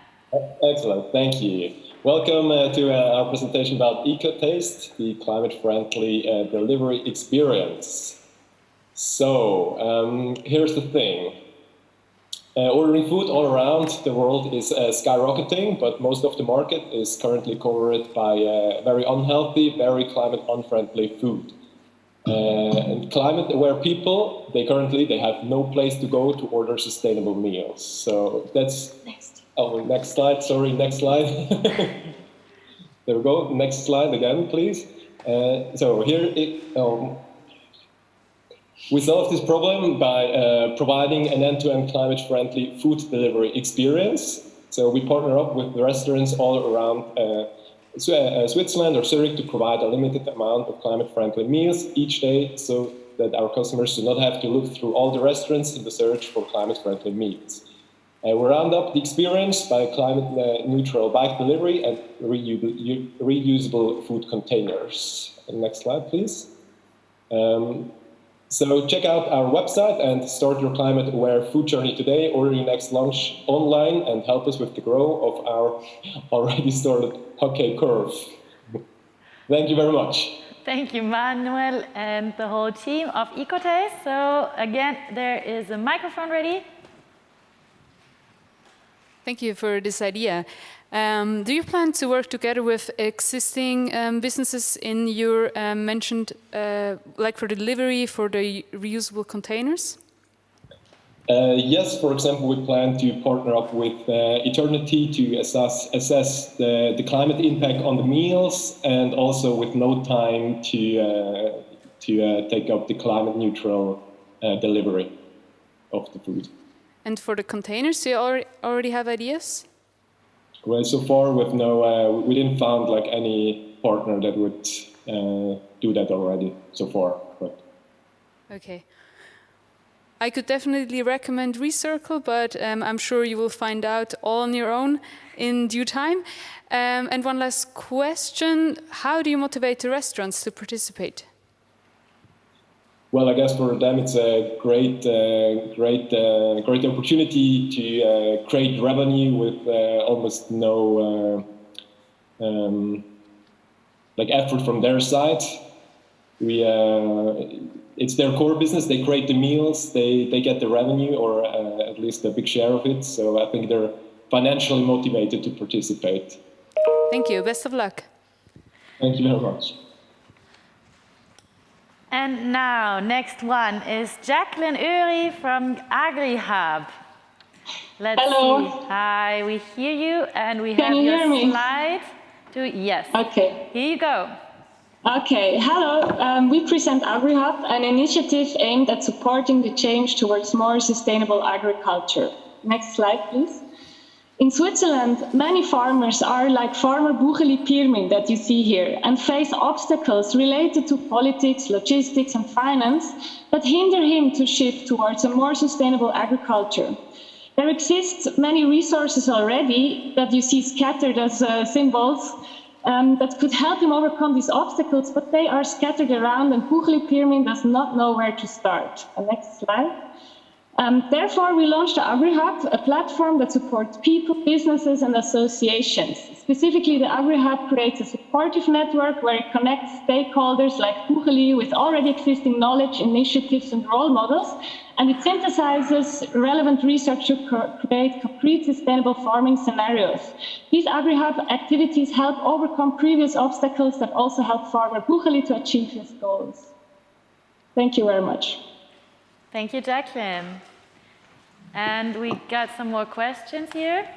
Excellent, thank you. Welcome to our presentation about EcoTaste, the climate-friendly delivery experience. So, here's the thing. Ordering food all around the world is skyrocketing, but most of the market is currently covered by very unhealthy, very climate-unfriendly food. And climate-aware people, they have no place to go to order sustainable meals. So that's... next slide, sorry, next slide. There we go, next slide again, please. So here, we solve this problem by providing an end-to-end climate-friendly food delivery experience. So we partner up with restaurants all around Switzerland or Zurich to provide a limited amount of climate-friendly meals each day so that our customers do not have to look through all the restaurants in the search for climate-friendly meals. We round up the experience by climate-neutral bike delivery and reusable food containers. Next slide, please. So check out our website and start your climate-aware food journey today. Order your next lunch online and help us with the growth of our already started hockey curve. Thank you very much. Thank you, Manuel, and the whole team of EcoTaste. So again, there is a microphone ready. Thank you for this idea. Do you plan to work together with existing businesses in your mentioned, like for delivery, for the reusable containers? Yes, for example, we plan to partner up with Eternity to assess the climate impact on the meals, and also with No Time to take up the climate neutral delivery of the food. And for the containers, do you already have ideas? Well, so far we didn't find like any partner that would do that already so far. But. Okay. I could definitely recommend Recircle, but I'm sure you will find out all on your own in due time. And one last question, how do you motivate the restaurants to participate? Well, I guess for them it's a great opportunity to create revenue with almost no effort from their side. It's their core business. They create the meals, they get the revenue, or at least a big share of it. So I think they're financially motivated to participate. Thank you. Best of luck. Thank you very much. And now, next one is Jacqueline Uri from AgriHub. Hello. See. Hi, we hear you, and we Can have you your hear me? slide. Yes. Okay. Here you go. Okay. Hello. We present AgriHub, an initiative aimed at supporting the change towards more sustainable agriculture. Next slide, please. In Switzerland, many farmers are like farmer Bucheli Pirmin that you see here and face obstacles related to politics, logistics and finance that hinder him to shift towards a more sustainable agriculture. There exist many resources already that you see scattered as symbols that could help him overcome these obstacles, but they are scattered around and Bucheli Pirmin does not know where to start. Next slide. Therefore, we launched the AgriHub, a platform that supports people, businesses, and associations. Specifically, the AgriHub creates a supportive network where it connects stakeholders like Bucheli with already existing knowledge, initiatives, and role models, and it synthesizes relevant research to create concrete sustainable farming scenarios. These AgriHub activities help overcome previous obstacles that also help farmer Bucheli to achieve his goals. Thank you very much. Thank you, Jacqueline. And we got some more questions here.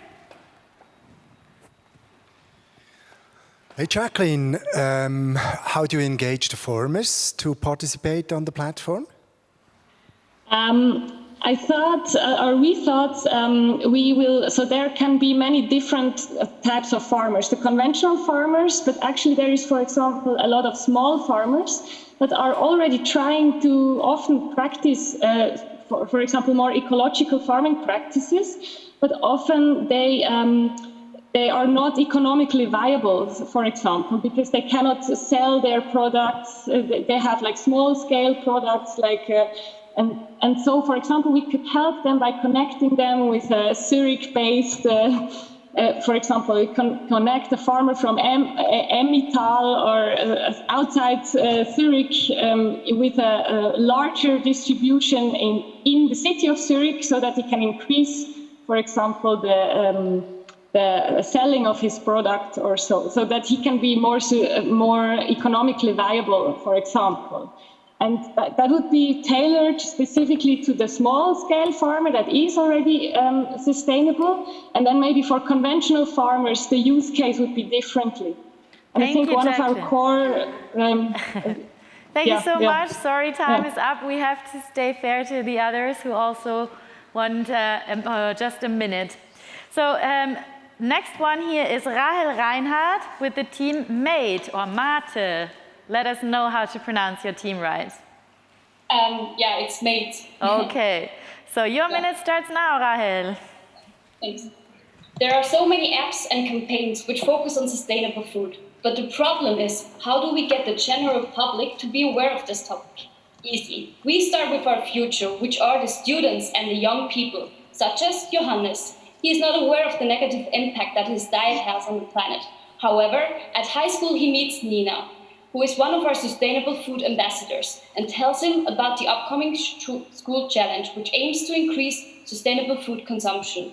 Hey, Jacqueline, how do you engage the farmers to participate on the platform? We thought, so there can be many different types of farmers. The conventional farmers, but actually there is, for example, a lot of small farmers that are already trying to often practice, for example, more ecological farming practices, but often they are not economically viable, for example, because they cannot sell their products. They have like small-scale products, like, and so, for example, we could help them by connecting them with a Zurich-based, for example, we can connect a farmer from Emmental or outside Zurich with a larger distribution in the city of Zurich, so that he can increase, for example, the selling of his product or so that he can be more economically viable, for example. And that would be tailored specifically to the small-scale farmer that is already sustainable. And then maybe for conventional farmers, the use case would be differently. And I think one of our core... Thank you so much. Sorry, time is up. We have to stay fair to the others who also want just a minute. So next one here is Rahel Reinhardt with the team MATE or MATE. Let us know how to pronounce your team right. Yeah, it's MATE. Okay, so your minute starts now, Rahel. Thanks. There are so many apps and campaigns which focus on sustainable food. But the problem is, how do we get the general public to be aware of this topic? Easy. We start with our future, which are the students and the young people, such as Johannes. He is not aware of the negative impact that his diet has on the planet. However, at high school he meets Nina, who is one of our sustainable food ambassadors, and tells him about the upcoming school challenge, which aims to increase sustainable food consumption.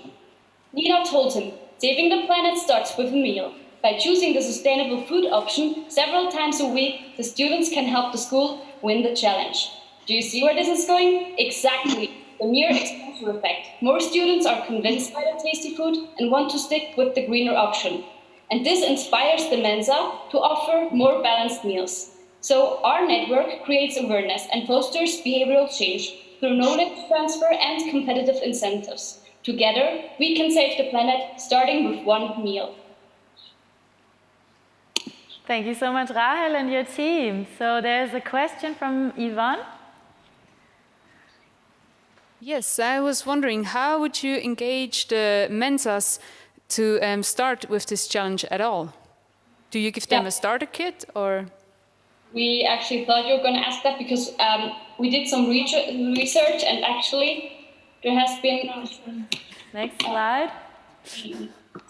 Nina told him, saving the planet starts with a meal. By choosing the sustainable food option several times a week, the students can help the school win the challenge. Do you see where this is going? Exactly. The mere exposure effect. More students are convinced by the tasty food and want to stick with the greener option. And this inspires the Mensa to offer more balanced meals. So our network creates awareness and fosters behavioral change through knowledge transfer and competitive incentives. Together, we can save the planet, starting with one meal. Thank you so much, Rahel, and your team. So there's a question from Yvonne. Yes, I was wondering, how would you engage the Mensas to start with this challenge at all? Do you give them a starter kit, or? We actually thought you were going to ask that because we did some research, and actually there has been... Next slide.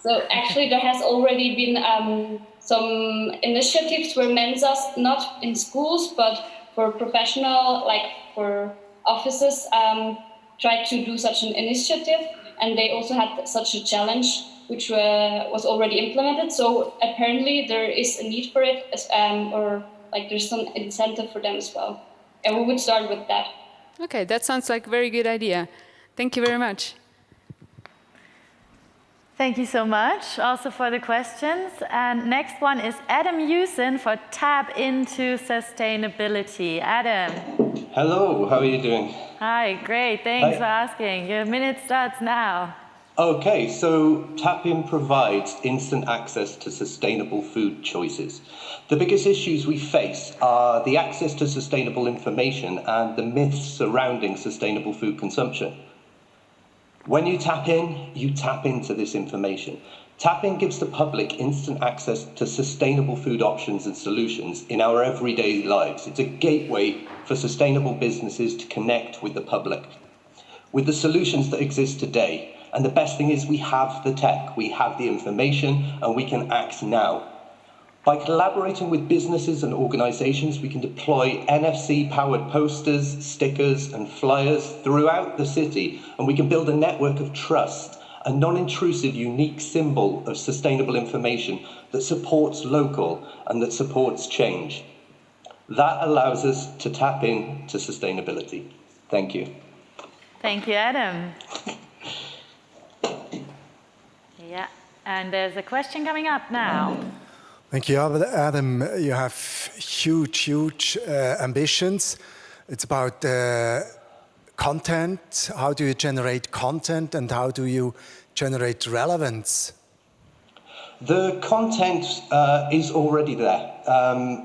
So actually there has already been some initiatives where Mensas, not in schools, but for professional, like for offices, tried to do such an initiative, and they also had such a challenge which was already implemented. So apparently there is a need for it, or like there's some incentive for them as well. And we would start with that. Okay, that sounds like a very good idea. Thank you very much. Thank you so much also for the questions. And next one is Adam Hewson for Tap into Sustainability. Adam. Hello, how are you doing? Hi, great. Thanks for asking. Your minute starts now. Okay, so Tap-in provides instant access to sustainable food choices. The biggest issues we face are the access to sustainable information and the myths surrounding sustainable food consumption. When you tap in, you tap into this information. Tap-in gives the public instant access to sustainable food options and solutions in our everyday lives. It's a gateway for sustainable businesses to connect with the public, with the solutions that exist today. And the best thing is we have the tech, we have the information, and we can act now. By collaborating with businesses and organizations, we can deploy NFC-powered posters, stickers, and flyers throughout the city, and we can build a network of trust, a non-intrusive, unique symbol of sustainable information that supports local and that supports change. That allows us to tap into sustainability. Thank you. Thank you, Adam. Yeah, and there's a question coming up now. Thank you, Adam. You have huge ambitions. It's about content. How do you generate content and how do you generate relevance? The content is already there.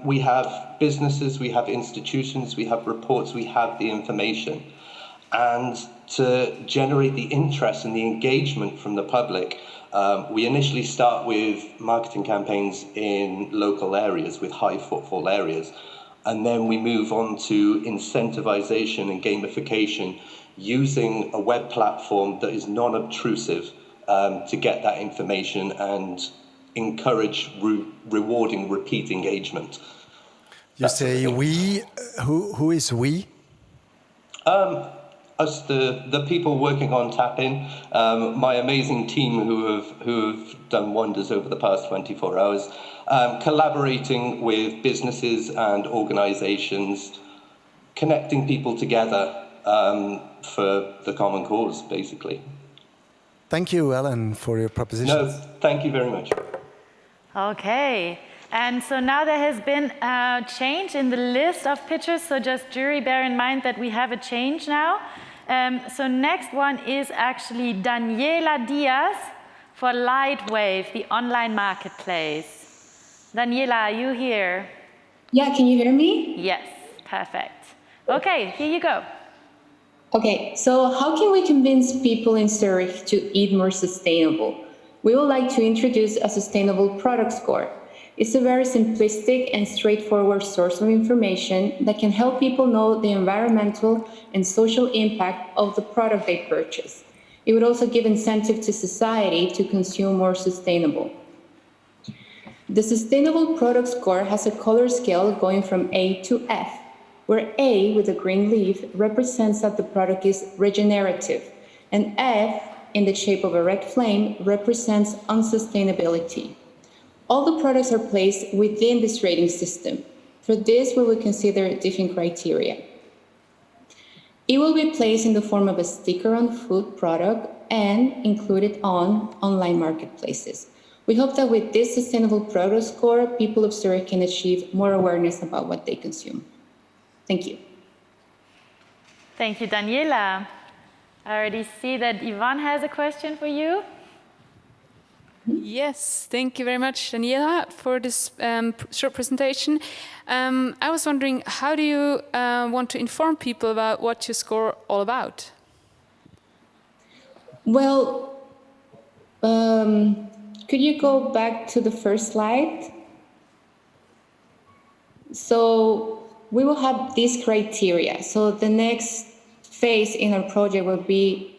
We have businesses, we have institutions, we have reports, we have the information. And to generate the interest and the engagement from the public, we initially start with marketing campaigns in local areas, with high footfall areas. And then we move on to incentivization and gamification using a web platform that is non-obtrusive to get that information and encourage rewarding repeat engagement. You say we, who is we? Us, the people working on Tap-in, my amazing team who have done wonders over the past 24 hours, collaborating with businesses and organizations, connecting people together for the common cause, basically. Thank you, Ellen, for your proposition. No, thank you very much. Okay, and so now there has been a change in the list of pitchers, so just jury bear in mind that we have a change now. So next one is actually Daniela Diaz for Lightwave, the online marketplace. Daniela, are you here? Yeah, can you hear me? Yes, perfect. Okay, here you go. Okay, so how can we convince people in Zurich to eat more sustainable? We would like to introduce a sustainable product score. It's a very simplistic and straightforward source of information that can help people know the environmental and social impact of the product they purchase. It would also give incentive to society to consume more sustainable. The Sustainable Product Score has a color scale going from A to F, where A, with a green leaf, represents that the product is regenerative, and F, in the shape of a red flame, represents unsustainability. All the products are placed within this rating system. For this, we will consider different criteria. It will be placed in the form of a sticker on the food product and included on online marketplaces. We hope that with this sustainable product score, people of Zurich can achieve more awareness about what they consume. Thank you. Thank you, Daniela. I already see that Yvonne has a question for you. Yes, thank you very much, Daniela, for this short presentation. I was wondering, how do you want to inform people about what your score all about? Well, could you go back to the first slide? So we will have these criteria. So the next phase in our project will be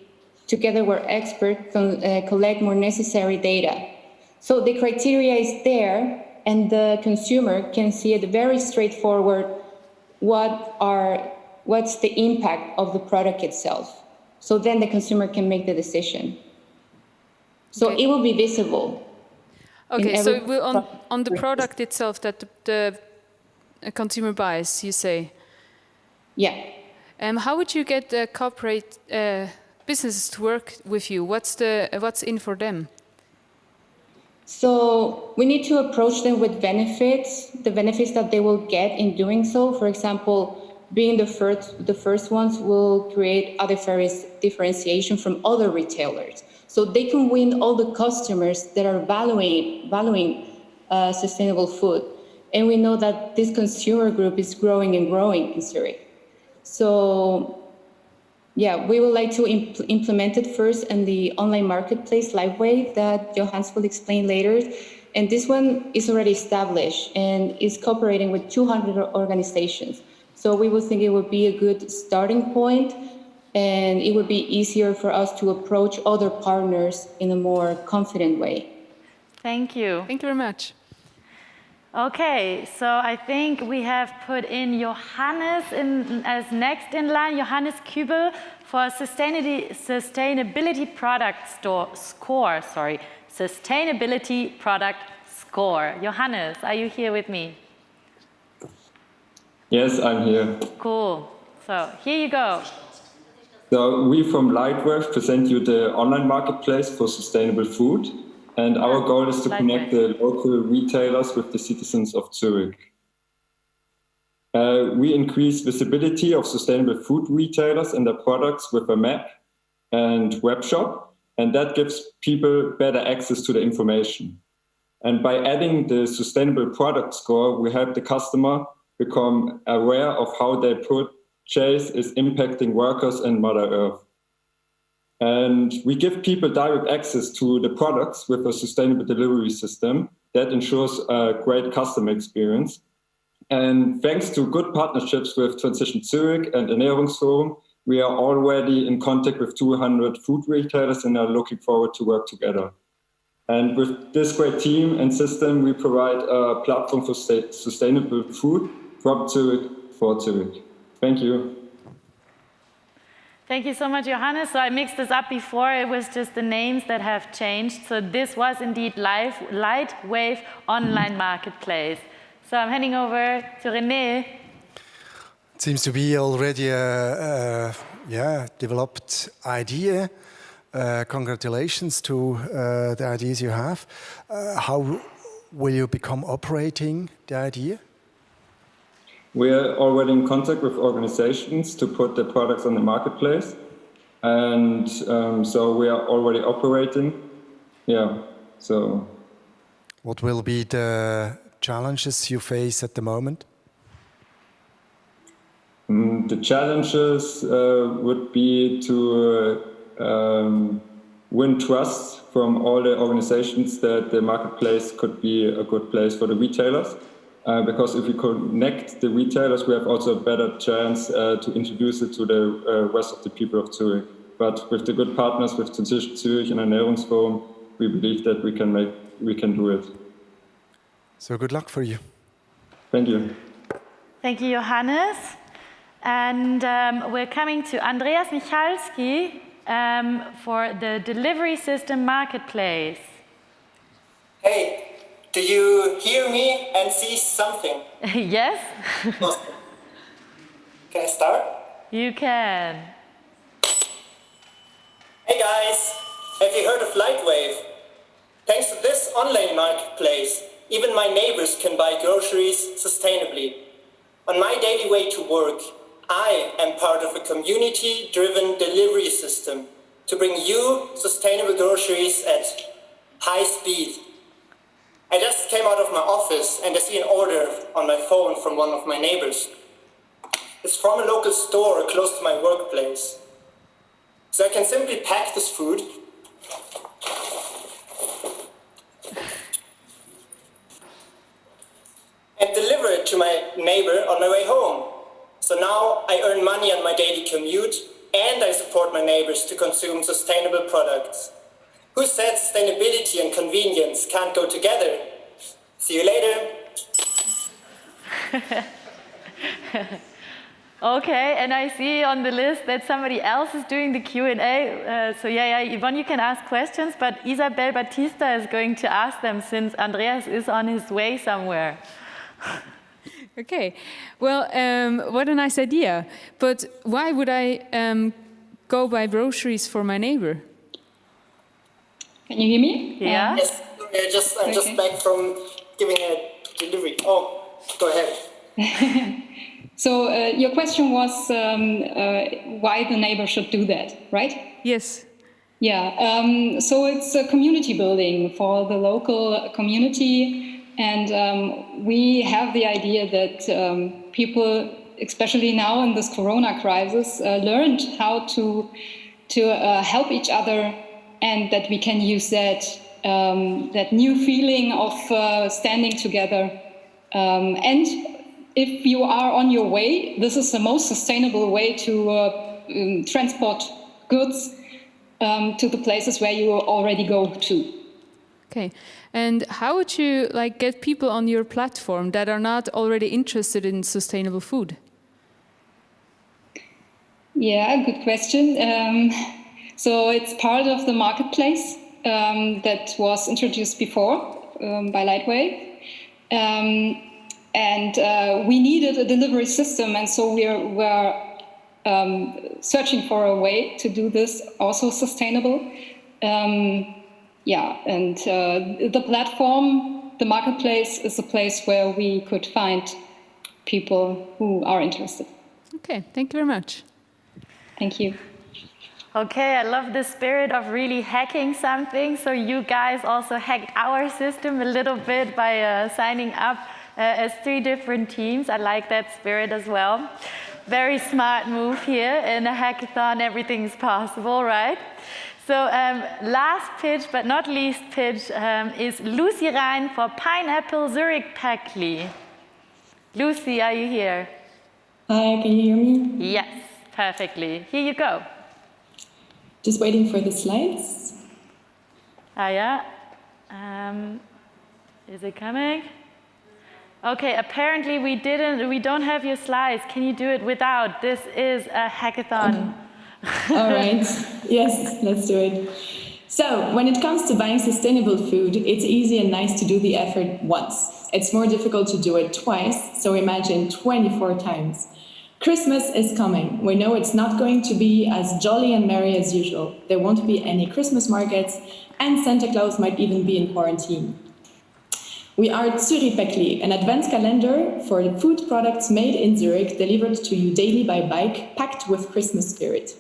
together with experts collect more necessary data. So the criteria is there and the consumer can see it very straightforward what's the impact of the product itself. So then the consumer can make the decision. So it will be visible. Okay, so it will on the product itself that the consumer buys, you say? Yeah. How would you get the corporate businesses to work with you? What's in for them? So we need to approach them with benefits, the benefits that they will get in doing so. For example, being the first ones will create a differentiation from other retailers. So they can win all the customers that are valuing sustainable food. And we know that this consumer group is growing and growing in Zurich. So we would like to implement it first in the online marketplace LiveWave that Johannes will explain later. And this one is already established and is cooperating with 200 organizations. So we would think it would be a good starting point, and it would be easier for us to approach other partners in a more confident way. Thank you. Thank you very much. Okay, so I think we have put in Johannes as next in line, Johannes Kübel for Sustainability Product Score. Sustainability Product Score. Johannes, are you here with me? Yes, I'm here. Cool. So here you go. So we from LightWave present you the online marketplace for sustainable food. And our goal is to connect the local retailers with the citizens of Zürich. We increase visibility of sustainable food retailers and their products with a map and web shop, and that gives people better access to the information. And by adding the sustainable product score, we help the customer become aware of how their purchase is impacting workers and Mother Earth. And we give people direct access to the products with a sustainable delivery system that ensures a great customer experience. And thanks to good partnerships with Transition Zürich and Ernährungsforum, we are already in contact with 200 food retailers and are looking forward to work together. And with this great team and system, we provide a platform for sustainable food from Zürich for Zürich. Thank you. Thank you so much, Johannes. So I mixed this up before. It was just the names that have changed. So this was indeed LightWave Online Marketplace. So I'm handing over to René. It seems to be already a developed idea. Congratulations to the ideas you have. How will you become operating the idea? We are already in contact with organizations to put the products on the marketplace. And so we are already operating. What will be the challenges you face at the moment? The challenges would be to win trust from all the organizations that the marketplace could be a good place for the retailers. Because if we connect the retailers, we have also a better chance to introduce it to the rest of the people of Zurich. But with the good partners with Transition Zürich and Ernährungsforum, we believe that we can do it. So good luck for you. Thank you. Thank you, Johannes. And we're coming to Andreas Michalski for the delivery system marketplace. Hey. Do you hear me and see something? Yes. Awesome. Can I start? You can. Hey guys, have you heard of LightWave? Thanks to this online marketplace, even my neighbors can buy groceries sustainably. On my daily way to work, I am part of a community-driven delivery system to bring you sustainable groceries at high speed. I just came out of my office and I see an order on my phone from one of my neighbors. It's from a local store close to my workplace. So I can simply pack this food and deliver it to my neighbor on my way home. So now I earn money on my daily commute and I support my neighbors to consume sustainable products. Who said sustainability and convenience can't go together? See you later. Okay, and I see on the list that somebody else is doing the Q&A. So Yvonne, you can ask questions, but Isabel Batista is going to ask them since Andreas is on his way somewhere. Okay, well, what a nice idea. But why would I go buy groceries for my neighbor? Can you hear me? Yeah. Yes, I'm just back from giving a delivery. Oh, go ahead. So your question was why the neighbor should do that, right? Yes. Yeah. So it's a community building for the local community, and we have the idea that people especially now in this Corona crisis, learned how to help each other, and that we can use that new feeling of standing together. And if you are on your way, this is the most sustainable way to transport goods to the places where you already go to. Okay, and how would you get people on your platform that are not already interested in sustainable food? Yeah, good question. So it's part of the marketplace that was introduced before by Lightwave. And we needed a delivery system, and so we're searching for a way to do this also sustainable. The platform, the marketplace, is a place where we could find people who are interested. Okay, thank you very much. Thank you. Okay, I love the spirit of really hacking something. So you guys also hacked our system a little bit by signing up as 3 different teams. I like that spirit as well. Very smart move here. In a hackathon, everything's possible, right? So last pitch, but not least pitch, is Lucy Rhein for Pineapple Zürich Päckli. Lucy, are you here? Hi, can you hear me? Yes, perfectly. Here you go. Just waiting for the slides. Yeah. Is it coming? Okay, apparently we don't have your slides. Can you do it without? This is a hackathon. All right. Yes, let's do it. So, when it comes to buying sustainable food, it's easy and nice to do the effort once. It's more difficult to do it twice, so imagine 24 times. Christmas is coming. We know it's not going to be as jolly and merry as usual. There won't be any Christmas markets, and Santa Claus might even be in quarantine. We are Zürich Päckli, an advent calendar for food products made in Zurich, delivered to you daily by bike, packed with Christmas spirit.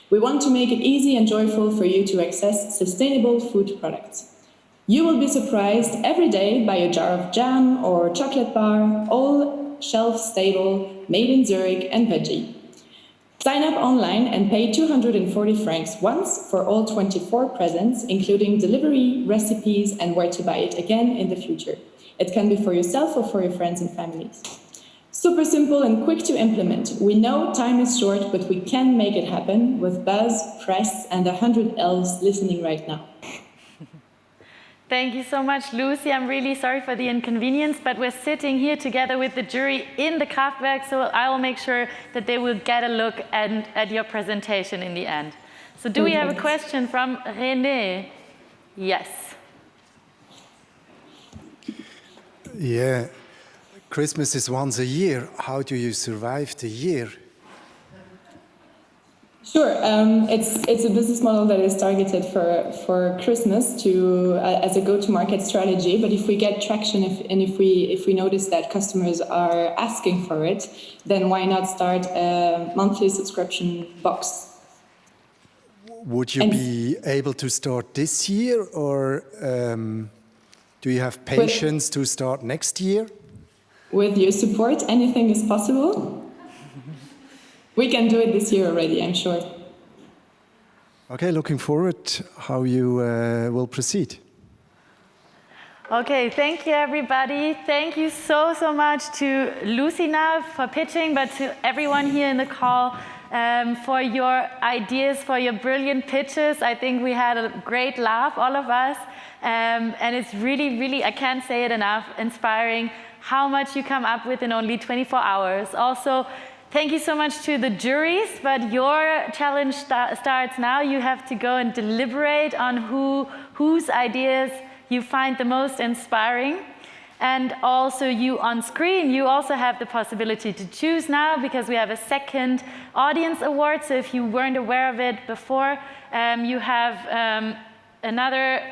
We want to make it easy and joyful for you to access sustainable food products. You will be surprised every day by a jar of jam or chocolate bar, all shelf-stable, made in Zurich and veggie. Sign up online and pay 240 francs once for all 24 presents, including delivery, recipes, and where to buy it again in the future. It can be for yourself or for your friends and families. Super simple and quick to implement. We know time is short, but we can make it happen with buzz, press, and 100 elves listening right now. Thank you so much, Lucy. I'm really sorry for the inconvenience, but we're sitting here together with the jury in the Kraftwerk, so I will make sure that they will get a look at your presentation in the end. So do we have a question from René? Yes. Yeah, Christmas is once a year. How do you survive the year? Sure, it's a business model that is targeted for Christmas as a go-to-market strategy. But if we get traction, if we notice that customers are asking for it, then why not start a monthly subscription box? Would you be able to start this year, or do you have patience to start next year? With your support, anything is possible. We can do it this year already, I'm sure. Okay, looking forward how you will proceed. Okay, thank you everybody. Thank you so much to Lucy now for pitching, but to everyone here in the call for your ideas, for your brilliant pitches. I think we had a great laugh, all of us. And it's really, I can't say it enough, inspiring how much you come up with in only 24 hours. Also, thank you so much to the juries, but your challenge starts now. You have to go and deliberate on whose ideas you find the most inspiring. And also you on screen, you also have the possibility to choose now, because we have a second audience award. So if you weren't aware of it before, you have another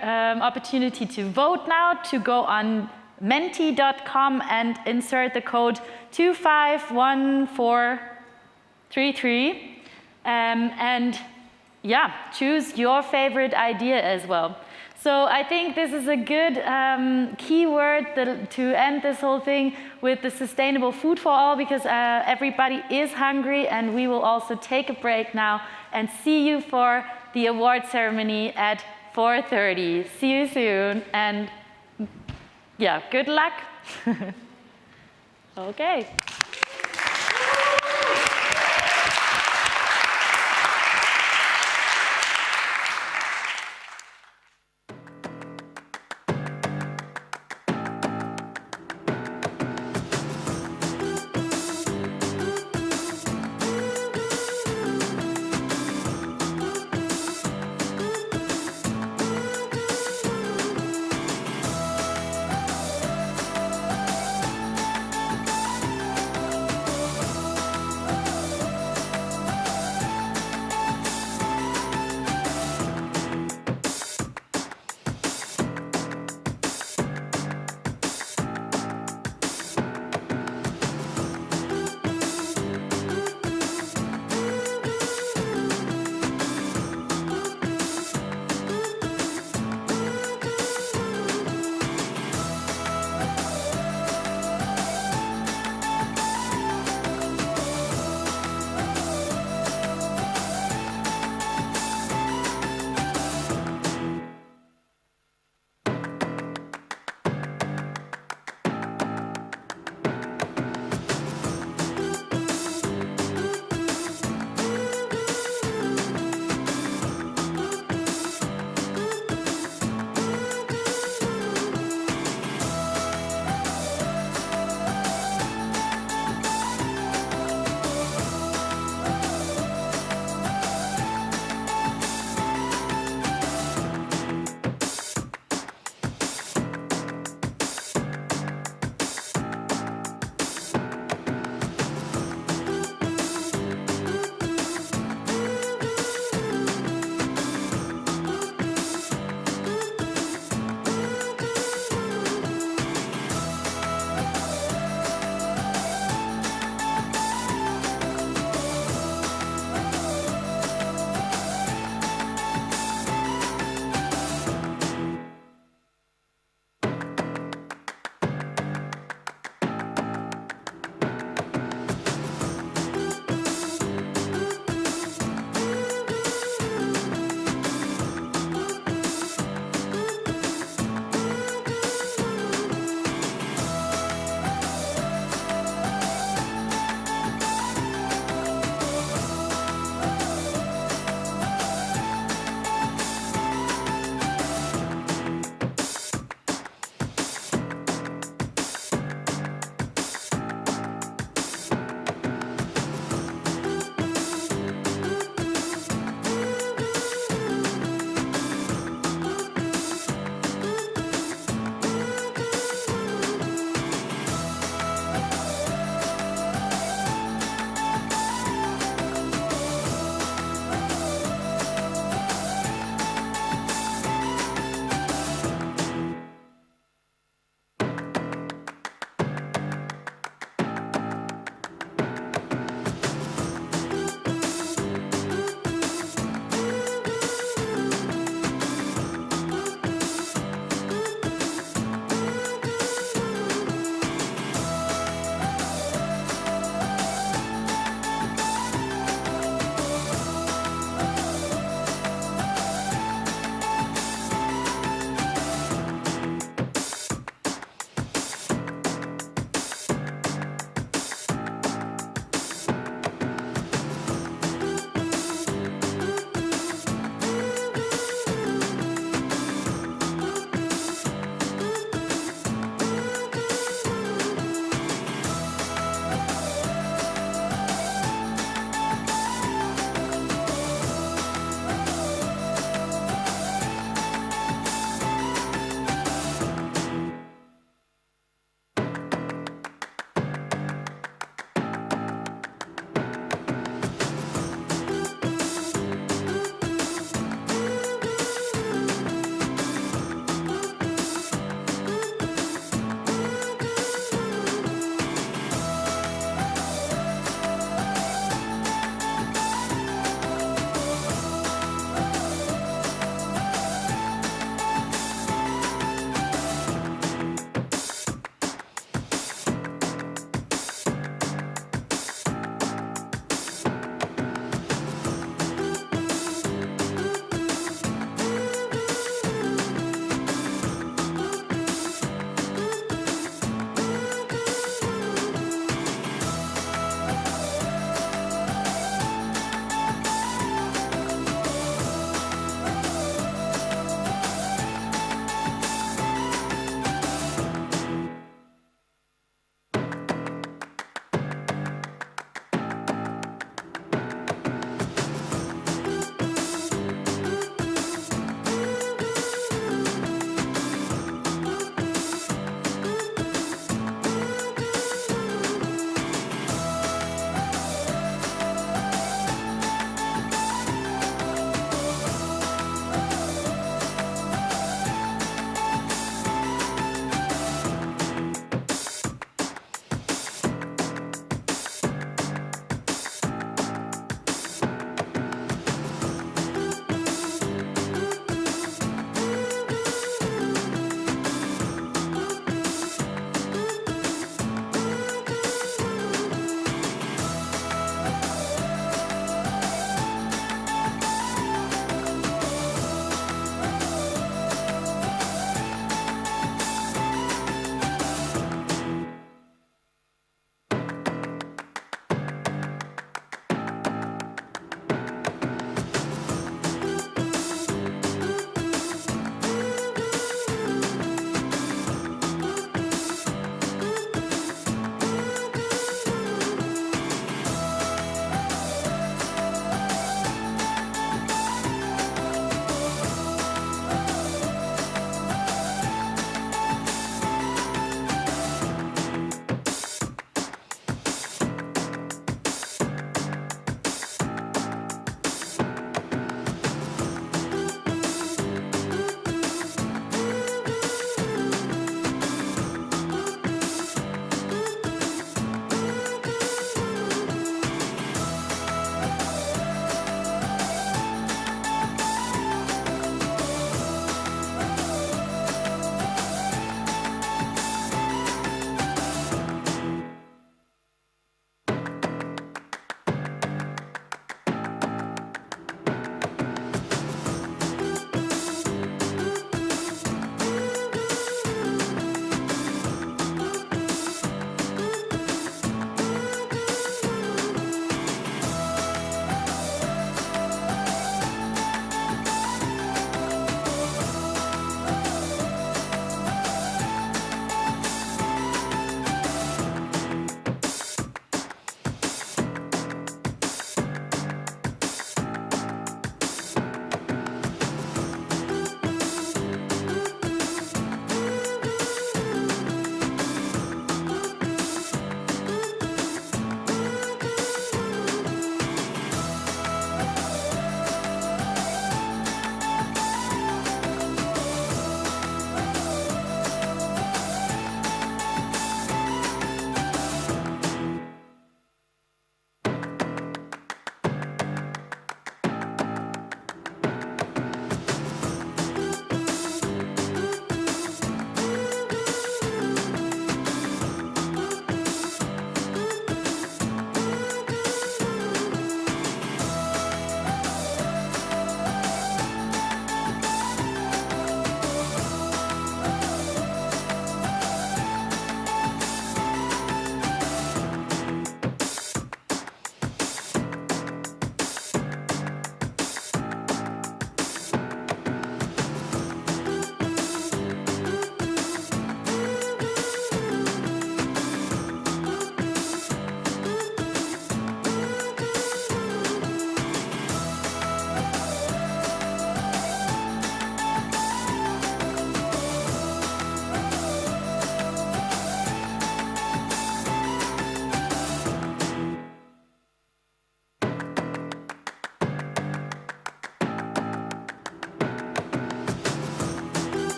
opportunity to vote now, to go on menti.com and insert the code 251433 and choose your favorite idea as well. So I think this is a good keyword to end this whole thing with the sustainable food for all, because everybody is hungry, and we will also take a break now and see you for the award ceremony at 4:30. See you soon, and yeah, good luck. Okay.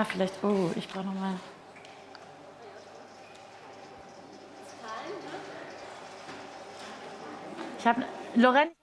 Vielleicht, oh, ich brauche nochmal. Ich habe, Lorenz.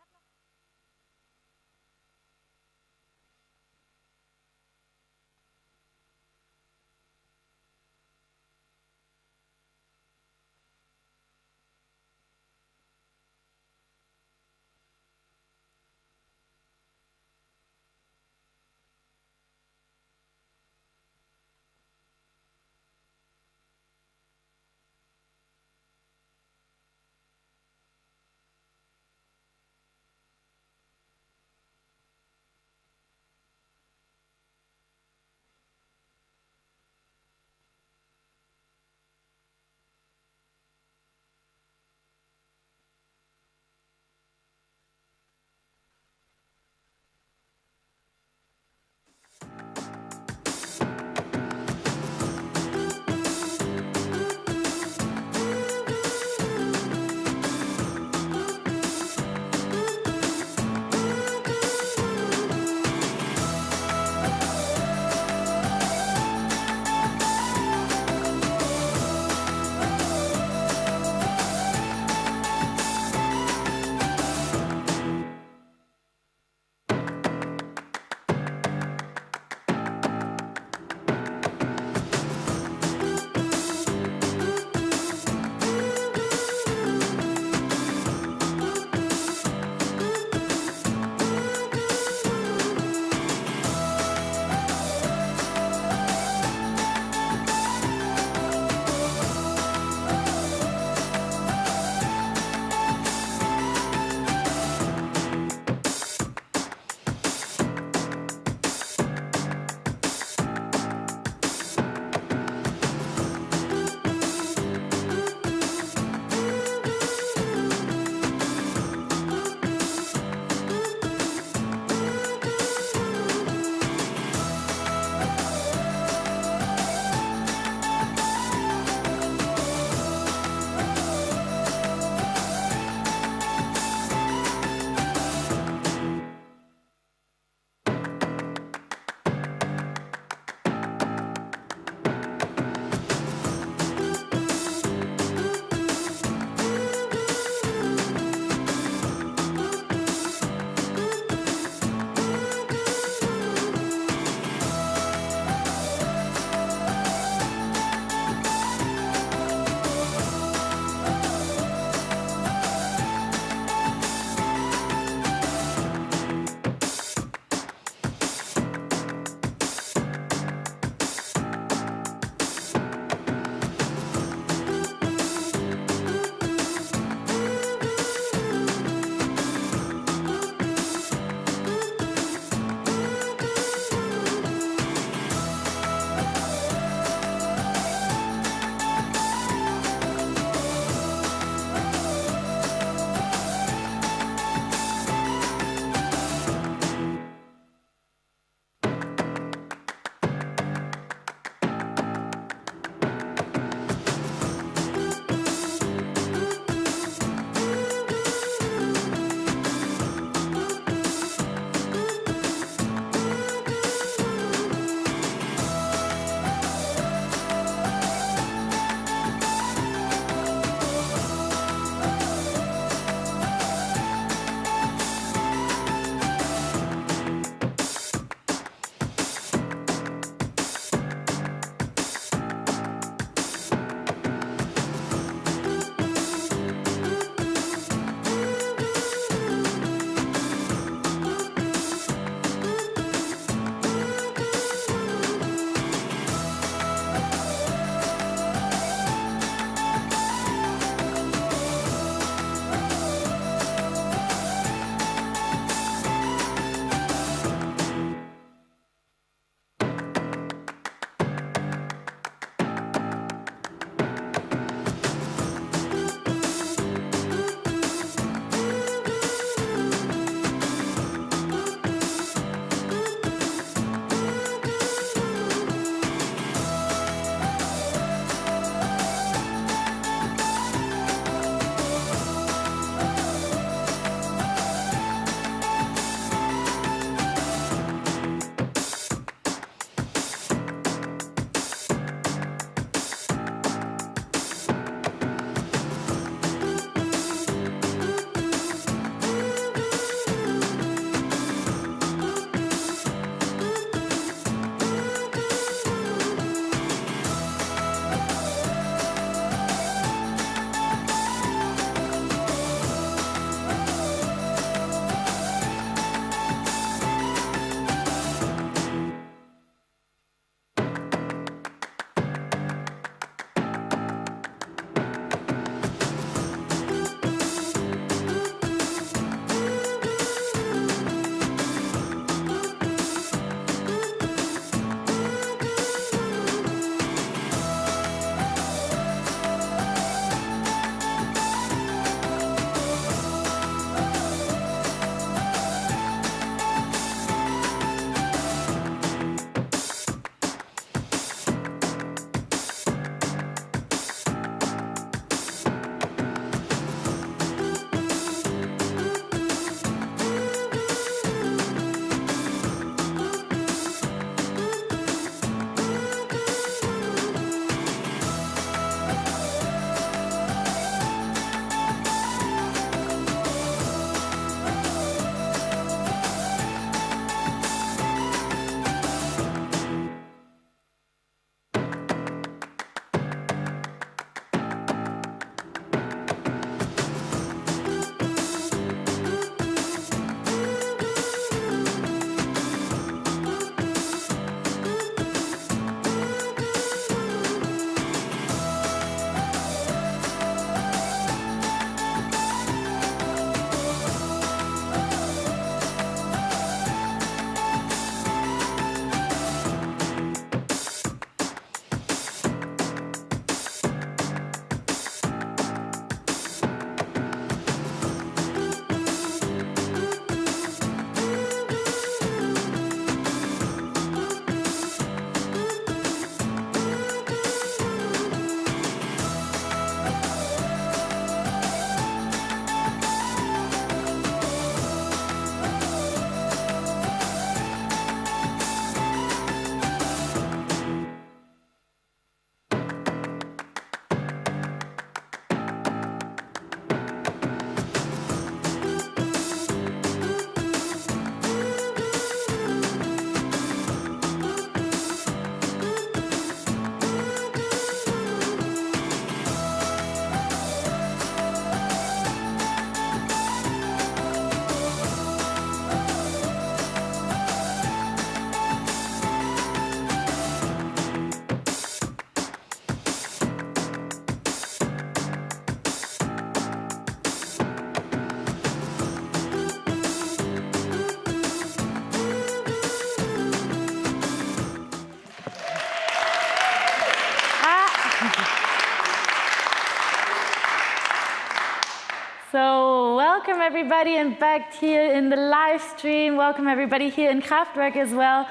welcome everybody and back here in the live stream. Welcome everybody here in Kraftwerk as well.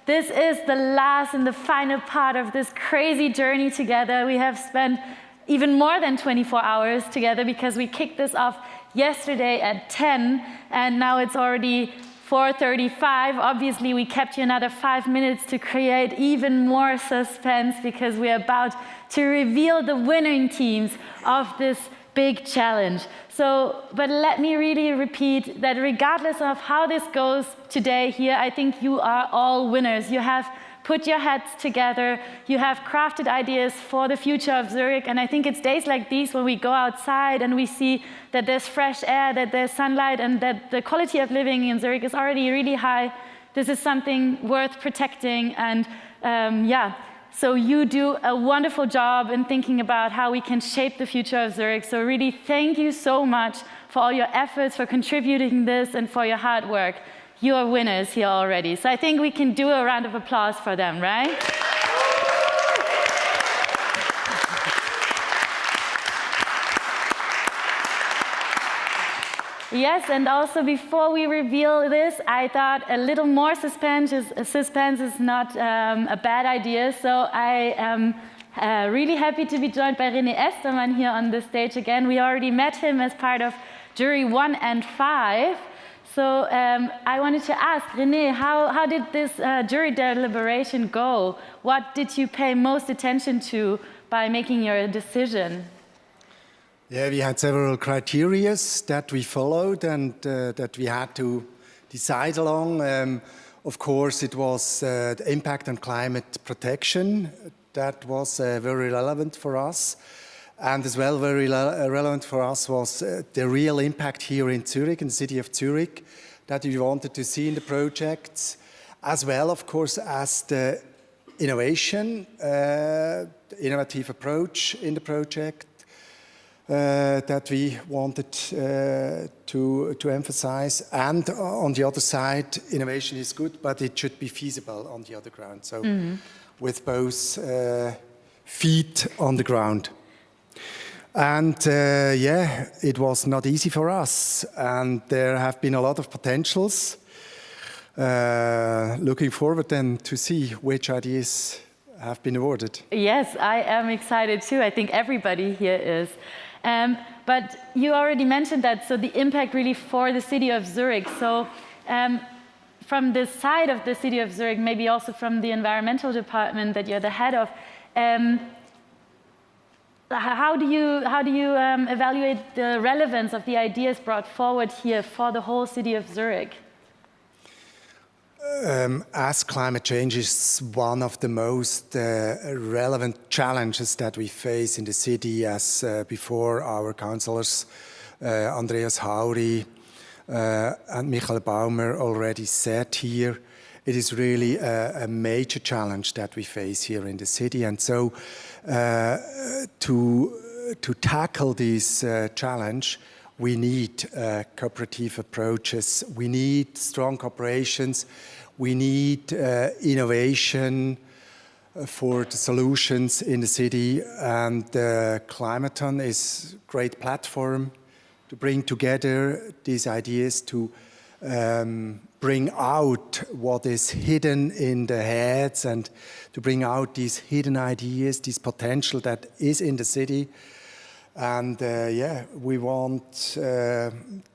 This is the last and the final part of this crazy journey together. We have spent even more than 24 hours together because we kicked this off yesterday at 10 and now it's already 4:35. Obviously, we kept you another 5 minutes to create even more suspense because we're about to reveal the winning teams of this big challenge. So, but let me really repeat that regardless of how this goes today here, I think you are all winners. You have put your heads together, you have crafted ideas for the future of Zurich, and I think it's days like these when we go outside and we see that there's fresh air, that there's sunlight, and that the quality of living in Zurich is already really high. This is something worth protecting, and yeah, so you do a wonderful job in thinking about how we can shape the future of Zurich. So really thank you so much for all your efforts, for contributing this, and for your hard work. You are winners here already. So I think we can do a round of applause for them, right? Yes, and also before we reveal this, I thought a little more suspense is not a bad idea. So I am really happy to be joined by René Estermann here on the stage again. We already met him as part of jury 1 and 5. So I wanted to ask, René, how did this jury deliberation go? What did you pay most attention to by making your decision? Yeah, we had several criteria that we followed and that we had to decide along. Of course, it was the impact on climate protection. That was very relevant for us. And as well, very relevant for us was the real impact here in Zurich, in the city of Zurich, that we wanted to see in the projects, as well, of course, as the innovation, innovative approach in the project that we wanted to emphasize. And on the other side, innovation is good, but it should be feasible on the other ground. So with both feet on the ground. And yeah, it was not easy for us, and there have been a lot of potentials. Looking forward then to see which ideas have been awarded. Yes, I am excited too. I think everybody here is. But you already mentioned that, so the impact really for the city of Zurich. So from the side of the city of Zurich, maybe also from the environmental department that you're the head of, how do you evaluate the relevance of the ideas brought forward here for the whole city of Zurich? As climate change is one of the most relevant challenges that we face in the city, as before our councillors Andreas Hauri and Michael Baumer already said here, it is really a major challenge that we face here in the city. And so to tackle this challenge, we need cooperative approaches, we need strong cooperations, we need innovation for the solutions in the city, and Climathon is a great platform to bring together these ideas, to bring out what is hidden in the heads and to bring out these hidden ideas, this potential that is in the city. And yeah, we want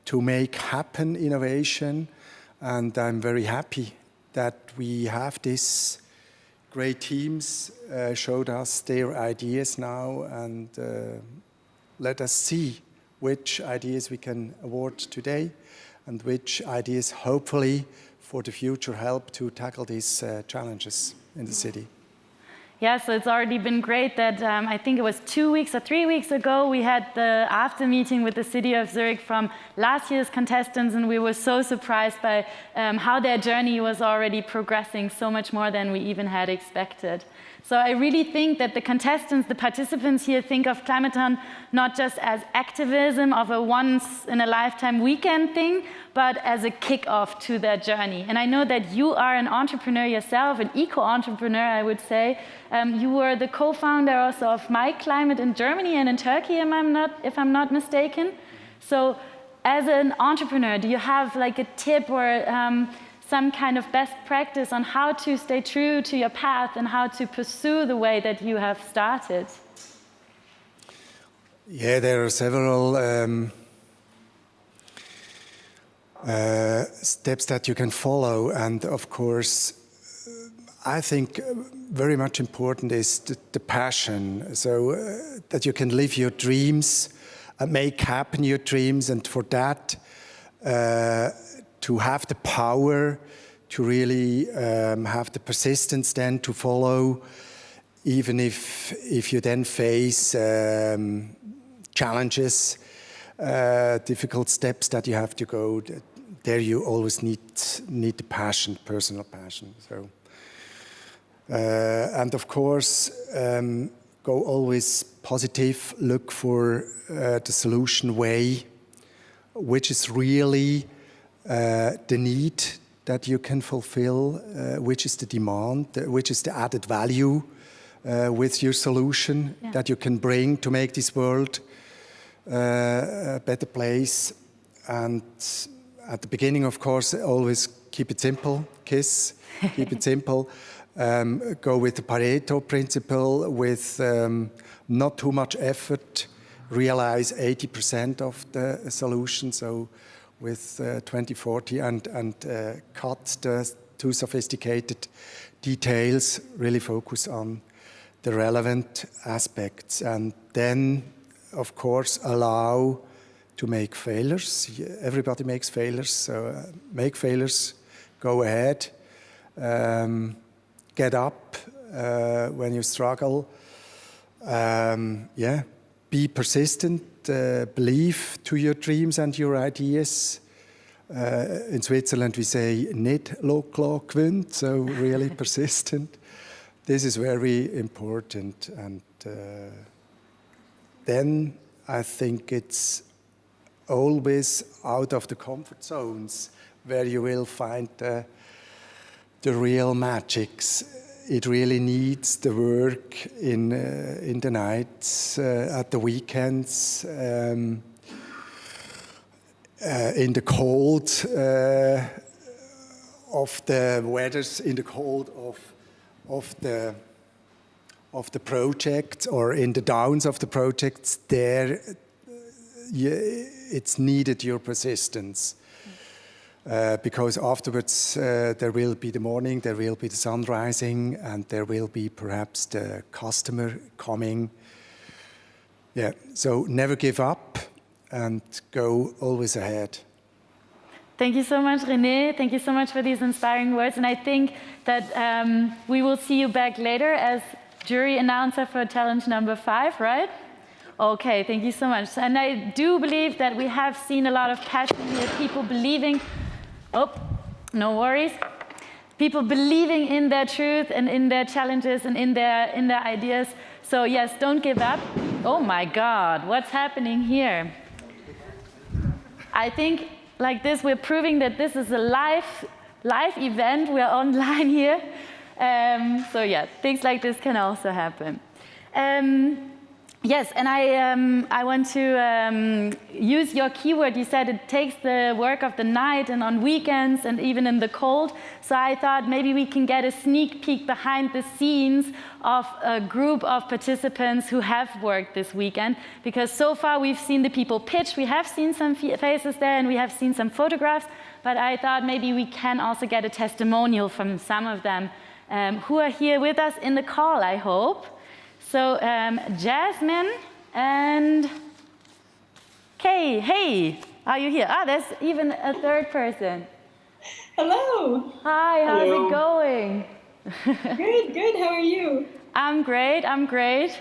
to make happen innovation, and I'm very happy that we have these great teams showed us their ideas now, and let us see which ideas we can award today and which ideas hopefully for the future help to tackle these challenges in the city. Yeah, so it's already been great that I think it was 2 weeks or 3 weeks ago we had the after meeting with the city of Zurich from last year's contestants, and we were so surprised by how their journey was already progressing so much more than we even had expected. So I really think that the contestants, the participants here think of Climathon not just as activism of a once-in-a-lifetime weekend thing, but as a kick-off to their journey. And I know that you are an entrepreneur yourself, an eco-entrepreneur, I would say. You were the co-founder also of My Climate in Germany and in Turkey, if I'm not mistaken. So as an entrepreneur, do you have like a tip or some kind of best practice on how to stay true to your path and how to pursue the way that you have started? Yeah, there are several steps that you can follow, and of course, I think very much important is the passion, so that you can live your dreams, make happen your dreams, and for that, to have the power to really have the persistence then to follow, even if you then face challenges, difficult steps that you have to go. There you always need the passion, personal passion. So, and of course, go always positive. Look for the solution way, which is really the need that you can fulfill, which is the demand, which is the added value with your solution that you can bring to make this world a better place. And at the beginning, of course, always keep it simple, KISS, keep it simple. Go with the Pareto principle, with not too much effort, realize 80% of the solution, so with 2040, and cut the too sophisticated details, really focus on the relevant aspects, and then, of course, allow to make failures. Everybody makes failures, so make failures, go ahead, get up when you struggle. Be persistent, believe to your dreams and your ideas. In Switzerland we say nicht lochlockwend, so really persistent. This is very important, and then I think it's always out of the comfort zones where you will find the real magics. It really needs the work in the nights, at the weekends, in the cold of the weathers, in the cold of the project, or in the downs of the projects. There, it's needed your persistence. Because afterwards there will be the morning, there will be the sun rising, and there will be perhaps the customer coming. Yeah, so never give up and go always ahead. Thank you so much, René. Thank you so much for these inspiring words. And I think that we will see you back later as jury announcer for challenge number 5, right? Okay, thank you so much. And I do believe that we have seen a lot of passion here, people believing. Oh, no worries. People believing in their truth and in their challenges and in their ideas. So yes, don't give up. Oh my God, what's happening here? I think like this, we're proving that this is a live event. We're online here. So yeah, things like this can also happen. Yes, and I want to use your keyword. You said it takes the work of the night and on weekends and even in the cold. So I thought maybe we can get a sneak peek behind the scenes of a group of participants who have worked this weekend. Because so far we've seen the people pitch. We have seen some faces there and we have seen some photographs. But I thought maybe we can also get a testimonial from some of them who are here with us in the call, I hope. So Jasmine and Kay, hey, are you here? Ah, there's even a third person. Hello. Hi, how's it going? Good, good, how are you? I'm great, I'm great.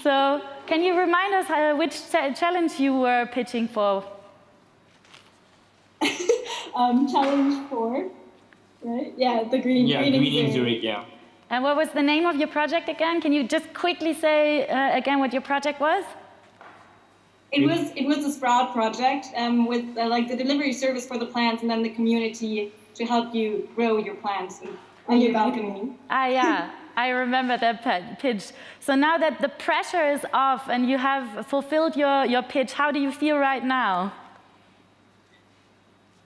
So can you remind us which challenge you were pitching for? Challenge 4, right? Yeah, the greening Zürich, yeah. And what was the name of your project again? Can you just quickly say again what your project was? It was a sprout project with like the delivery service for the plants and then the community to help you grow your plants on your balcony. Ah, yeah, I remember that pitch. So now that the pressure is off and you have fulfilled your pitch, how do you feel right now?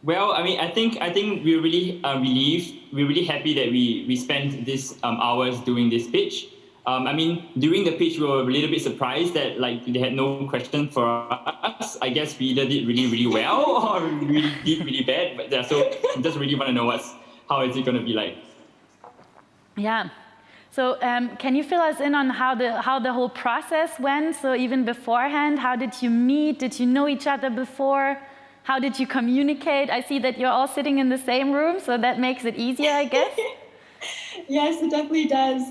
Well, I mean, I think we're really relieved. We're really happy that we spent these hours doing this pitch. I mean, during the pitch, we were a little bit surprised that they had no question for us. I guess we either did really, really well or we did really bad. But so just really want to know how is it going to be like. Yeah. So can you fill us in on how the whole process went? So even beforehand, how did you meet? Did you know each other before? How did you communicate? I see that you're all sitting in the same room, so that makes it easier, I guess. Yes, it definitely does.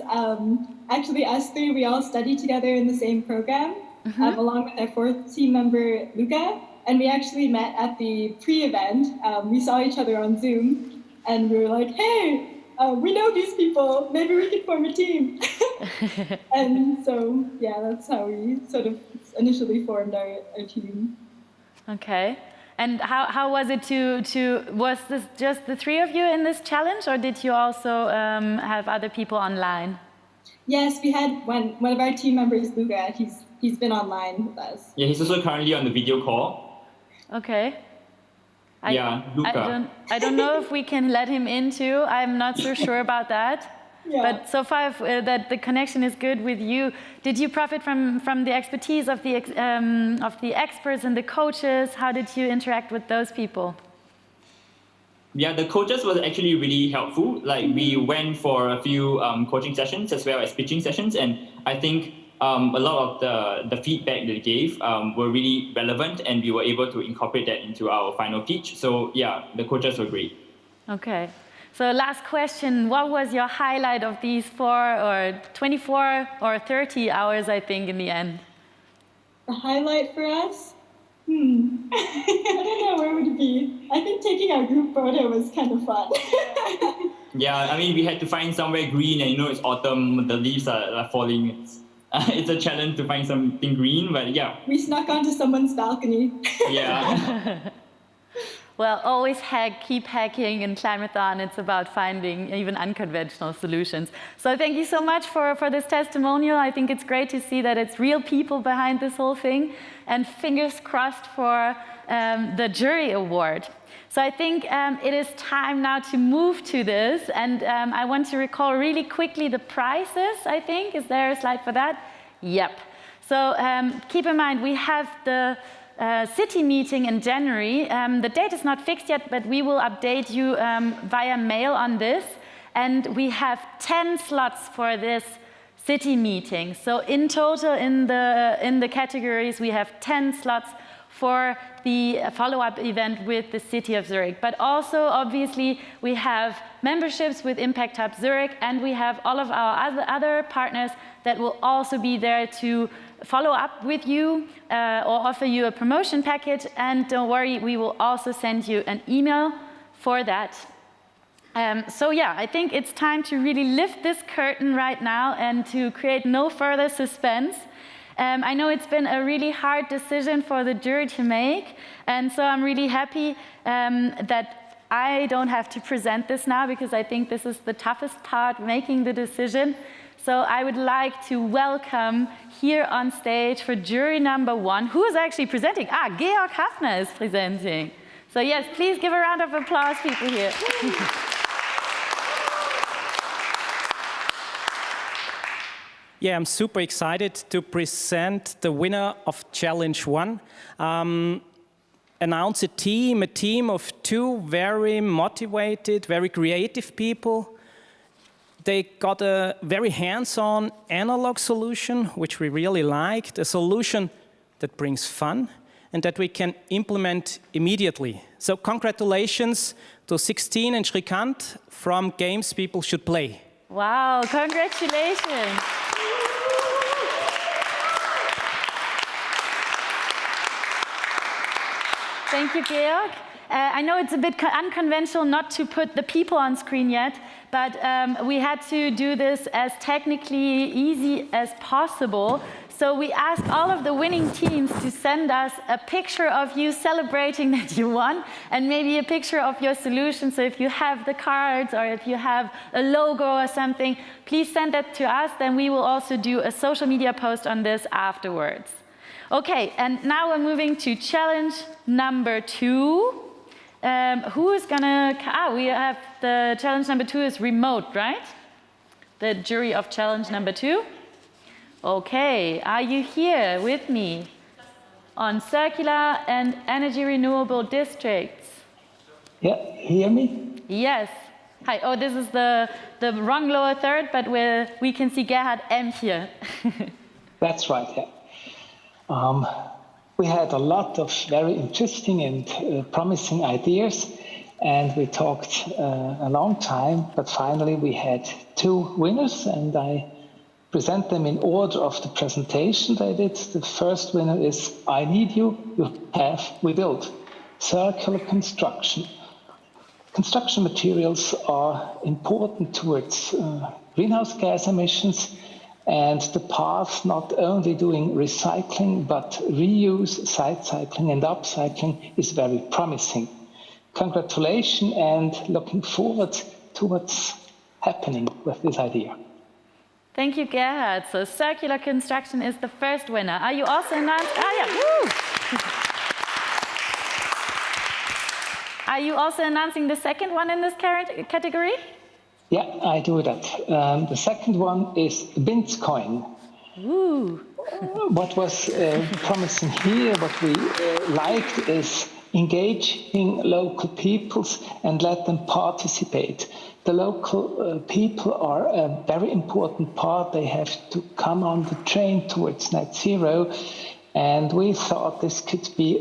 Actually, us three, we all study together in the same program, along with our fourth team member, Luca. And we actually met at the pre-event. We saw each other on Zoom, and we were like, hey, we know these people. Maybe we could form a team. And so, yeah, that's how we sort of initially formed our team. Okay. And how was it was this just the three of you in this challenge, or did you also have other people online? Yes, we had one of our team members, Luca. He's been online with us. Yeah, he's also currently on the video call. Okay. Luca. I don't know if we can let him in too. I'm not so sure about that. Yeah. But so far that the connection is good with you. Did you profit from the expertise of the experts and the coaches? How did you interact with those people? Yeah, the coaches was actually really helpful. We went for a few coaching sessions as well as pitching sessions, and I think a lot of the feedback that they gave were really relevant, and we were able to incorporate that into our final pitch. So yeah, the coaches were great. Okay. So last question, what was your highlight of these 4 or 24 or 30 hours, I think, in the end? The highlight for us? I don't know where would it be. I think taking our group photo was kind of fun. Yeah, I mean, we had to find somewhere green, and it's autumn, the leaves are falling. It's a challenge to find something green, but yeah. We snuck onto someone's balcony. Yeah. Well, always keep hacking in Climathon. It's about finding even unconventional solutions. So thank you so much for this testimonial. I think it's great to see that it's real people behind this whole thing. And fingers crossed for the jury award. So I think it is time now to move to this. And I want to recall really quickly the prizes, I think. Is there a slide for that? Yep. So keep in mind, we have the city meeting in January. The date is not fixed yet, but we will update you via mail on this. And we have 10 slots for this city meeting. So in total, in the categories, we have 10 slots for the follow-up event with the city of Zurich. But also, obviously, we have memberships with Impact Hub Zurich, and we have all of our other partners that will also be there to follow up with you or offer you a promotion package. And don't worry, we will also send you an email for that. So yeah, I think it's time to really lift this curtain right now and to create no further suspense. I know it's been a really hard decision for the jury to make, and so I'm really happy that I don't have to present this now, because I think this is the toughest part, making the decision. So I would like to welcome here on stage for jury number 1, who is actually presenting? Georg Hafner is presenting. So yes, please give a round of applause, people here. Yeah, I'm super excited to present the winner of Challenge 1. Announce a team of 2 very motivated, very creative people. They got a very hands-on analog solution, which we really liked, a solution that brings fun and that we can implement immediately. So congratulations to 16 and Shrikant from Games People Should Play. Wow, congratulations. Thank you, Georg. I know it's a bit unconventional not to put the people on screen yet, but we had to do this as technically easy as possible. So we asked all of the winning teams to send us a picture of you celebrating that you won, and maybe a picture of your solution. So if you have the cards or if you have a logo or something, please send that to us. Then we will also do a social media post on this afterwards. Okay, and now we're moving to challenge number 2. Who's gonna, we have the challenge number 2 is remote, right? The jury of challenge number 2. Okay, are you here with me on circular and energy renewable districts? Yeah, hear me? Yes. Hi, oh, this is the wrong lower third, but we can see Gerhard M here. That's right, yeah. We had a lot of very interesting and promising ideas, and we talked a long time, but finally we had 2 winners, and I present them in order of the presentation they did. The first winner is I Need You, You Have, We Build. Circular construction. Construction materials are important towards greenhouse gas emissions, and the path not only doing recycling but reuse, side cycling and upcycling is very promising. Congratulations and looking forward to what's happening with this idea. Thank you, Gerhard. So circular construction is the first winner. Are you also announcing? Woo! Are you also announcing the second one in this category? Yeah, I do that. The second one is Bitcoin. Ooh. What was promising here, what we liked, is engaging local peoples and let them participate. The local people are a very important part. They have to come on the train towards net zero. And we thought this could be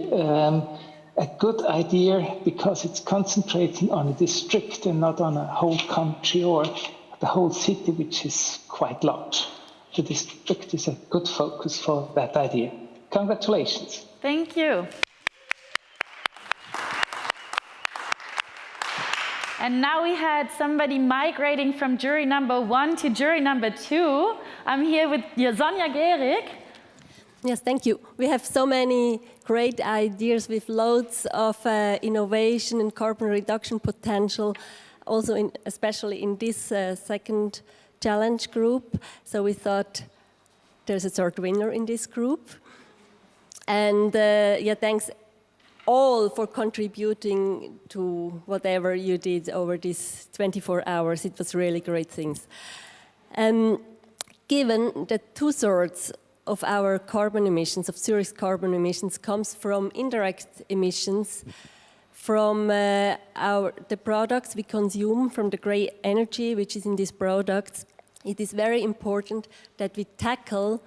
a good idea because it's concentrating on a district and not on a whole country or the whole city, which is quite large. The district is a good focus for that idea. Congratulations. Thank you. And now we had somebody migrating from jury number 1 to jury number 2. I'm here with Sonja Gehrig. Yes, thank you. We have so many great ideas with loads of innovation and carbon reduction potential, also especially in this second challenge group. So we thought there's a third winner in this group. And yeah, thanks all for contributing to whatever you did over these 24 hours. It was really great things. Given that 2/3 of our carbon emissions, of Zurich's carbon emissions, comes from indirect emissions from the products we consume, from the grey energy which is in these products, it is very important that we tackle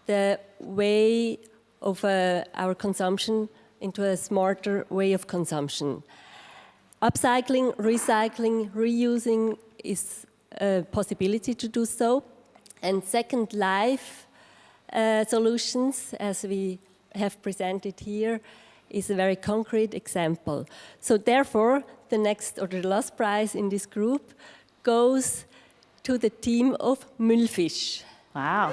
the way of our consumption into a smarter way of consumption. Upcycling, recycling, reusing is a possibility to do so. And second life solutions, as we have presented here, is a very concrete example. So therefore, the next or the last prize in this group goes to the team of Müllfisch. Wow.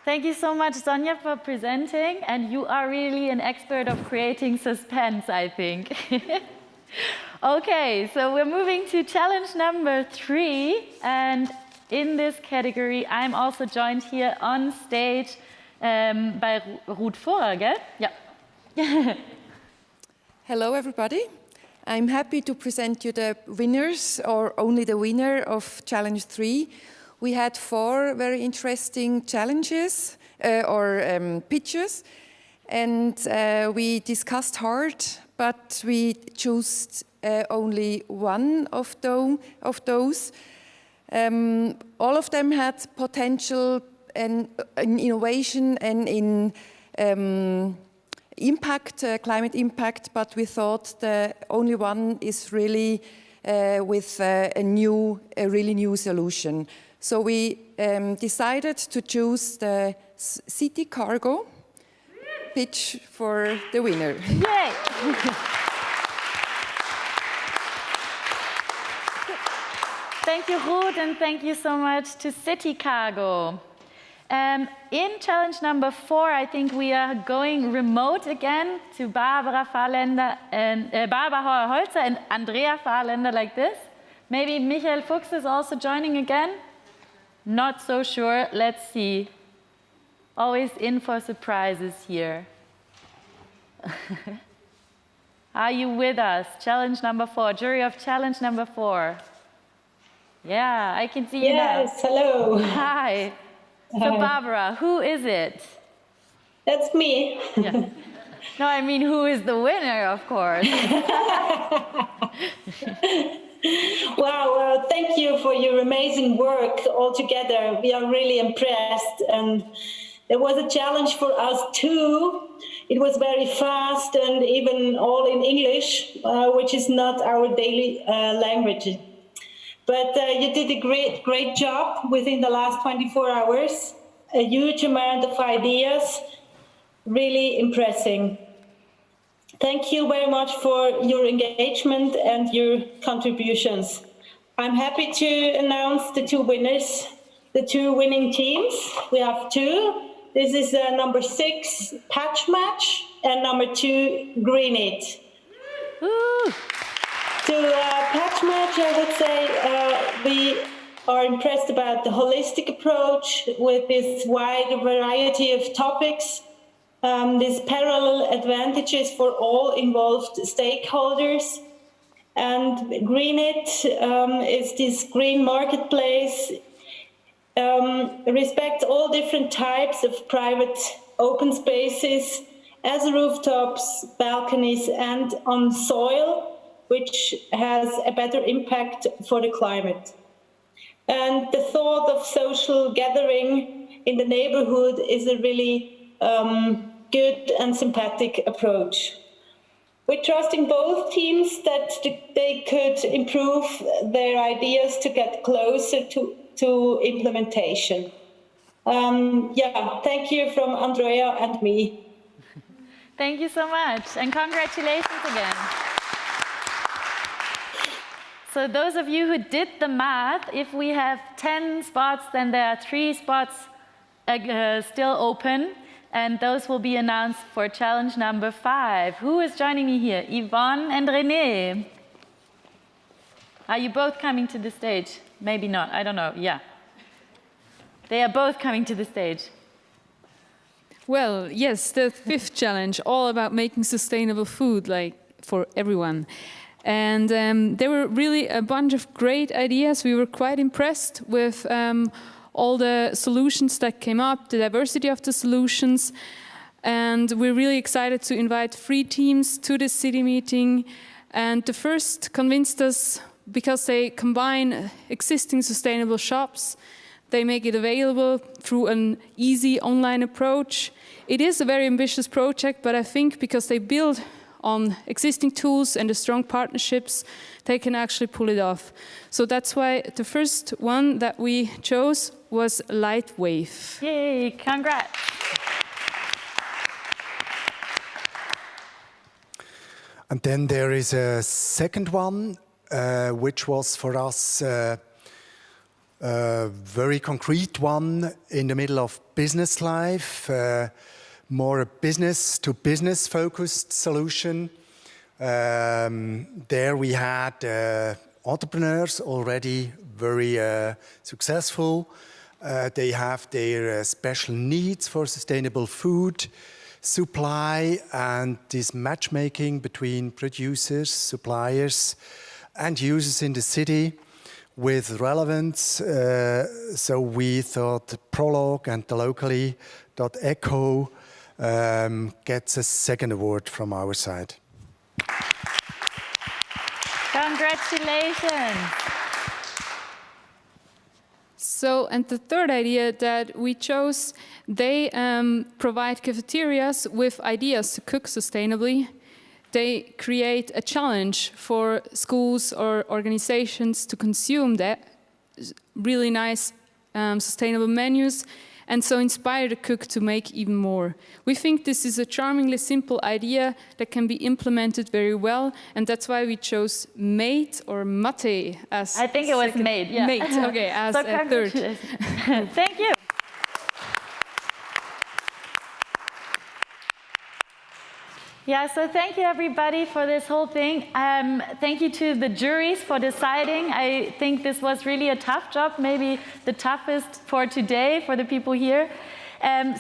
Thank you so much, Sonja, for presenting. And you are really an expert of creating suspense, I think. Okay, so we're moving to challenge number 3. And in this category, I'm also joined here on stage by Ruth Vorer, gell? Yeah. Hello, everybody. I'm happy to present you the winners, or only the winner of challenge 3. We had 4 very interesting challenges or pitches, and we discussed hard, but we chose only one of those. All of them had potential in innovation and in impact, climate impact, but we thought the only one is really with a really new solution. So we decided to choose the city cargo pitch for the winner. Yay! Thank you, Ruth, and thank you so much to City Cargo. In challenge number 4, I think we are going remote again to Barbara Fahrländer and Barbara Holzer and Andrea Fahrländer, like this. Maybe Michael Fuchs is also joining again. Not so sure. Let's see. Always in for surprises here. Are you with us? Challenge number 4, jury of challenge number 4. Yeah, I can see you now. Yes, hello. Hi. So Barbara, who is it? That's me. Yeah. No, I mean, who is the winner, of course. Wow, thank you for your amazing work all together. We are really impressed. And there was a challenge for us too. It was very fast and even all in English, which is not our daily language. But you did a great job within the last 24 hours. A huge amount of ideas, really impressive. Thank you very much for your engagement and your contributions. I'm happy to announce the 2 winners, the 2 winning teams. We have 2. This is number 6, Patch Match, and number 2, Green It. To Patch Match, I would say we are impressed about the holistic approach with this wide variety of topics, these parallel advantages for all involved stakeholders. And Green It is this green marketplace, respects all different types of private open spaces as rooftops, balconies, and on soil, which has a better impact for the climate. And the thought of social gathering in the neighborhood is a really good and sympathetic approach. We're trusting both teams that they could improve their ideas to get closer to implementation. Thank you from Andrea and me. Thank you so much, and congratulations again. So those of you who did the math, if we have 10 spots, then there are 3 spots still open, and those will be announced for challenge number 5. Who is joining me here? Yvonne and René. Are you both coming to the stage? Maybe not, I don't know, yeah. They are both coming to the stage. Well, yes, the 5th challenge, all about making sustainable food, like for everyone. And there were really a bunch of great ideas. We were quite impressed with all the solutions that came up, the diversity of the solutions. And we're really excited to invite 3 teams to this city meeting. And the first convinced us because they combine existing sustainable shops. They make it available through an easy online approach. It is a very ambitious project, but I think because they build on existing tools and the strong partnerships, they can actually pull it off. So that's why the first one that we chose was Lightwave. Yay, congrats. And then there is a second one, which was for us a very concrete one in the middle of business life. More a business-to-business focused solution. There we had entrepreneurs already very successful. They have their special needs for sustainable food supply and this matchmaking between producers, suppliers, and users in the city with relevance. So we thought Prologue and the locally.eco gets a second award from our side. Congratulations. So, and the third idea that we chose, they provide cafeterias with ideas to cook sustainably. They create a challenge for schools or organizations to consume that really nice sustainable menus, and so inspire the cook to make even more. We think this is a charmingly simple idea that can be implemented very well, and that's why we chose mate or mate as I think it was mate, yeah. Mate, okay, as so a third. Thank you. Yeah, so thank you everybody for this whole thing. Thank you to the juries for deciding. I think this was really a tough job, maybe the toughest for today for the people here.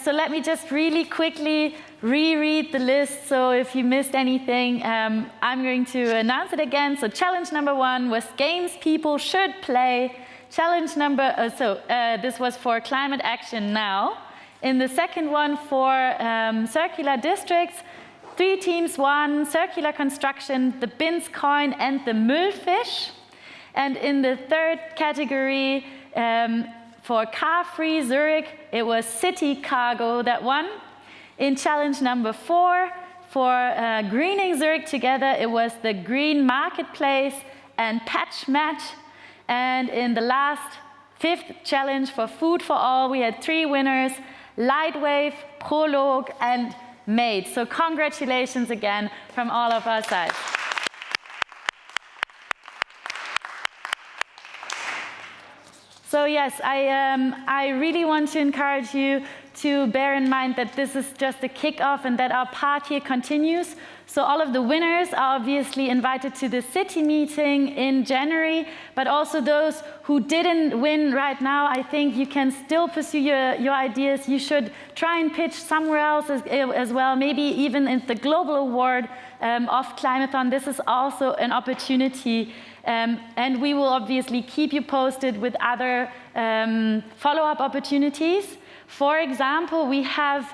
So let me just really quickly reread the list. So if you missed anything, I'm going to announce it again. So challenge number 1 was games people should play. Challenge number, this was for climate action now. In the second one for circular districts, 3 teams won, circular construction, the bins coin and the Müllfisch. And in the third category, for car-free Zurich, it was city cargo that won. In challenge number 4, for greening Zurich together, it was the green marketplace and patch match. And in the last 5th challenge for food for all, we had 3 winners, Lightwave, Prolog, and Made. So congratulations again from all of our sides. So yes, I really want to encourage you to bear in mind that this is just a kickoff and that our part here continues. So all of the winners are obviously invited to the city meeting in January, but also those who didn't win right now, I think you can still pursue your ideas. You should try and pitch somewhere else as well, maybe even in the global award of Climathon. This is also an opportunity. And we will obviously keep you posted with other follow-up opportunities. For example, we have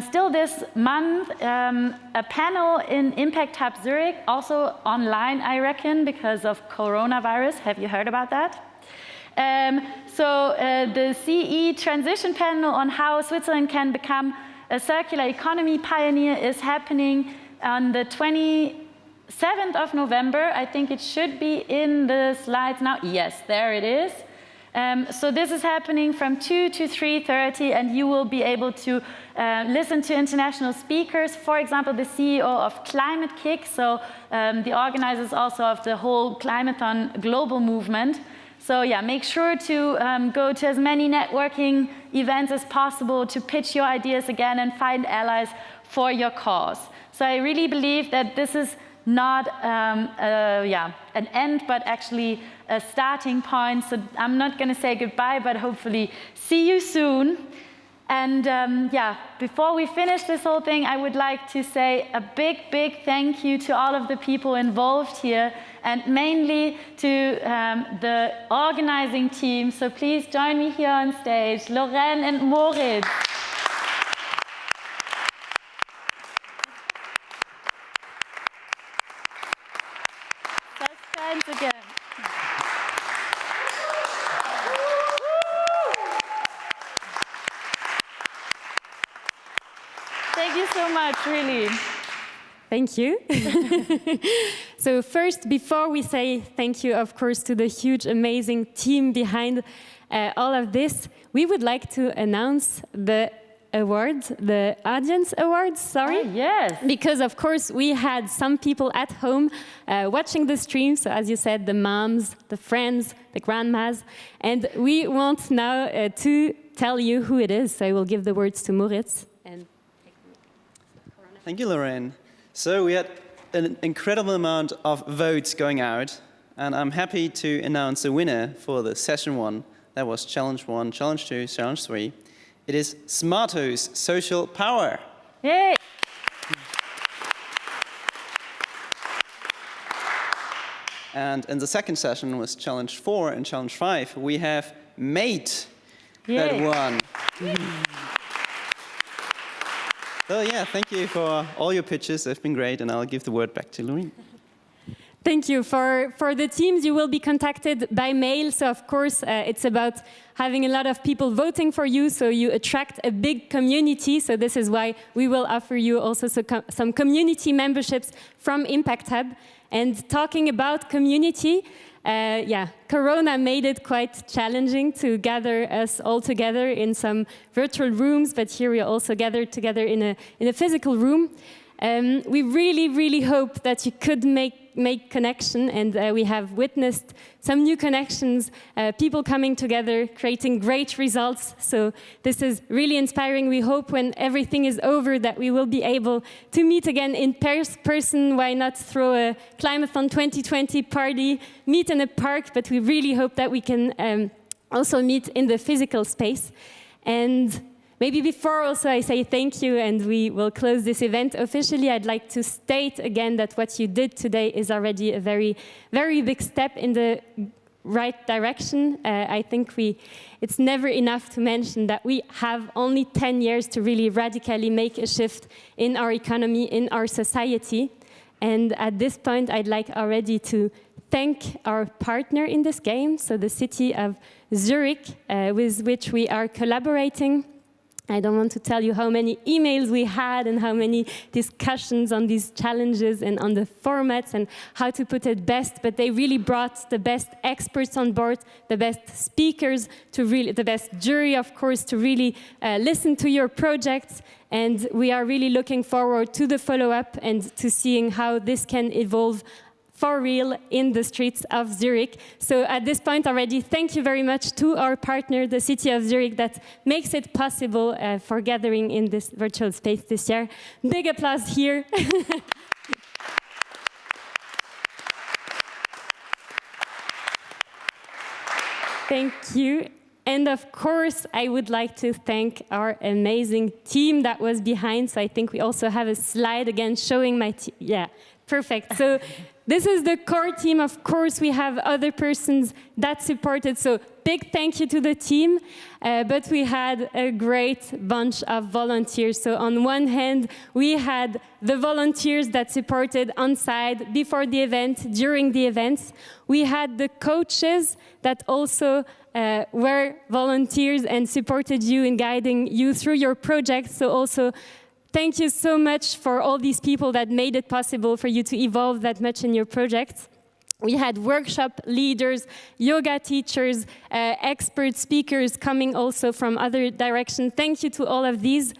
still this month a panel in Impact Hub Zurich, also online, I reckon, because of coronavirus. Have you heard about that? The CE transition panel on how Switzerland can become a circular economy pioneer is happening on the 27th of November. I think it should be in the slides now. Yes, there it is. So this is happening from 2 to 3:30, and you will be able to listen to international speakers, for example, the CEO of Climate Kick, so the organizers also of the whole Climathon global movement. So yeah, make sure to go to as many networking events as possible to pitch your ideas again and find allies for your cause. So I really believe that this is not an end, but actually a starting point. So I'm not going to say goodbye, but hopefully see you soon. And before we finish this whole thing, I would like to say a big, big thank you to all of the people involved here, and mainly to the organizing team. So please join me here on stage, Lorraine and Moritz. Again. Thank you so much, really. Thank you. So first, before we say thank you, of course, to the huge, amazing team behind all of this, we would like to announce the awards, the audience awards, sorry. Oh, yes. Because, of course, we had some people at home watching the stream, so as you said, the moms, the friends, the grandmas, and we want now to tell you who it is, so I will give the words to Moritz. Thank you, Lorraine. So we had an incredible amount of votes going out, and I'm happy to announce a winner for the session 1. That was challenge 1, challenge 2, challenge 3. It is Smarto's Social Power. Yay! And in the second session was challenge 4 and challenge 5. We have Mate that won. So yeah, thank you for all your pitches. They've been great, and I'll give the word back to Lorraine. Thank you. For the teams, you will be contacted by mail. So, of course, it's about having a lot of people voting for you, so you attract a big community. So this is why we will offer you also some community memberships from Impact Hub. And talking about community, Corona made it quite challenging to gather us all together in some virtual rooms, but here we are also gathered together in a physical room. We really, really hope that you could make connection, and we have witnessed some new connections, people coming together, creating great results. So this is really inspiring. We hope when everything is over that we will be able to meet again in person. Why not throw a Climathon 2020 party, meet in a park, but we really hope that we can also meet in the physical space. And Maybe before also I say thank you and we will close this event officially, I'd like to state again that what you did today is already a very, very big step in the right direction. I think it's never enough to mention that we have only 10 years to really radically make a shift in our economy, in our society. And at this point, I'd like already to thank our partner in this game, so the city of Zurich, with which we are collaborating. I don't want to tell you how many emails we had and how many discussions on these challenges and on the formats and how to put it best, but they really brought the best experts on board, the best speakers, the best jury, of course, to really listen to your projects. And we are really looking forward to the follow-up and to seeing how this can evolve for real in the streets of Zurich. So at this point already, thank you very much to our partner, the city of Zurich, that makes it possible for gathering in this virtual space this year. Big applause here. Thank you. And of course, I would like to thank our amazing team that was behind. So I think we also have a slide again showing my team. Yeah, perfect. So this is the core team. Of course, we have other persons that supported. So big thank you to the team. But we had a great bunch of volunteers. So on one hand, we had the volunteers that supported on site before the event, during the events. We had the coaches that also were volunteers and supported you in guiding you through your projects. So also, thank you so much for all these people that made it possible for you to evolve that much in your projects. We had workshop leaders, yoga teachers, expert speakers coming also from other directions. Thank you to all of these.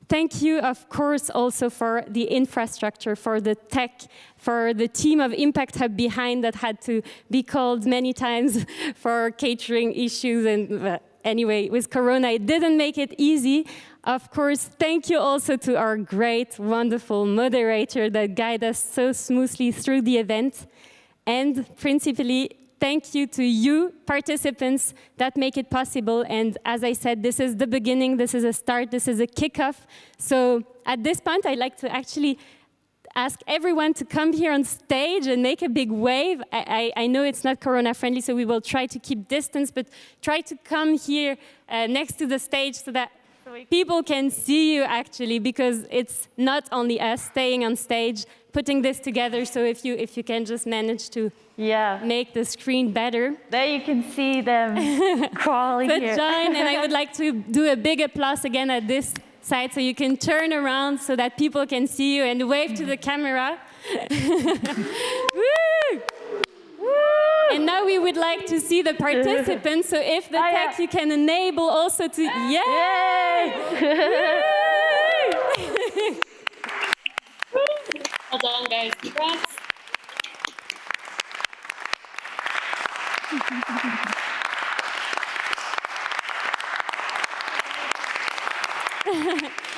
Thank you, of course, also for the infrastructure, for the tech, for the team of Impact Hub behind that had to be called many times for catering issues. And anyway, with Corona, it didn't make it easy. Of course, thank you also to our great, wonderful moderator that guided us so smoothly through the event. And principally, thank you to you, participants, that make it possible. And as I said, this is the beginning, this is a start, this is a kickoff. So at this point, I'd like to actually ask everyone to come here on stage and make a big wave. I know it's not Corona-friendly, so we will try to keep distance, but try to come here next to the stage so that people can see you, actually, because it's not only us staying on stage, putting this together. So if you can just manage to make the screen better. There you can see them crawling here. John, and I would like to do a big applause again at this side so you can turn around so that people can see you and wave to the camera. Woo! And now we would like to see the participants. So if the tech you can enable also to, yay! Well done, guys. Congrats.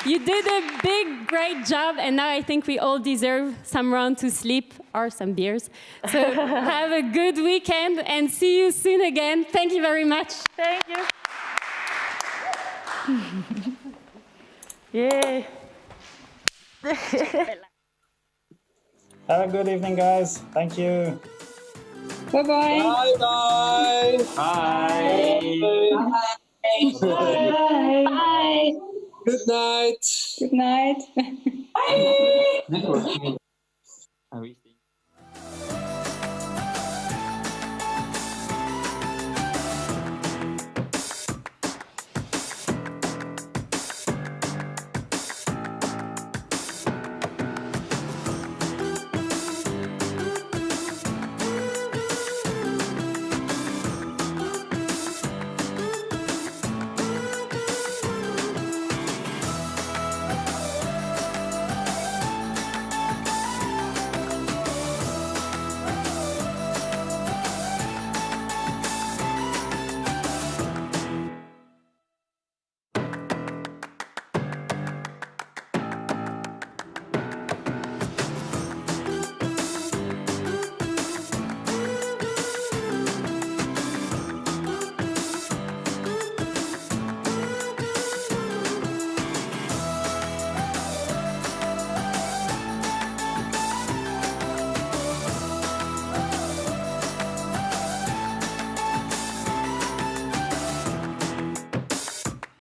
You did a big, great job, and now I think we all deserve some round to sleep or some beers. So have a good weekend and see you soon again. Thank you very much. Thank you. Yay. Have a good evening, guys. Thank you. Bye-bye. Bye-bye. Bye. Bye. Bye. Good night. Good night. Bye. Are we